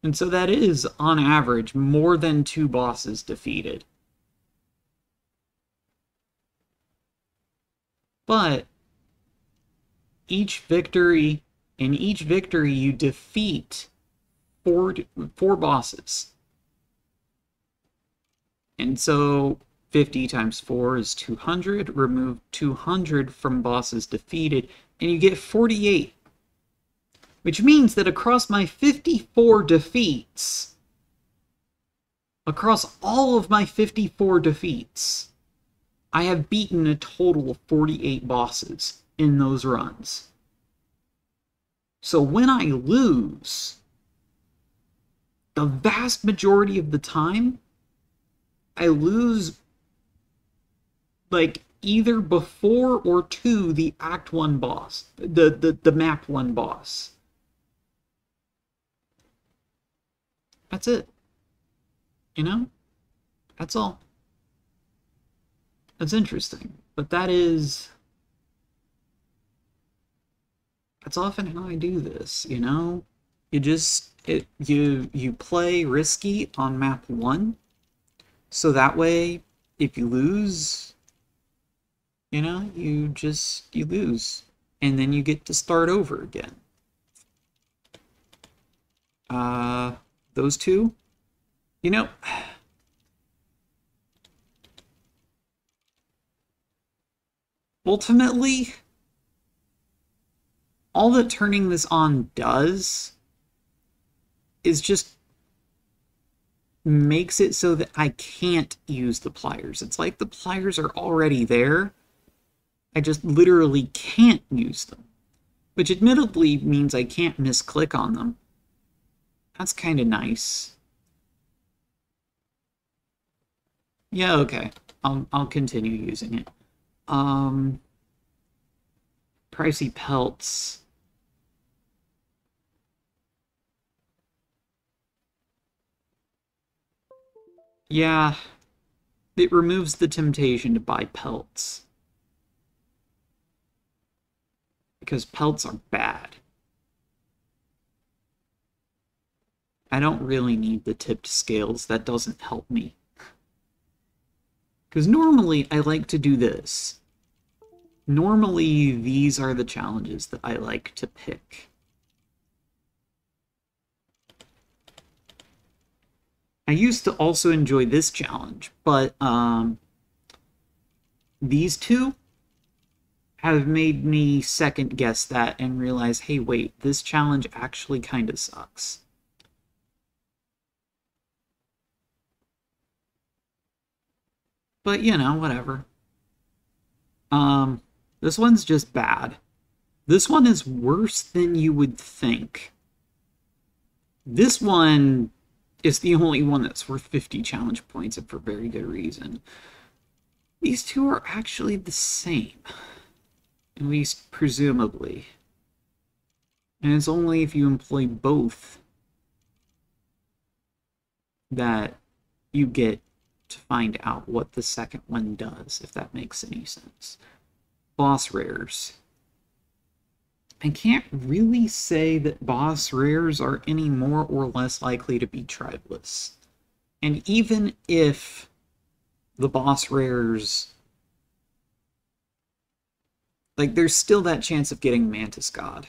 And so that is, on average, more than 2 bosses defeated. But in each victory, you defeat four bosses. And so 50 times 4 is 200. Remove 200 from bosses defeated, and you get 48. Which means that across my 54 defeats, across all of my 54 defeats, I have beaten a total of 48 bosses in those runs. So when I lose, the vast majority of the time, I lose like either before or to the Act 1 boss, the Map 1 boss. That's it. You know? That's all. That's interesting. But that's often how I do this, you know? You play risky on map 1, so that way, if you lose, you know, you lose. And then you get to start over again. Those two, you know, ultimately, all that turning this on does is just makes it so that I can't use the pliers. It's like the pliers are already there. I just literally can't use them. Which admittedly means I can't misclick on them. That's kind of nice. Yeah, okay. I'll continue using it. Pricey pelts. Yeah, it removes the temptation to buy pelts. Because pelts are bad. I don't really need the tipped scales. That doesn't help me. Because normally I like to do this. Normally these are the challenges that I like to pick. I used to also enjoy this challenge, but these two have made me second guess that and realize, hey, wait, this challenge actually kind of sucks. But, you know, whatever. This one's just bad. This one is worse than you would think. This one is the only one that's worth 50 challenge points, and for very good reason. These two are actually the same. At least, presumably. And it's only if you employ both that you get to find out what the second one does, if that makes any sense. Boss rares. I can't really say that boss rares are any more or less likely to be tribeless. And even if the boss rares, like, there's still that chance of getting Mantis God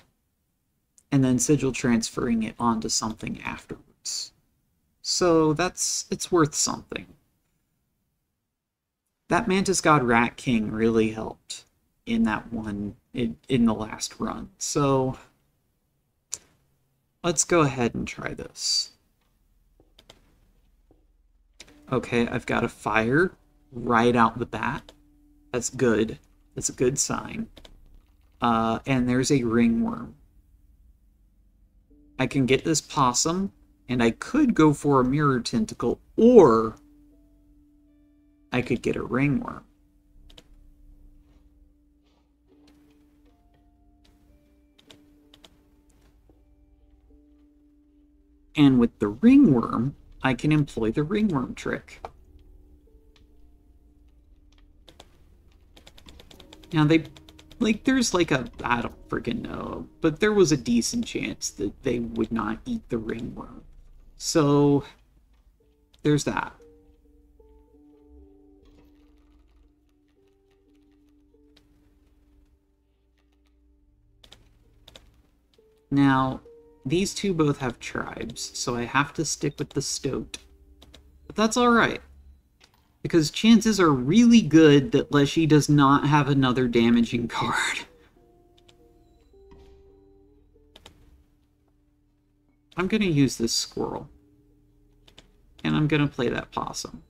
and then sigil transferring it onto something afterwards. So it's worth something. That Mantis God Rat King really helped in that one, in the last run. So Let's go ahead and try this. Okay, I've got a fire right out the bat. That's good. That's a good sign. And there's a ringworm. I can get this possum, and I could go for a mirror tentacle, or I could get a ringworm. And with the ringworm, I can employ the ringworm trick. Now there's like I don't freaking know, but there was a decent chance that they would not eat the ringworm. So, there's that. Now, these two both have tribes, so I have to stick with the stoat. But that's alright, because chances are really good that Leshy does not have another damaging card. I'm going to use this squirrel. And I'm going to play that possum.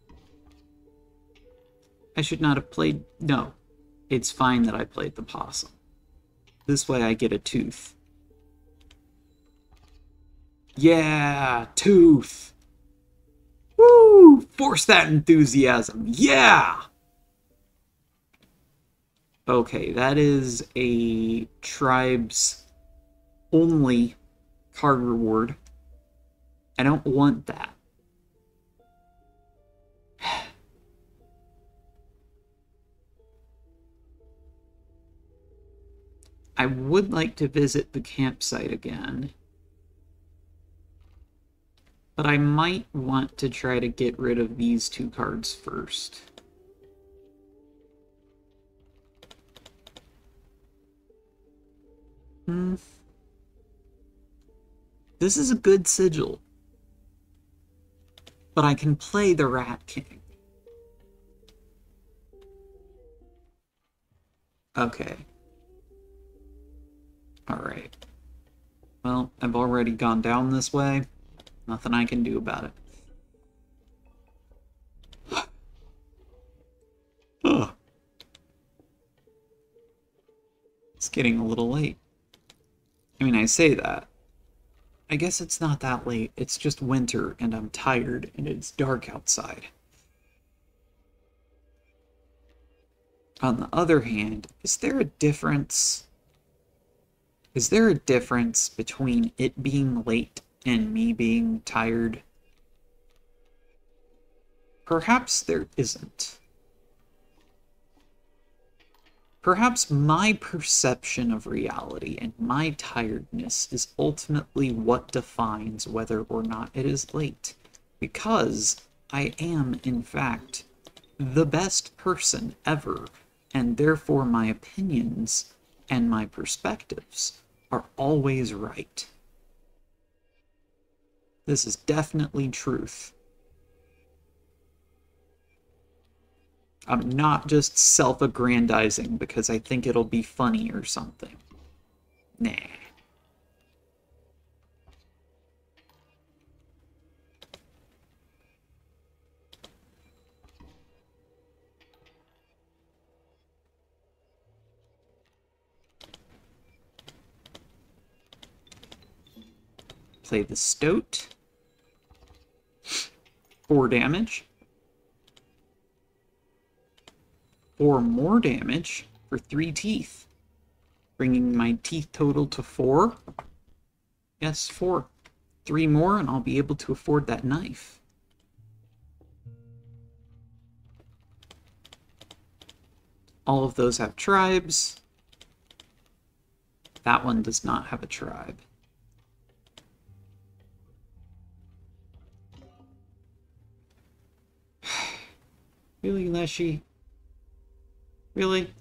I should not have played... No. It's fine that I played the possum. This way I get a tooth. Yeah! Tooth! Woo! Force that enthusiasm! Yeah! Okay, that is a tribes only card reward. I don't want that. I would like to visit the campsite again. But I might want to try to get rid of these two cards first. This is a good sigil. But I can play the Rat King. Okay. Alright. Well, I've already gone down this way. Nothing I can do about it. Ugh. It's getting a little late. I mean, I say that. I guess it's not that late. It's just winter, and I'm tired, and it's dark outside. On the other hand, is there a difference? Is there a difference between it being late and me being tired? Perhaps there isn't. Perhaps my perception of reality and my tiredness is ultimately what defines whether or not it is late. Because I am, in fact, the best person ever, and therefore my opinions and my perspectives are always right. This is definitely truth. I'm not just self-aggrandizing because I think it'll be funny or something. Nah. Play the Stoat. 4 damage. 4 more damage for 3 teeth. Bringing my teeth total to 4. Yes, 4. 3 more and I'll be able to afford that knife. All of those have tribes. That one does not have a tribe. Really, Leshy? Really?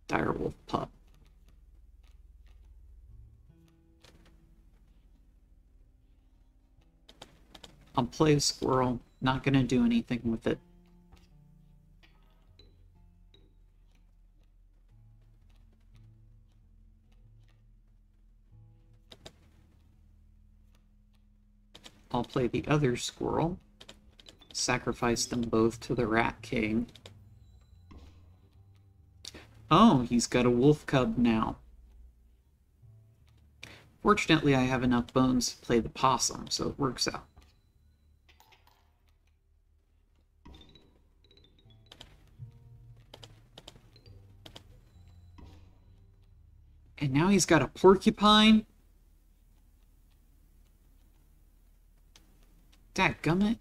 Direwolf pup. I'll play a squirrel. Not gonna do anything with it. I'll play the other squirrel. Sacrifice them both to the Rat King. Oh, he's got a wolf cub now. Fortunately, I have enough bones to play the possum, so it works out. And now he's got a porcupine? Dadgummit.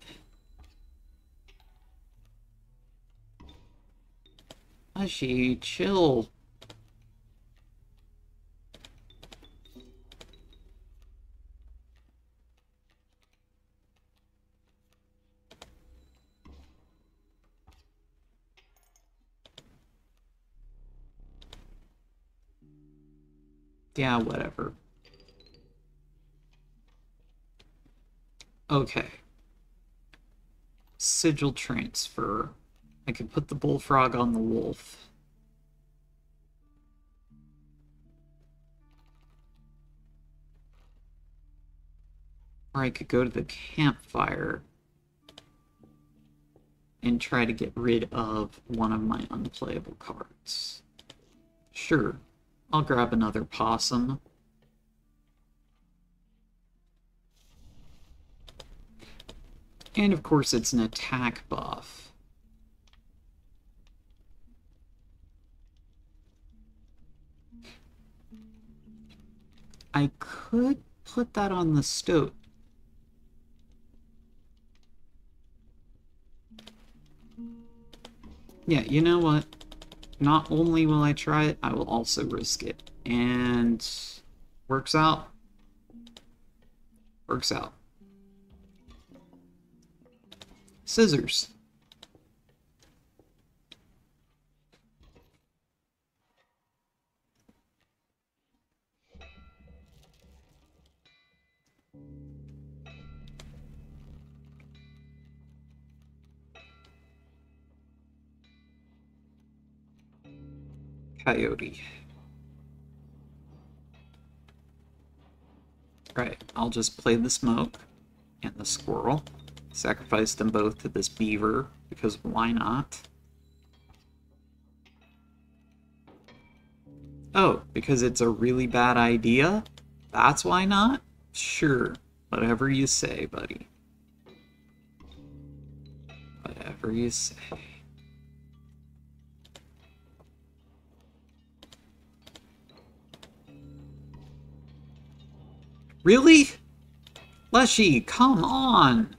Mushy, chill. Yeah, whatever. Okay. Sigil transfer. I can put the bullfrog on the wolf. Or I could go to the campfire and try to get rid of one of my unplayable cards. Sure, I'll grab another possum. And of course it's an attack buff. I could put that on the stoat. Yeah, you know what? Not only will I try it, I will also risk it. And works out. Works out. Scissors. Coyote. Right, I'll just play the smoke and the squirrel. Sacrifice them both to this beaver, because why not? Oh, because it's a really bad idea? That's why not? Sure, whatever you say, buddy. Whatever you say. Really? Leshy, come on!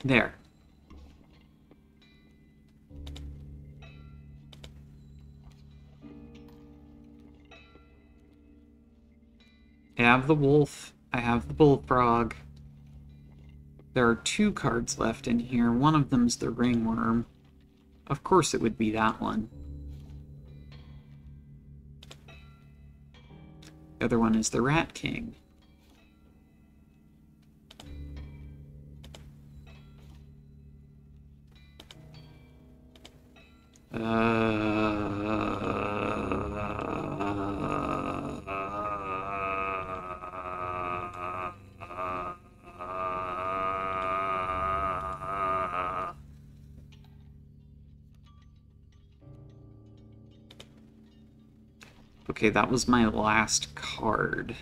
There. I have the wolf. I have the bullfrog. There are 2 cards left in here. One of them's the ringworm. Of course it would be that one. The other one is the Rat King. Okay, that was my last card.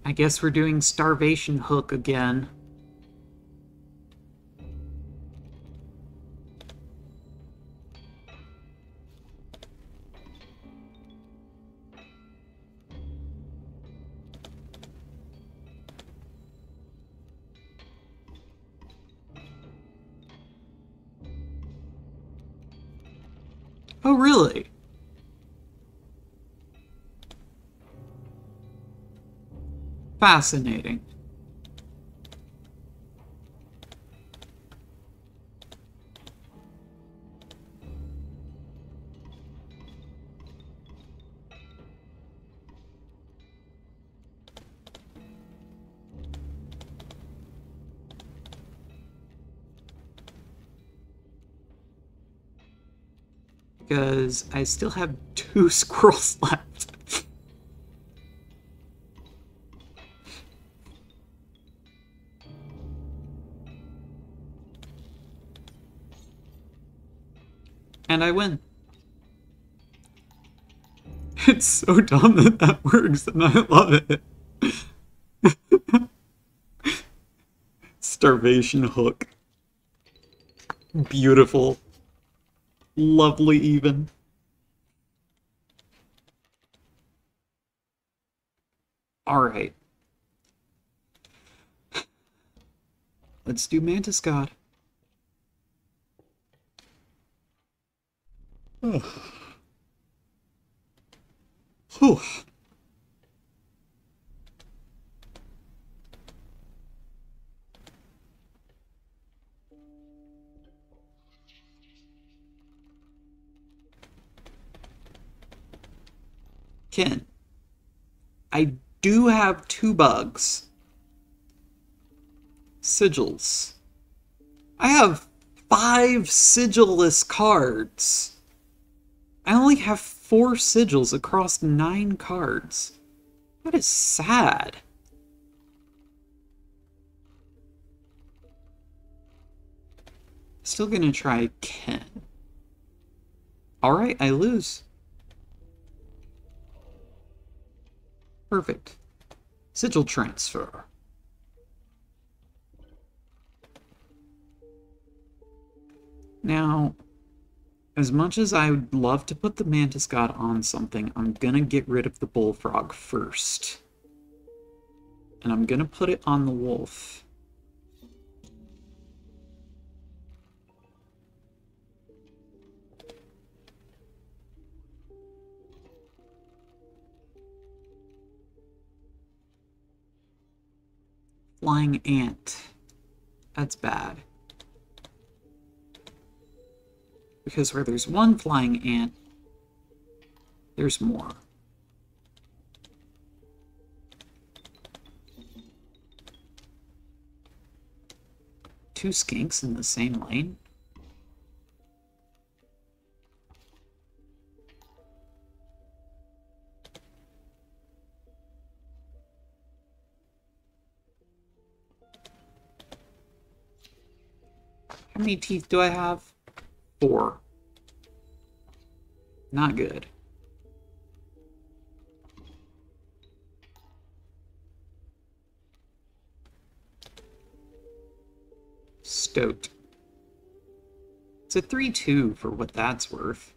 I guess we're doing Starvation Hook again. Oh, really? Fascinating. Because I still have 2 squirrels left. And I win. It's so dumb that that works, and I love it. Starvation hook. Beautiful. Lovely even. Alright. Let's do Mantis God. Oh. Whew. Ken, I do have 2 bugs. Sigils. I have 5 sigilless cards. I only have 4 sigils across 9 cards. That is sad. Still gonna try Ken. Alright, I lose. Perfect. Sigil transfer. Now, as much as I would love to put the Mantis God on something, I'm gonna get rid of the Bullfrog first. And I'm gonna put it on the Wolf. Flying Ant. That's bad. Because where there's one flying ant, there's more. Two skinks in the same lane? How many teeth do I have? 4. Not good. Stoked. It's a 3-2 for what that's worth.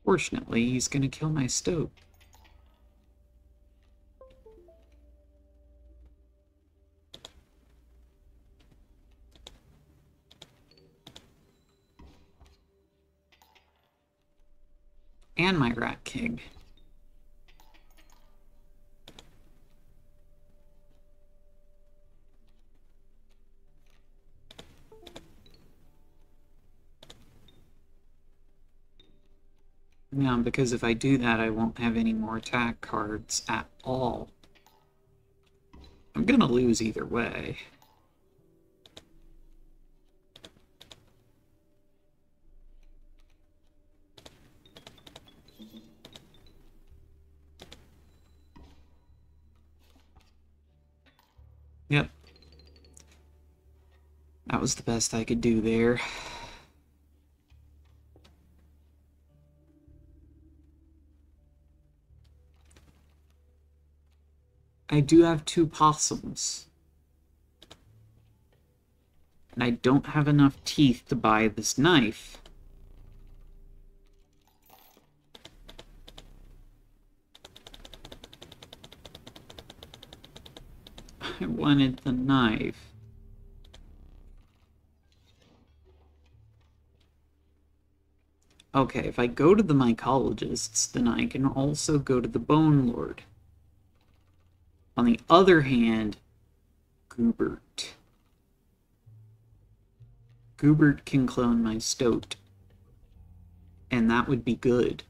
Fortunately, he's gonna kill my Stoat. And my Rat King. Yeah, because if I do that, I won't have any more attack cards at all. I'm gonna lose either way. Yep. That was the best I could do there. I do have 2 possums. And I don't have enough teeth to buy this knife. I wanted the knife. Okay, if I go to the mycologists, then I can also go to the Bone Lord. On the other hand, Goobert. Goobert can clone my Stoat. And that would be good.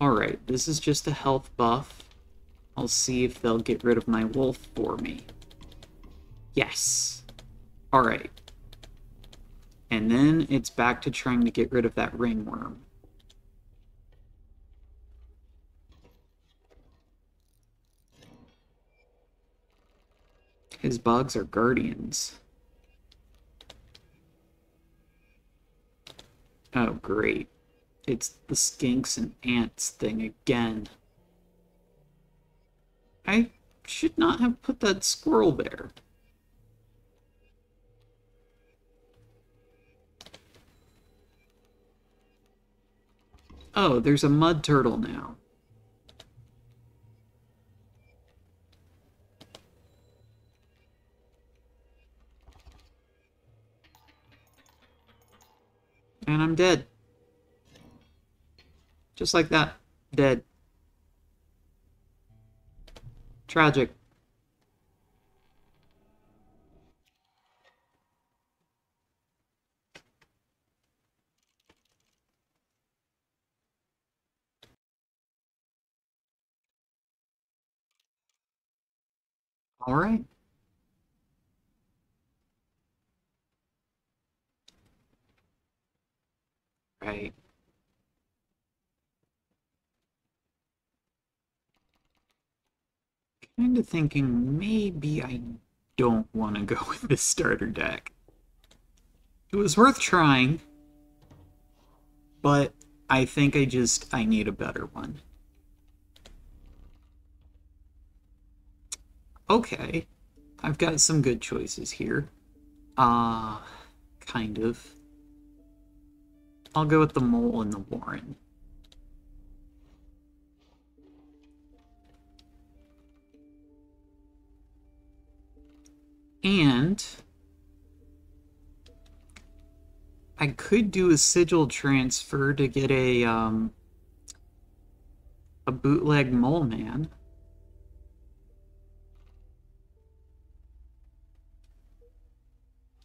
Alright, this is just a health buff. I'll see if they'll get rid of my wolf for me. Yes. Alright. And then it's back to trying to get rid of that ringworm. His bugs are guardians. Oh, great. It's the skinks and ants thing again. I should not have put that squirrel there. Oh, there's a mud turtle now. And I'm dead. Just like that. Dead. Tragic. All right. Right. Kind of thinking maybe I don't want to go with this starter deck. It was worth trying, but I think I need a better one. Okay, I've got some good choices here. Kind of. I'll go with the mole and the warren. And I could do a sigil transfer to get a bootleg mole man.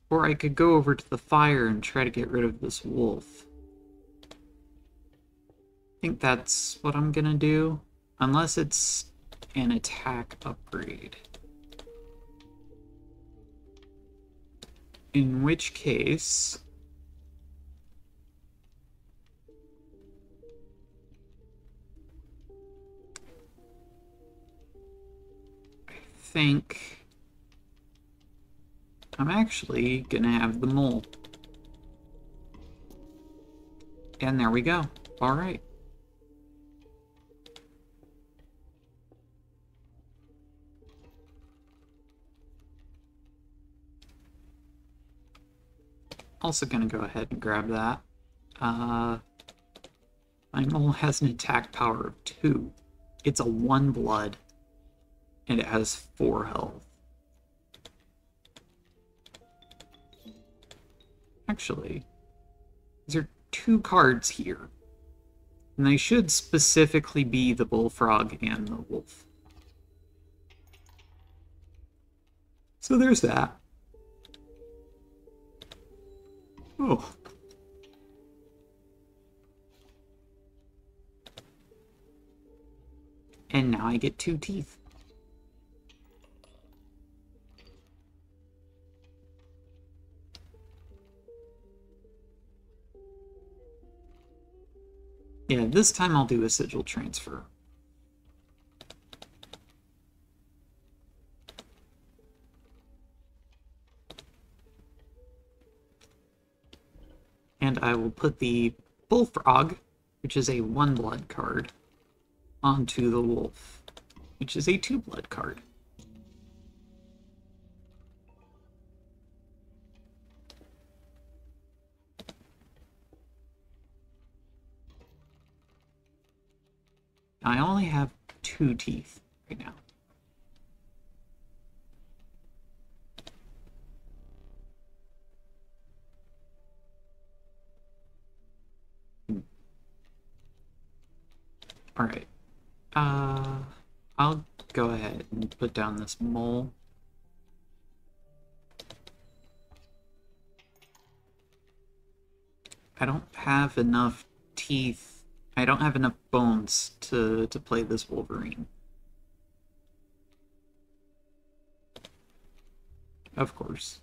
Or I could go over to the fire and try to get rid of this wolf. I think that's what I'm gonna do. Unless it's an attack upgrade. In which case... I think... I'm actually gonna have the mole. And there we go. Alright. Also gonna go ahead and grab that. My mole has an attack power of 2. It's a 1 blood. And it has 4 health. Actually, there are 2 cards here. And they should specifically be the bullfrog and the wolf. So there's that. Oh. And now I get 2 teeth. Yeah, this time I'll do a sigil transfer. And I will put the Bullfrog, which is a 1-blood card, onto the Wolf, which is a 2-blood card. I only have 2 teeth right now. Alright. I'll go ahead and put down this mole. I don't have enough teeth. I don't have enough bones to play this Wolverine. Of course.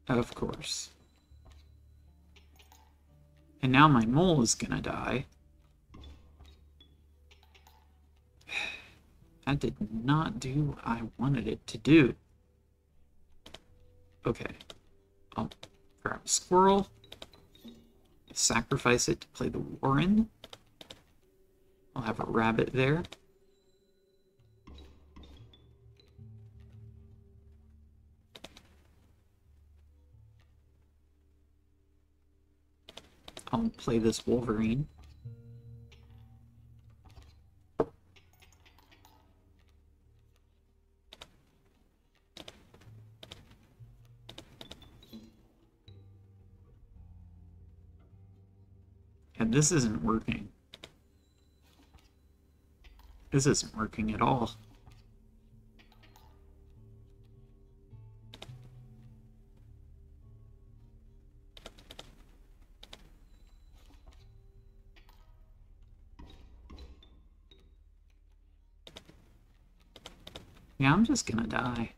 Of course. And now my mole is gonna die. That did not do what I wanted it to do. Okay. I'll grab a squirrel. Sacrifice it to play the Warren. I'll have a rabbit there. I'll play this Wolverine. And this isn't working. This isn't working at all. Yeah, I'm just gonna die.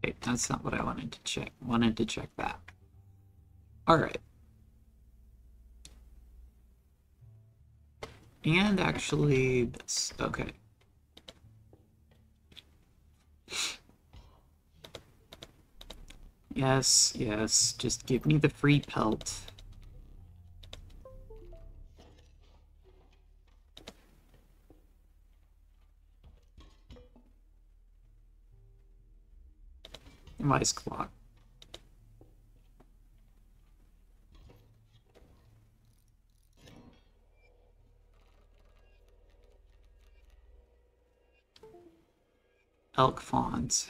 Okay, that's not what I wanted to check. Wanted to check that. Alright. And actually, this. Okay. Yes, yes, just give me the free pelt. Vice clock. Elk fawns.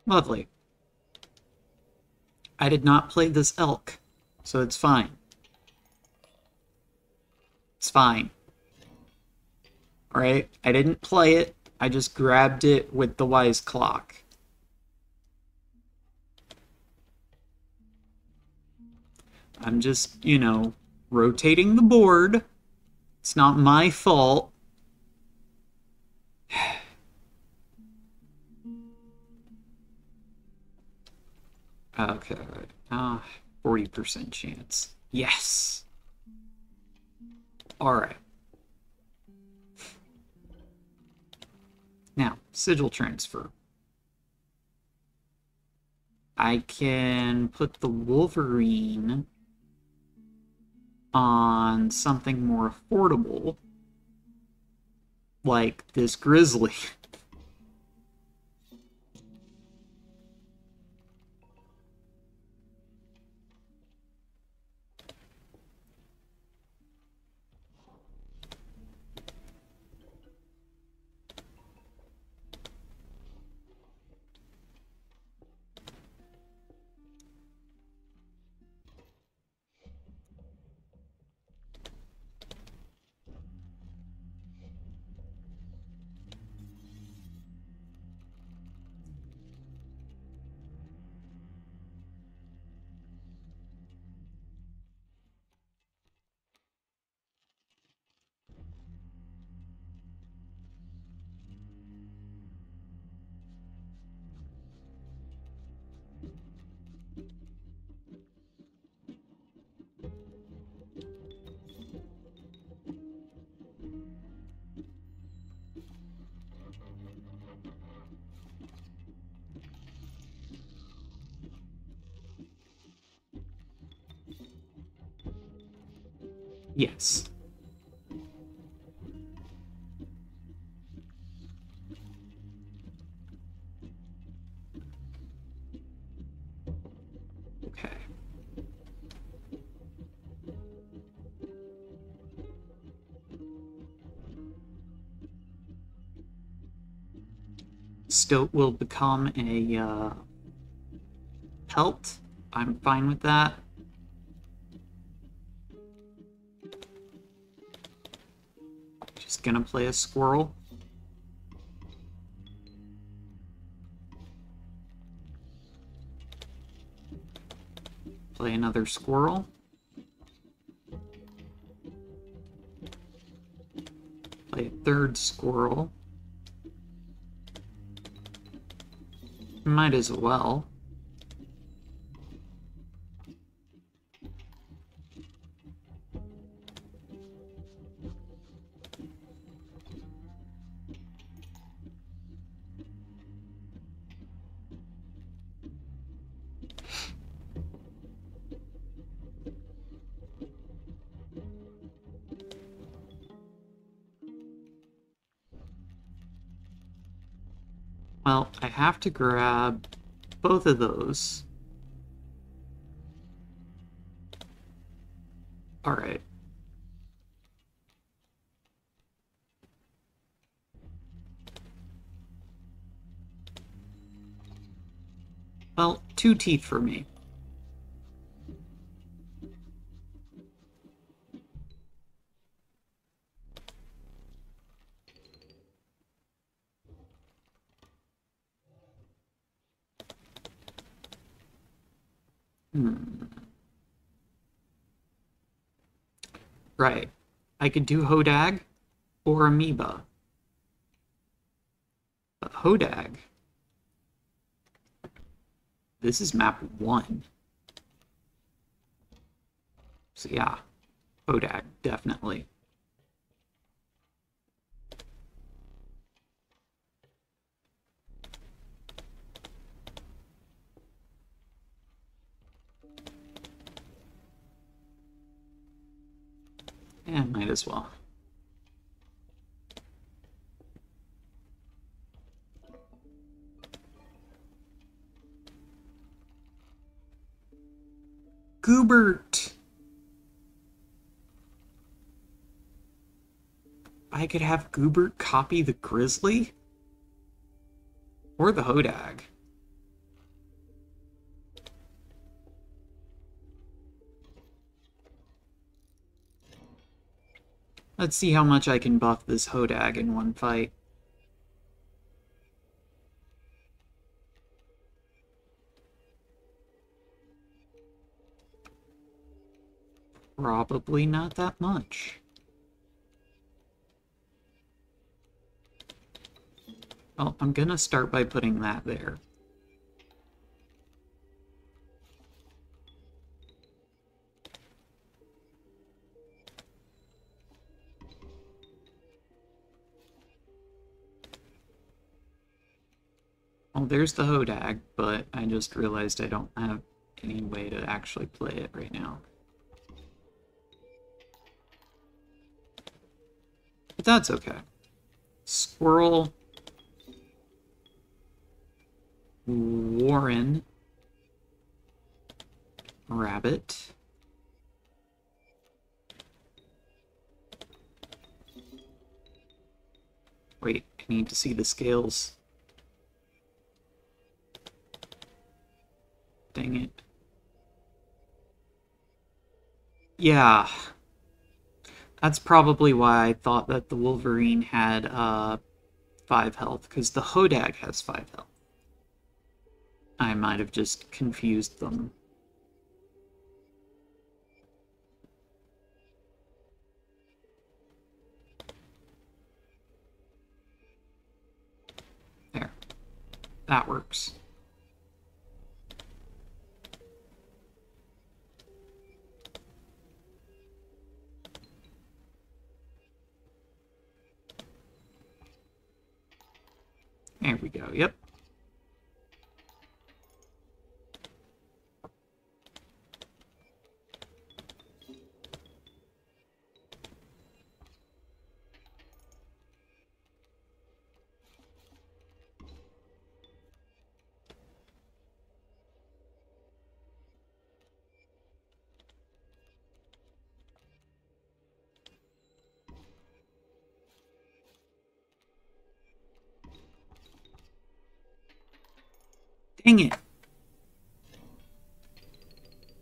Lovely. I did not play this elk, so it's fine. It's fine. Alright, I didn't play it, I just grabbed it with the wise clock. I'm just, you know, rotating the board. It's not my fault. Okay, 40% chance. Yes! Alright. Now, sigil transfer. I can put the Wolverine on something more affordable, like this Grizzly. Yes. Okay. Stoat will become a pelt. I'm fine with that. Just gonna play a squirrel. Play another squirrel. Play a third squirrel. Might as well. Well, I have to grab both of those. All right. Well, 2 teeth for me. Right. I could do Hodag or Amoeba. But Hodag... This is map 1. So yeah, Hodag, definitely. Yeah, might as well. Goobert! I could have Goobert copy the Grizzly? Or the Hodag. Let's see how much I can buff this Hodag in one fight. Probably not that much. Well, I'm gonna start by putting that there. Well, there's the Hodag, but I just realized I don't have any way to actually play it right now. But that's okay. Squirrel. Warren. Rabbit. Wait, I need to see the scales. Dang it. Yeah. That's probably why I thought that the Wolverine had 5 health, because the Hodag has 5 health. I might have just confused them. There. That works. There we go, yep. Dang it.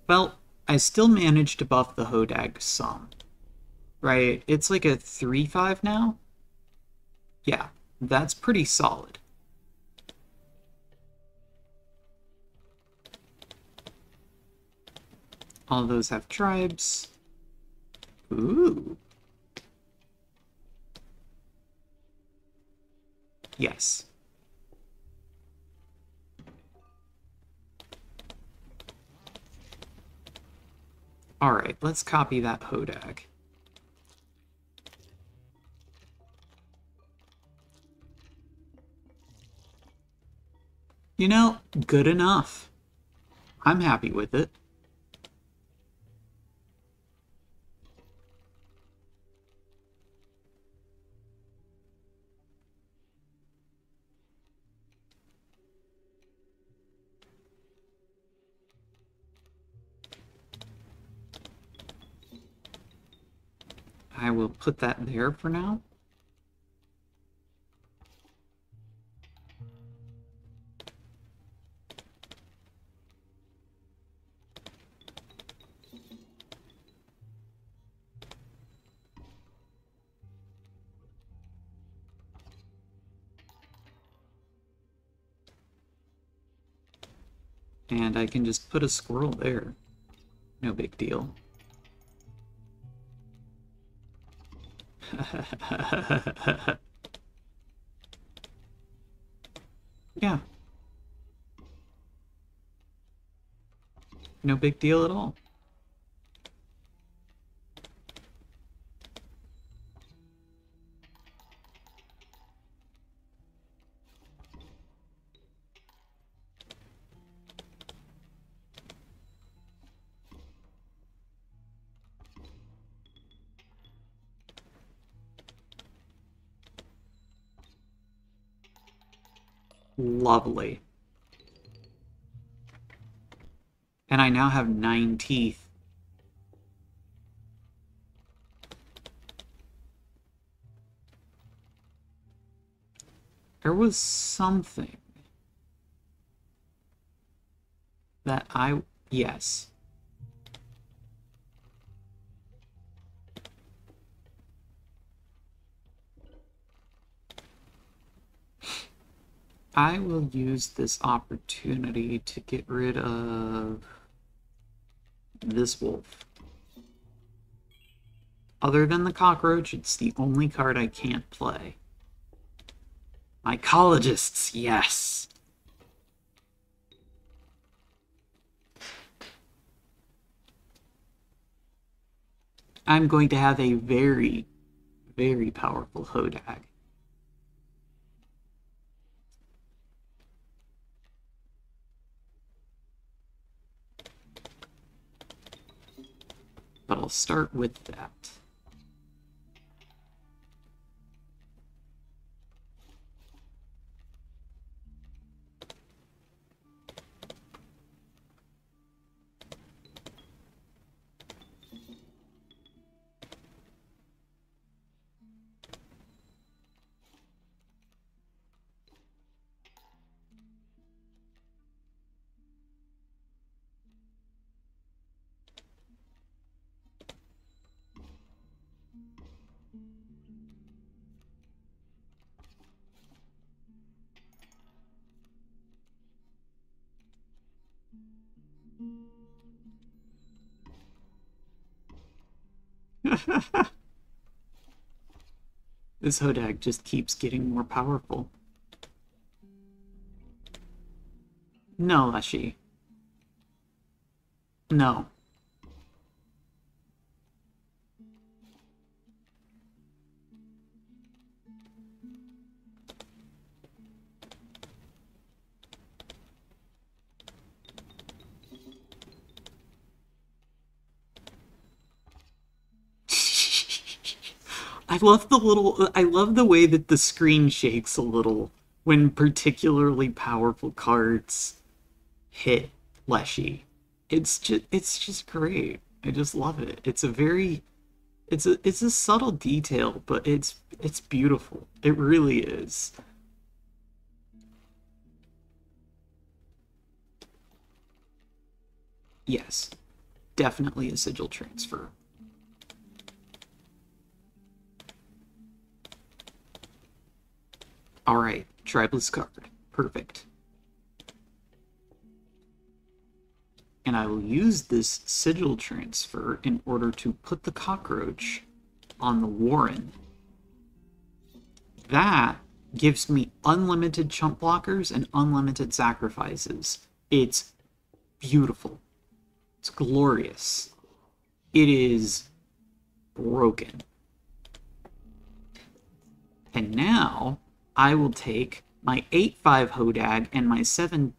Well, I still managed to buff the Hodag some. Right? It's like a 3-5 now? Yeah, that's pretty solid. All of those have tribes. Ooh. Yes. Alright, let's copy that Hodag. You know, good enough. I'm happy with it. I will put that there for now. And I can just put a squirrel there. No big deal. Yeah. No big deal at all. Lovely. And I now have 9 teeth. There was something that yes. I will use this opportunity to get rid of this wolf. Other than the cockroach, it's the only card I can't play. Mycologists, yes! I'm going to have a very, very powerful Hodag. But I'll start with that. This Hodag just keeps getting more powerful. No, Leshy. No. I love the way that the screen shakes a little when particularly powerful cards hit Leshy. It's just great. I just love it. It's a subtle detail, but it's beautiful. It really is. Yes, definitely a sigil transfer. Alright, TRIBELESS card. Perfect. And I will use this sigil transfer in order to put the cockroach on the Warren. That gives me unlimited chump blockers and unlimited sacrifices. It's beautiful. It's glorious. It is broken. And now I will take my 8/5 Hodag and my 7/3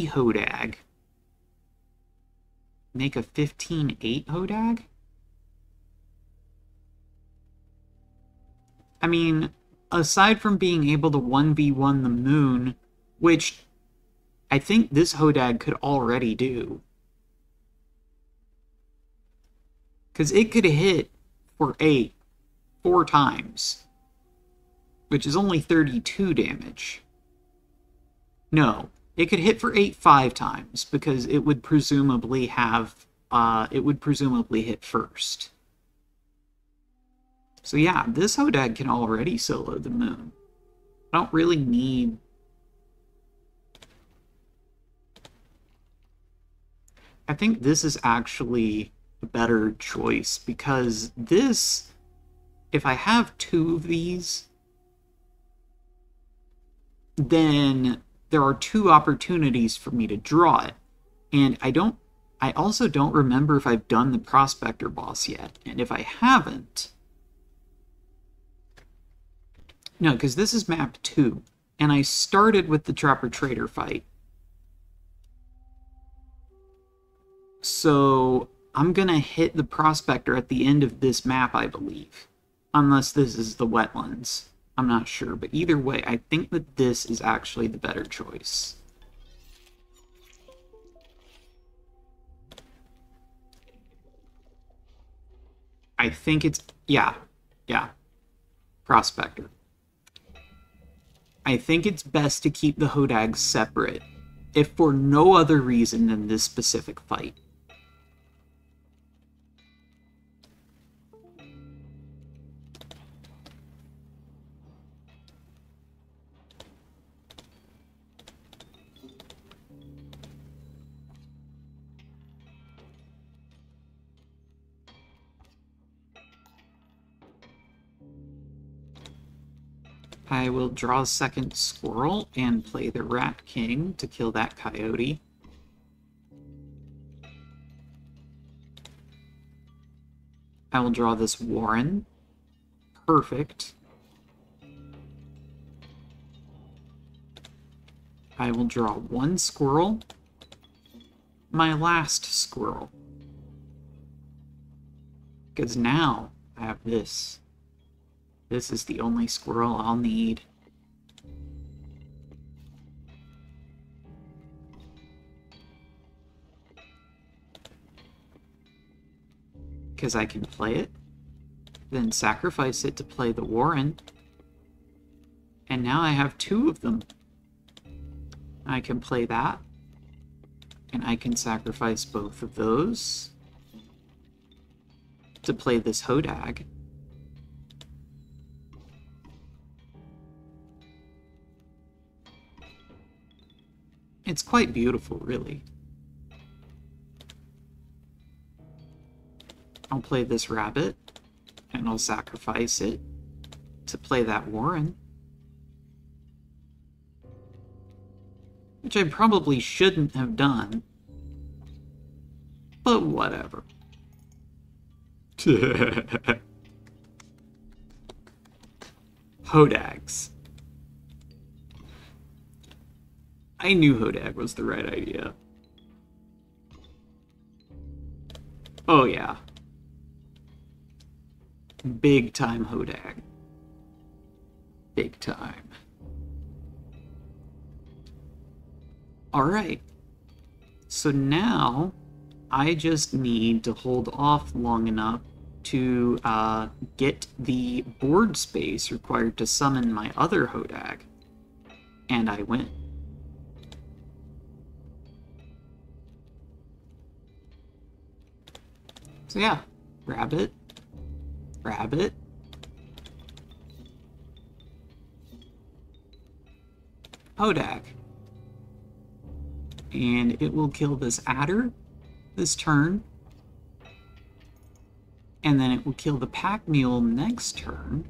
Hodag. Make a 15/8 Hodag? I mean, aside from being able to 1v1 the moon, which I think this Hodag could already do. Because it could hit for 8 4 times, which is only 32 damage. No, it could hit for 8 5 times, because it would presumably have, hit first. So yeah, this Hodag can already solo the moon. I don't really need... I think this is actually a better choice, because this, if I have 2 of these, then there are 2 opportunities for me to draw it. And I also don't remember if I've done the Prospector boss yet. And if I haven't... No, because this is map 2. And I started with the Trapper Trader fight. So I'm going to hit the Prospector at the end of this map, I believe. Unless this is the Wetlands. I'm not sure, but either way, I think that this is actually the better choice. I think it's... Yeah. Prospector. I think it's best to keep the Hodags separate, if for no other reason than this specific fight. I will draw a second squirrel and play the Rat King to kill that coyote. I will draw this Warren. Perfect. I will draw 1 squirrel. My last squirrel. Because now I have this. This is the only squirrel I'll need. Because I can play it, then sacrifice it to play the Warren. And now I have 2 of them. I can play that. And I can sacrifice both of those to play this Hodag. It's quite beautiful, really. I'll play this rabbit, and I'll sacrifice it to play that Warren. Which I probably shouldn't have done. But whatever. Hodags. I knew Hodag was the right idea. Oh yeah. Big time Hodag. Big time. Alright. So now I just need to hold off long enough to get the board space required to summon my other Hodag. And I win. So yeah, grab it, Hodag. And it will kill this adder this turn. And then it will kill the pack mule next turn.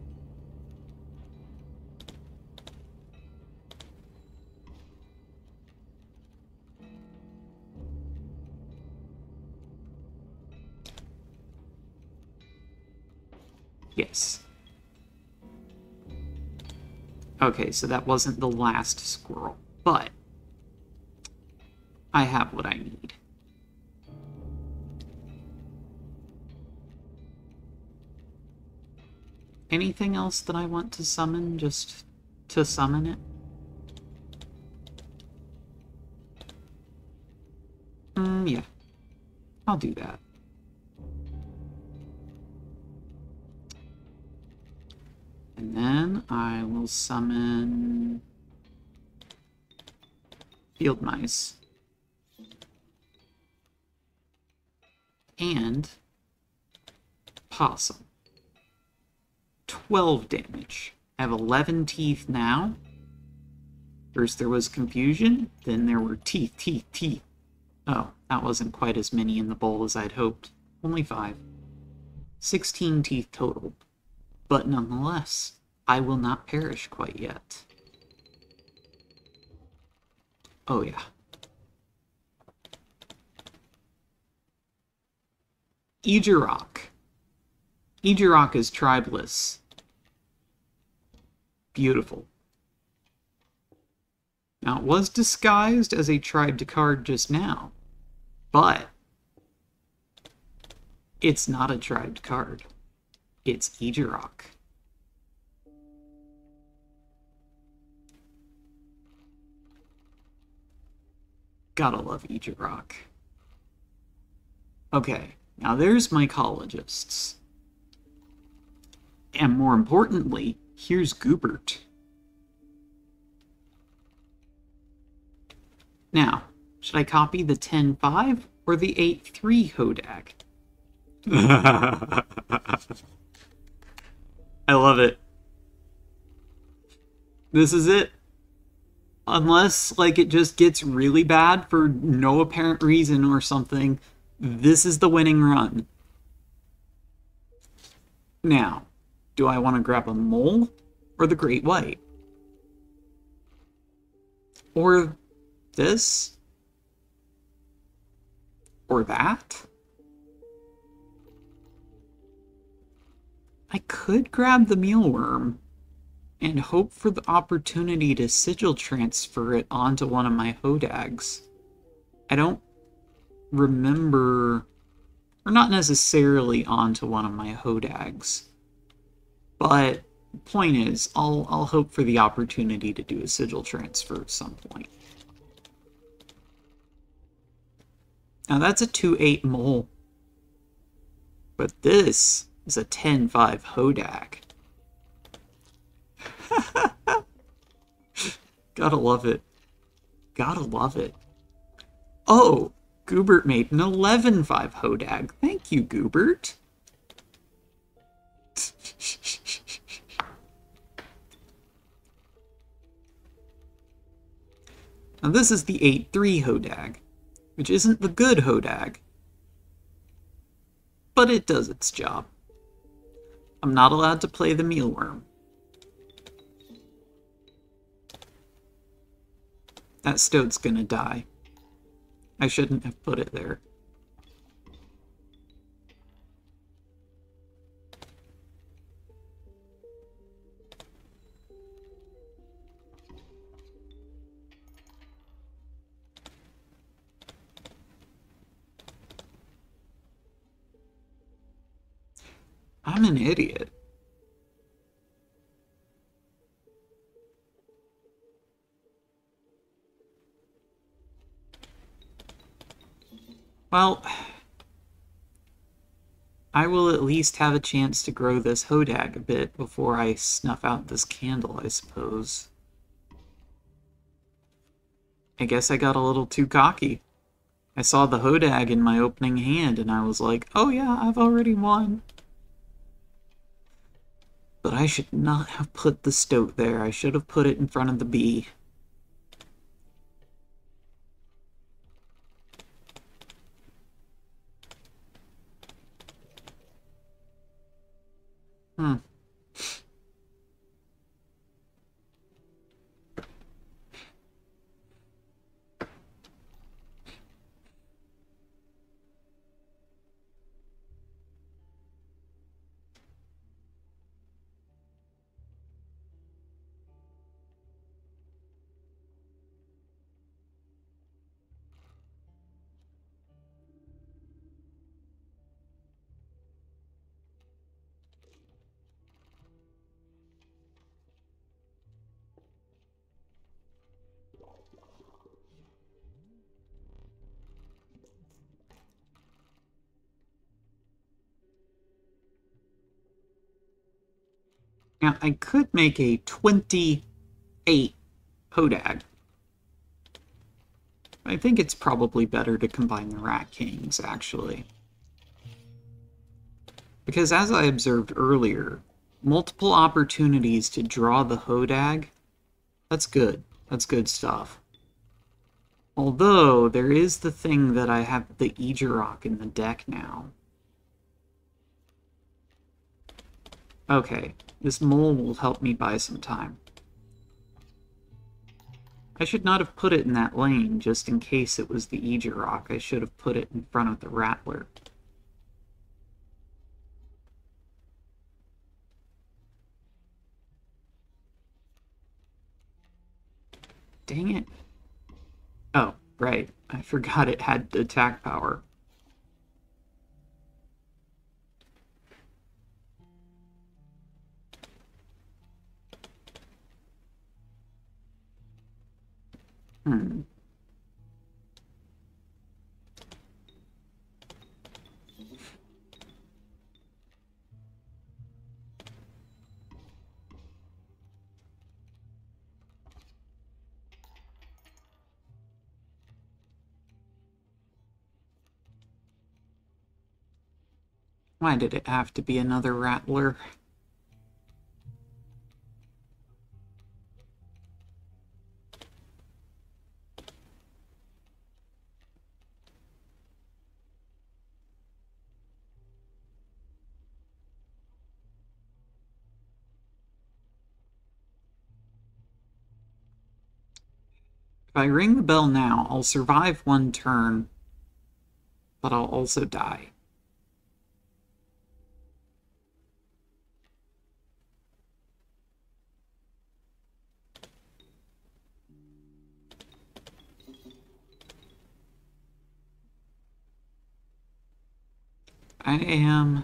Yes. Okay, so that wasn't the last squirrel, but I have what I need. Anything else that I want to summon, just to summon it? Yeah. I'll do that. And then I will summon field mice. And possum. 12 damage. I have 11 teeth now. First there was confusion, then there were teeth. Oh, that wasn't quite as many in the bowl as I'd hoped. Only 5. 16 teeth total. But nonetheless, I will not perish quite yet. Oh yeah. GaySarahK. GaySarahK is tribeless. Beautiful. Now, it was disguised as a tribe card just now, but it's not a tribe card. It's GaySarahK. Gotta love GaySarahK. Okay, now there's mycologists. And more importantly, here's Goobert. Now, should I copy the 10-5 or the 8-3 Hodag? I love it. This is it. Unless, like, it just gets really bad for no apparent reason or something, this is the winning run. Now, do I want to grab a mole or the great white? Or this? Or that? I could grab the mealworm and hope for the opportunity to sigil transfer it onto one of my Hodags. I don't remember, or not necessarily onto one of my Hodags, but the point is, I'll hope for the opportunity to do a sigil transfer at some point. Now that's a 2-8 mole, but this is a 10-5 Hodag. Gotta love it. Gotta love it. Oh, Goobert made an 11-5 Hodag. Thank you, Goobert. Now this is the 8-3 Hodag, which isn't the good Hodag, but it does its job. I'm not allowed to play the mealworm. That stoat's gonna die. I shouldn't have put it there. I'm an idiot. Well, I will at least have a chance to grow this Hodag a bit before I snuff out this candle, I suppose. I guess I got a little too cocky. I saw the Hodag in my opening hand, and I was like, oh yeah, I've already won. But I should not have put the Stoat there. I should have put it in front of the bee. Hmm. Now, I could make a 28 Hodag. I think it's probably better to combine the Rat Kings, actually. Because as I observed earlier, multiple opportunities to draw the Hodag, that's good. That's good stuff. Although, there is the thing that I have the Egerok in the deck now. Okay, this mole will help me buy some time. I should not have put it in that lane, just in case it was the Egerok. I should have put it in front of the Rattler. Dang it. Oh, right. I forgot it had attack power. Hmm. Why did it have to be another Rattler? If I ring the bell now, I'll survive one turn, but I'll also die. I am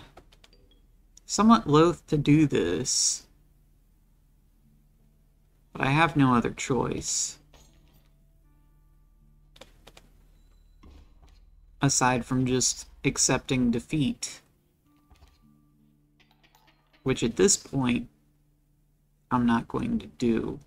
somewhat loath to do this, but I have no other choice. Aside from just accepting defeat. Which at this point, I'm not going to do.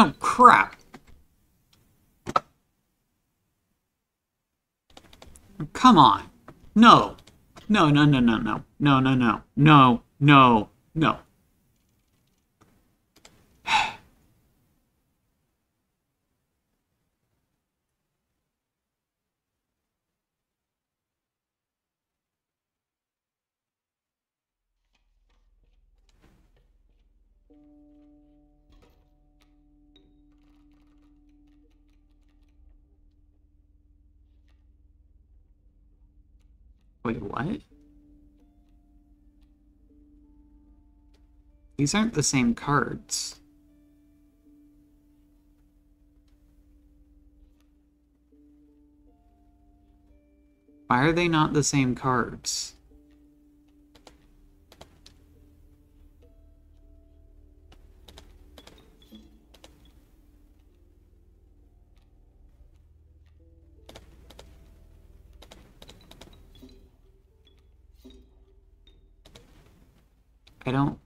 Oh, crap! Come on! No! No, no, no, no, no. No, no, no. No, no, no. Wait, what? These aren't the same cards. Why are they not the same cards? I don't...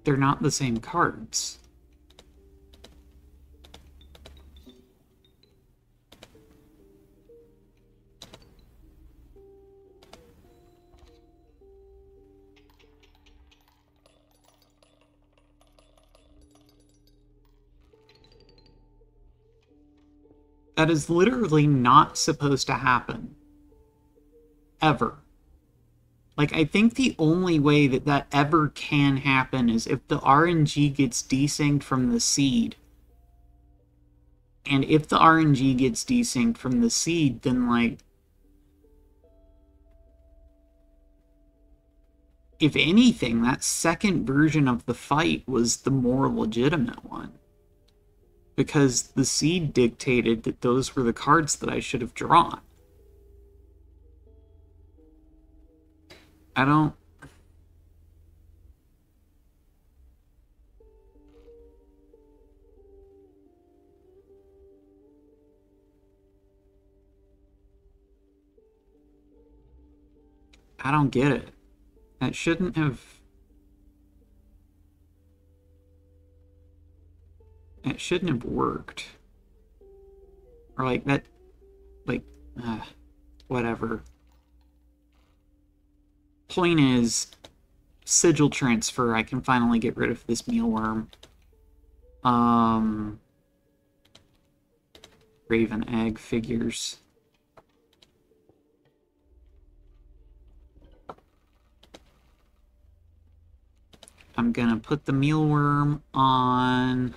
They're not the same cards. That is literally not supposed to happen. Ever. Like, I think the only way that that ever can happen is if the RNG gets desynced from the seed. And if the RNG gets desynced from the seed, then, like... If anything, that second version of the fight was the more legitimate one. Because the seed dictated that those were the cards that I should have drawn. I don't... I don't get it. That shouldn't have... It shouldn't have worked. Or like that... Like... whatever. Point is, sigil transfer, I can finally get rid of this mealworm. Raven egg figures. I'm gonna put the mealworm on...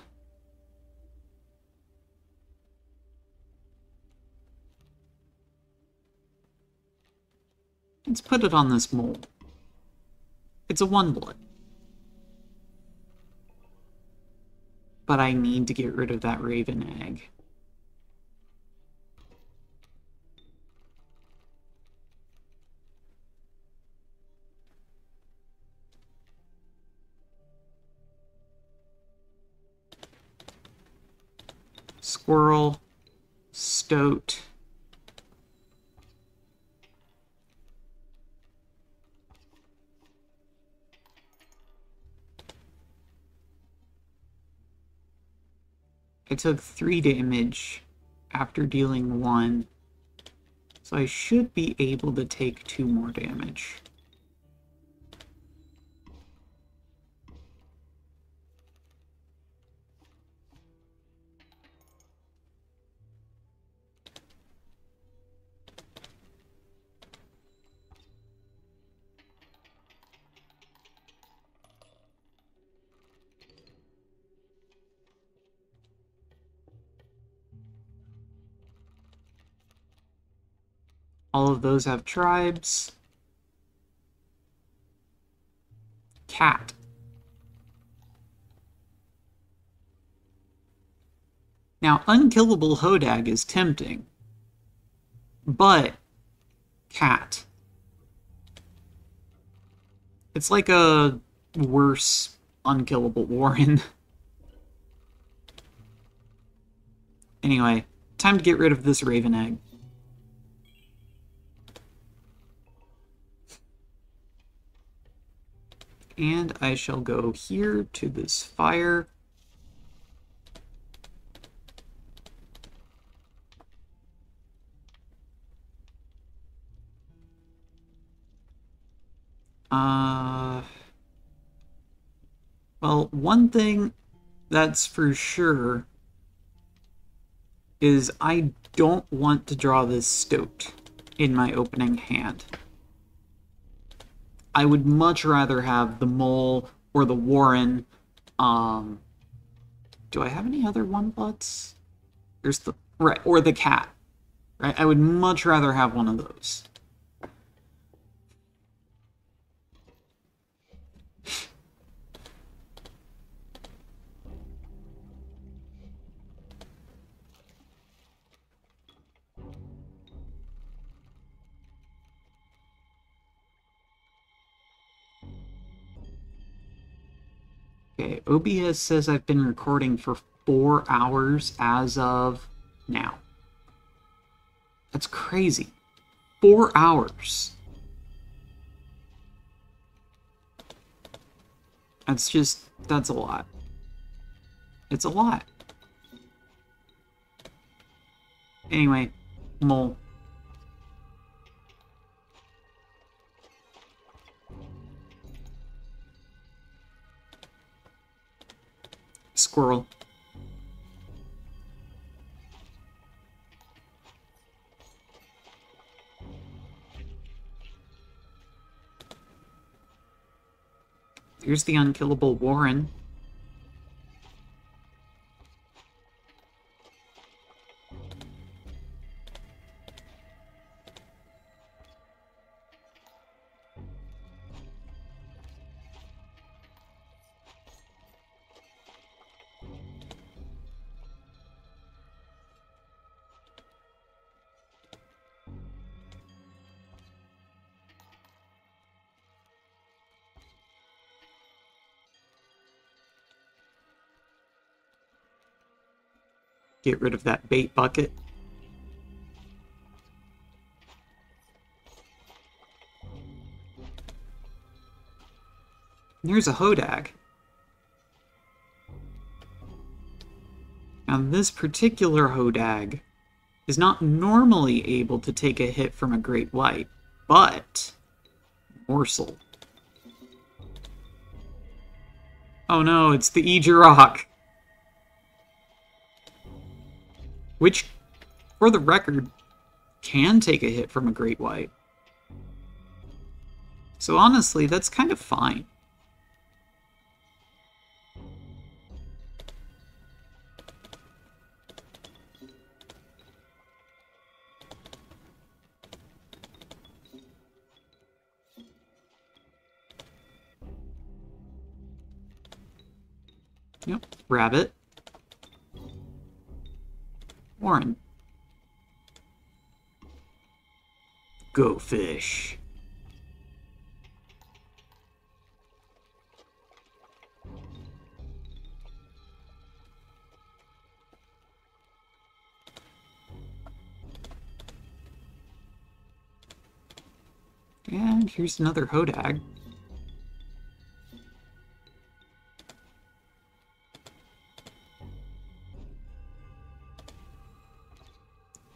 Let's put it on this mole. It's a 1-blood. But I need to get rid of that raven egg. Squirrel, stoat. I took 3 damage after dealing 1, so I should be able to take 2 more damage. All of those have tribes. Cat. Now, unkillable Hodag is tempting, but cat. It's like a worse unkillable Warren. Anyway, time to get rid of this raven egg. And I shall go here to this fire. Well, one thing that's for sure is I don't want to draw this stoat in my opening hand. I would much rather have the mole or the Warren. Do I have any other 1-bloods? There's the... Right, or the cat. Right, I would much rather have one of those. Okay, OBS says I've been recording for 4 hours as of now. That's crazy. 4 hours. That's a lot. It's a lot. Anyway, mole. Squirrel. Here's the unkillable Warren. Get rid of that bait bucket. Here's a hodag. Now this particular hodag is not normally able to take a hit from a great white, but morsel. Oh no, it's the GaySarahK. Which, for the record, can take a hit from a great white. So honestly, that's kind of fine. Yep, rabbit. Warren. Go fish. And here's another hodag.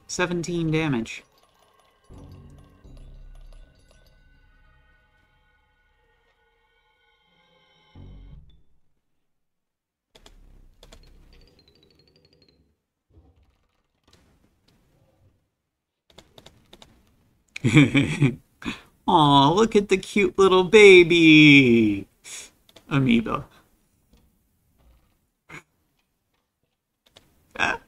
$17 damage. Aw, look at the cute little baby! Amoeba. Ah.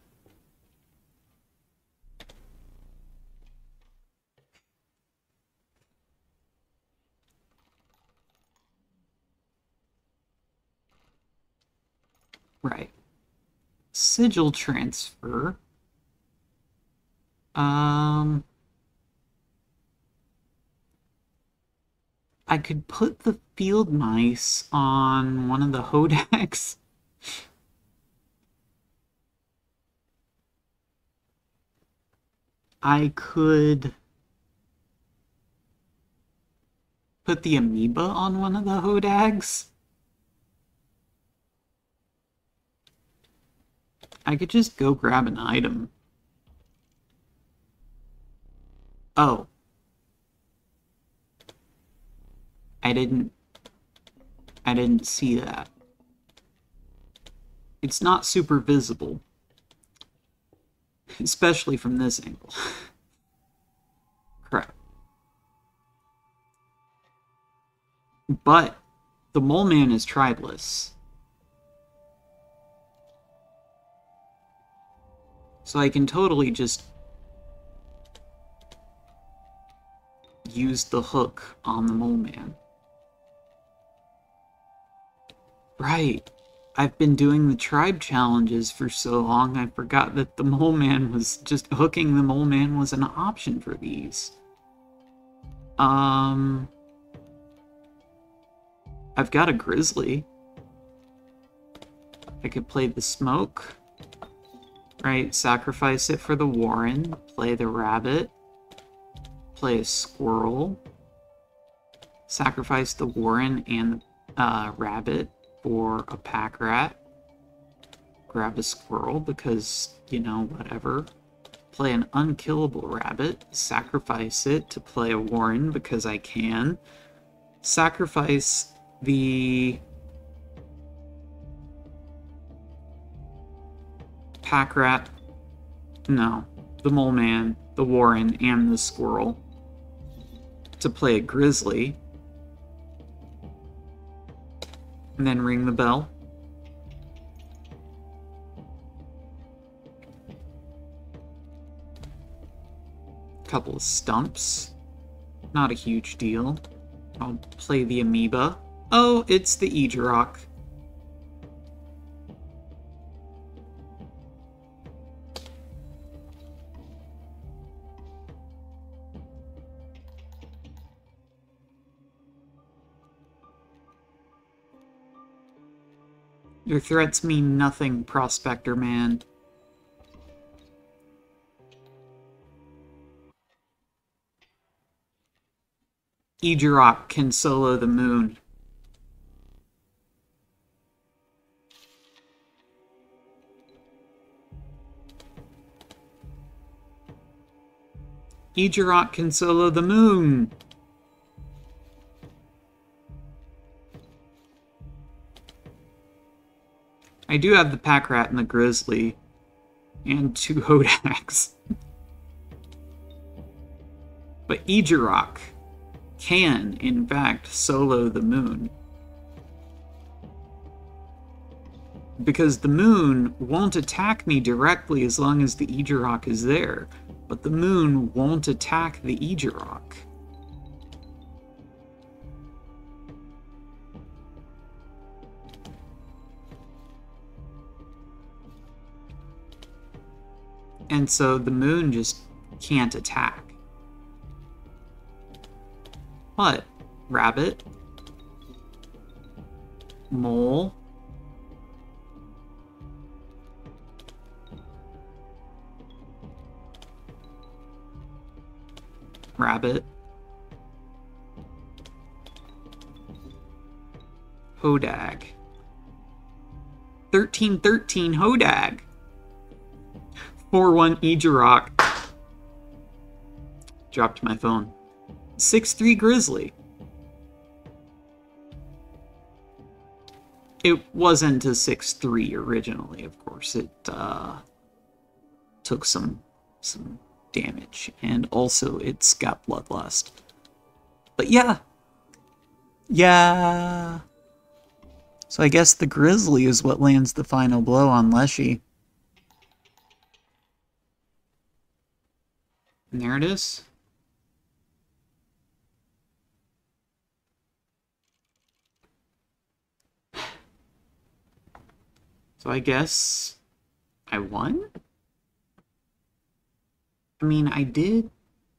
Right. Sigil transfer. I could put the field mice on one of the hodags. I could put the amoeba on one of the hodags. I could just go grab an item. Oh. I didn't see that. It's not super visible. Especially from this angle. Crap. But the mole man is tribeless. So I can totally just use the hook on the mole man. Right. I've been doing the tribe challenges for so long, I forgot that the mole man was just hooking the mole man was an option for these. I've got a grizzly. I could play the smoke, right? Sacrifice it for the Warren, play the rabbit, play a squirrel, sacrifice the Warren and the rabbit for a pack rat, grab a squirrel because, you know, whatever. Play an unkillable rabbit, sacrifice it to play a Warren because I can. Sacrifice the pack rat, no, the mole man, the Warren, and the squirrel to play a grizzly. And then ring the bell. Couple of stumps. Not a huge deal. I'll play the amoeba. Oh, it's the GaySarahK. Your threats mean nothing, Prospector Man. GaySarahK can solo the moon. GaySarahK can solo the moon. I do have the pack rat and the grizzly and 2 Hodaks. But GaySarahK can, in fact, solo the moon. Because the moon won't attack me directly as long as the GaySarahK is there. But the moon won't attack the GaySarahK. And so the moon just can't attack. What? Rabbit? Mole? Rabbit? Hodag. 1313 Hodag. 4-1 GaySarahK. Dropped my phone. 6-3 Grizzly. It wasn't a 6-3 originally, of course. It took some damage, and also it's got Bloodlust. But yeah. Yeah. So I guess the Grizzly is what lands the final blow on Leshy. And there it is. So I guess I won? I mean, I did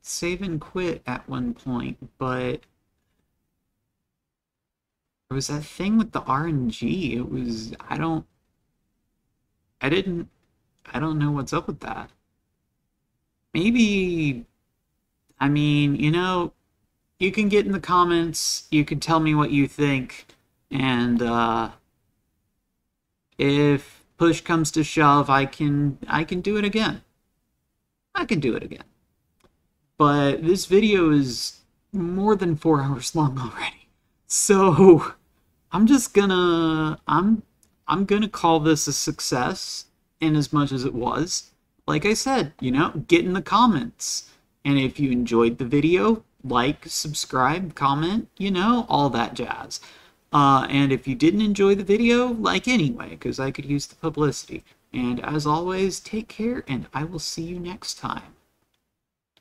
save and quit at one point, but there was that thing with the RNG. It was, I don't know what's up with that. Maybe, I mean, you know, you can get in the comments, you can tell me what you think, and if push comes to shove, I can do it again. I can do it again. But this video is more than 4 hours long already. So I'm just gonna I'm gonna call this a success in as much as it was. Like I said, you know, get in the comments. And if you enjoyed the video, like, subscribe, comment, you know, all that jazz. And if you didn't enjoy the video, like anyway, because I could use the publicity. And as always, take care, and I will see you next time.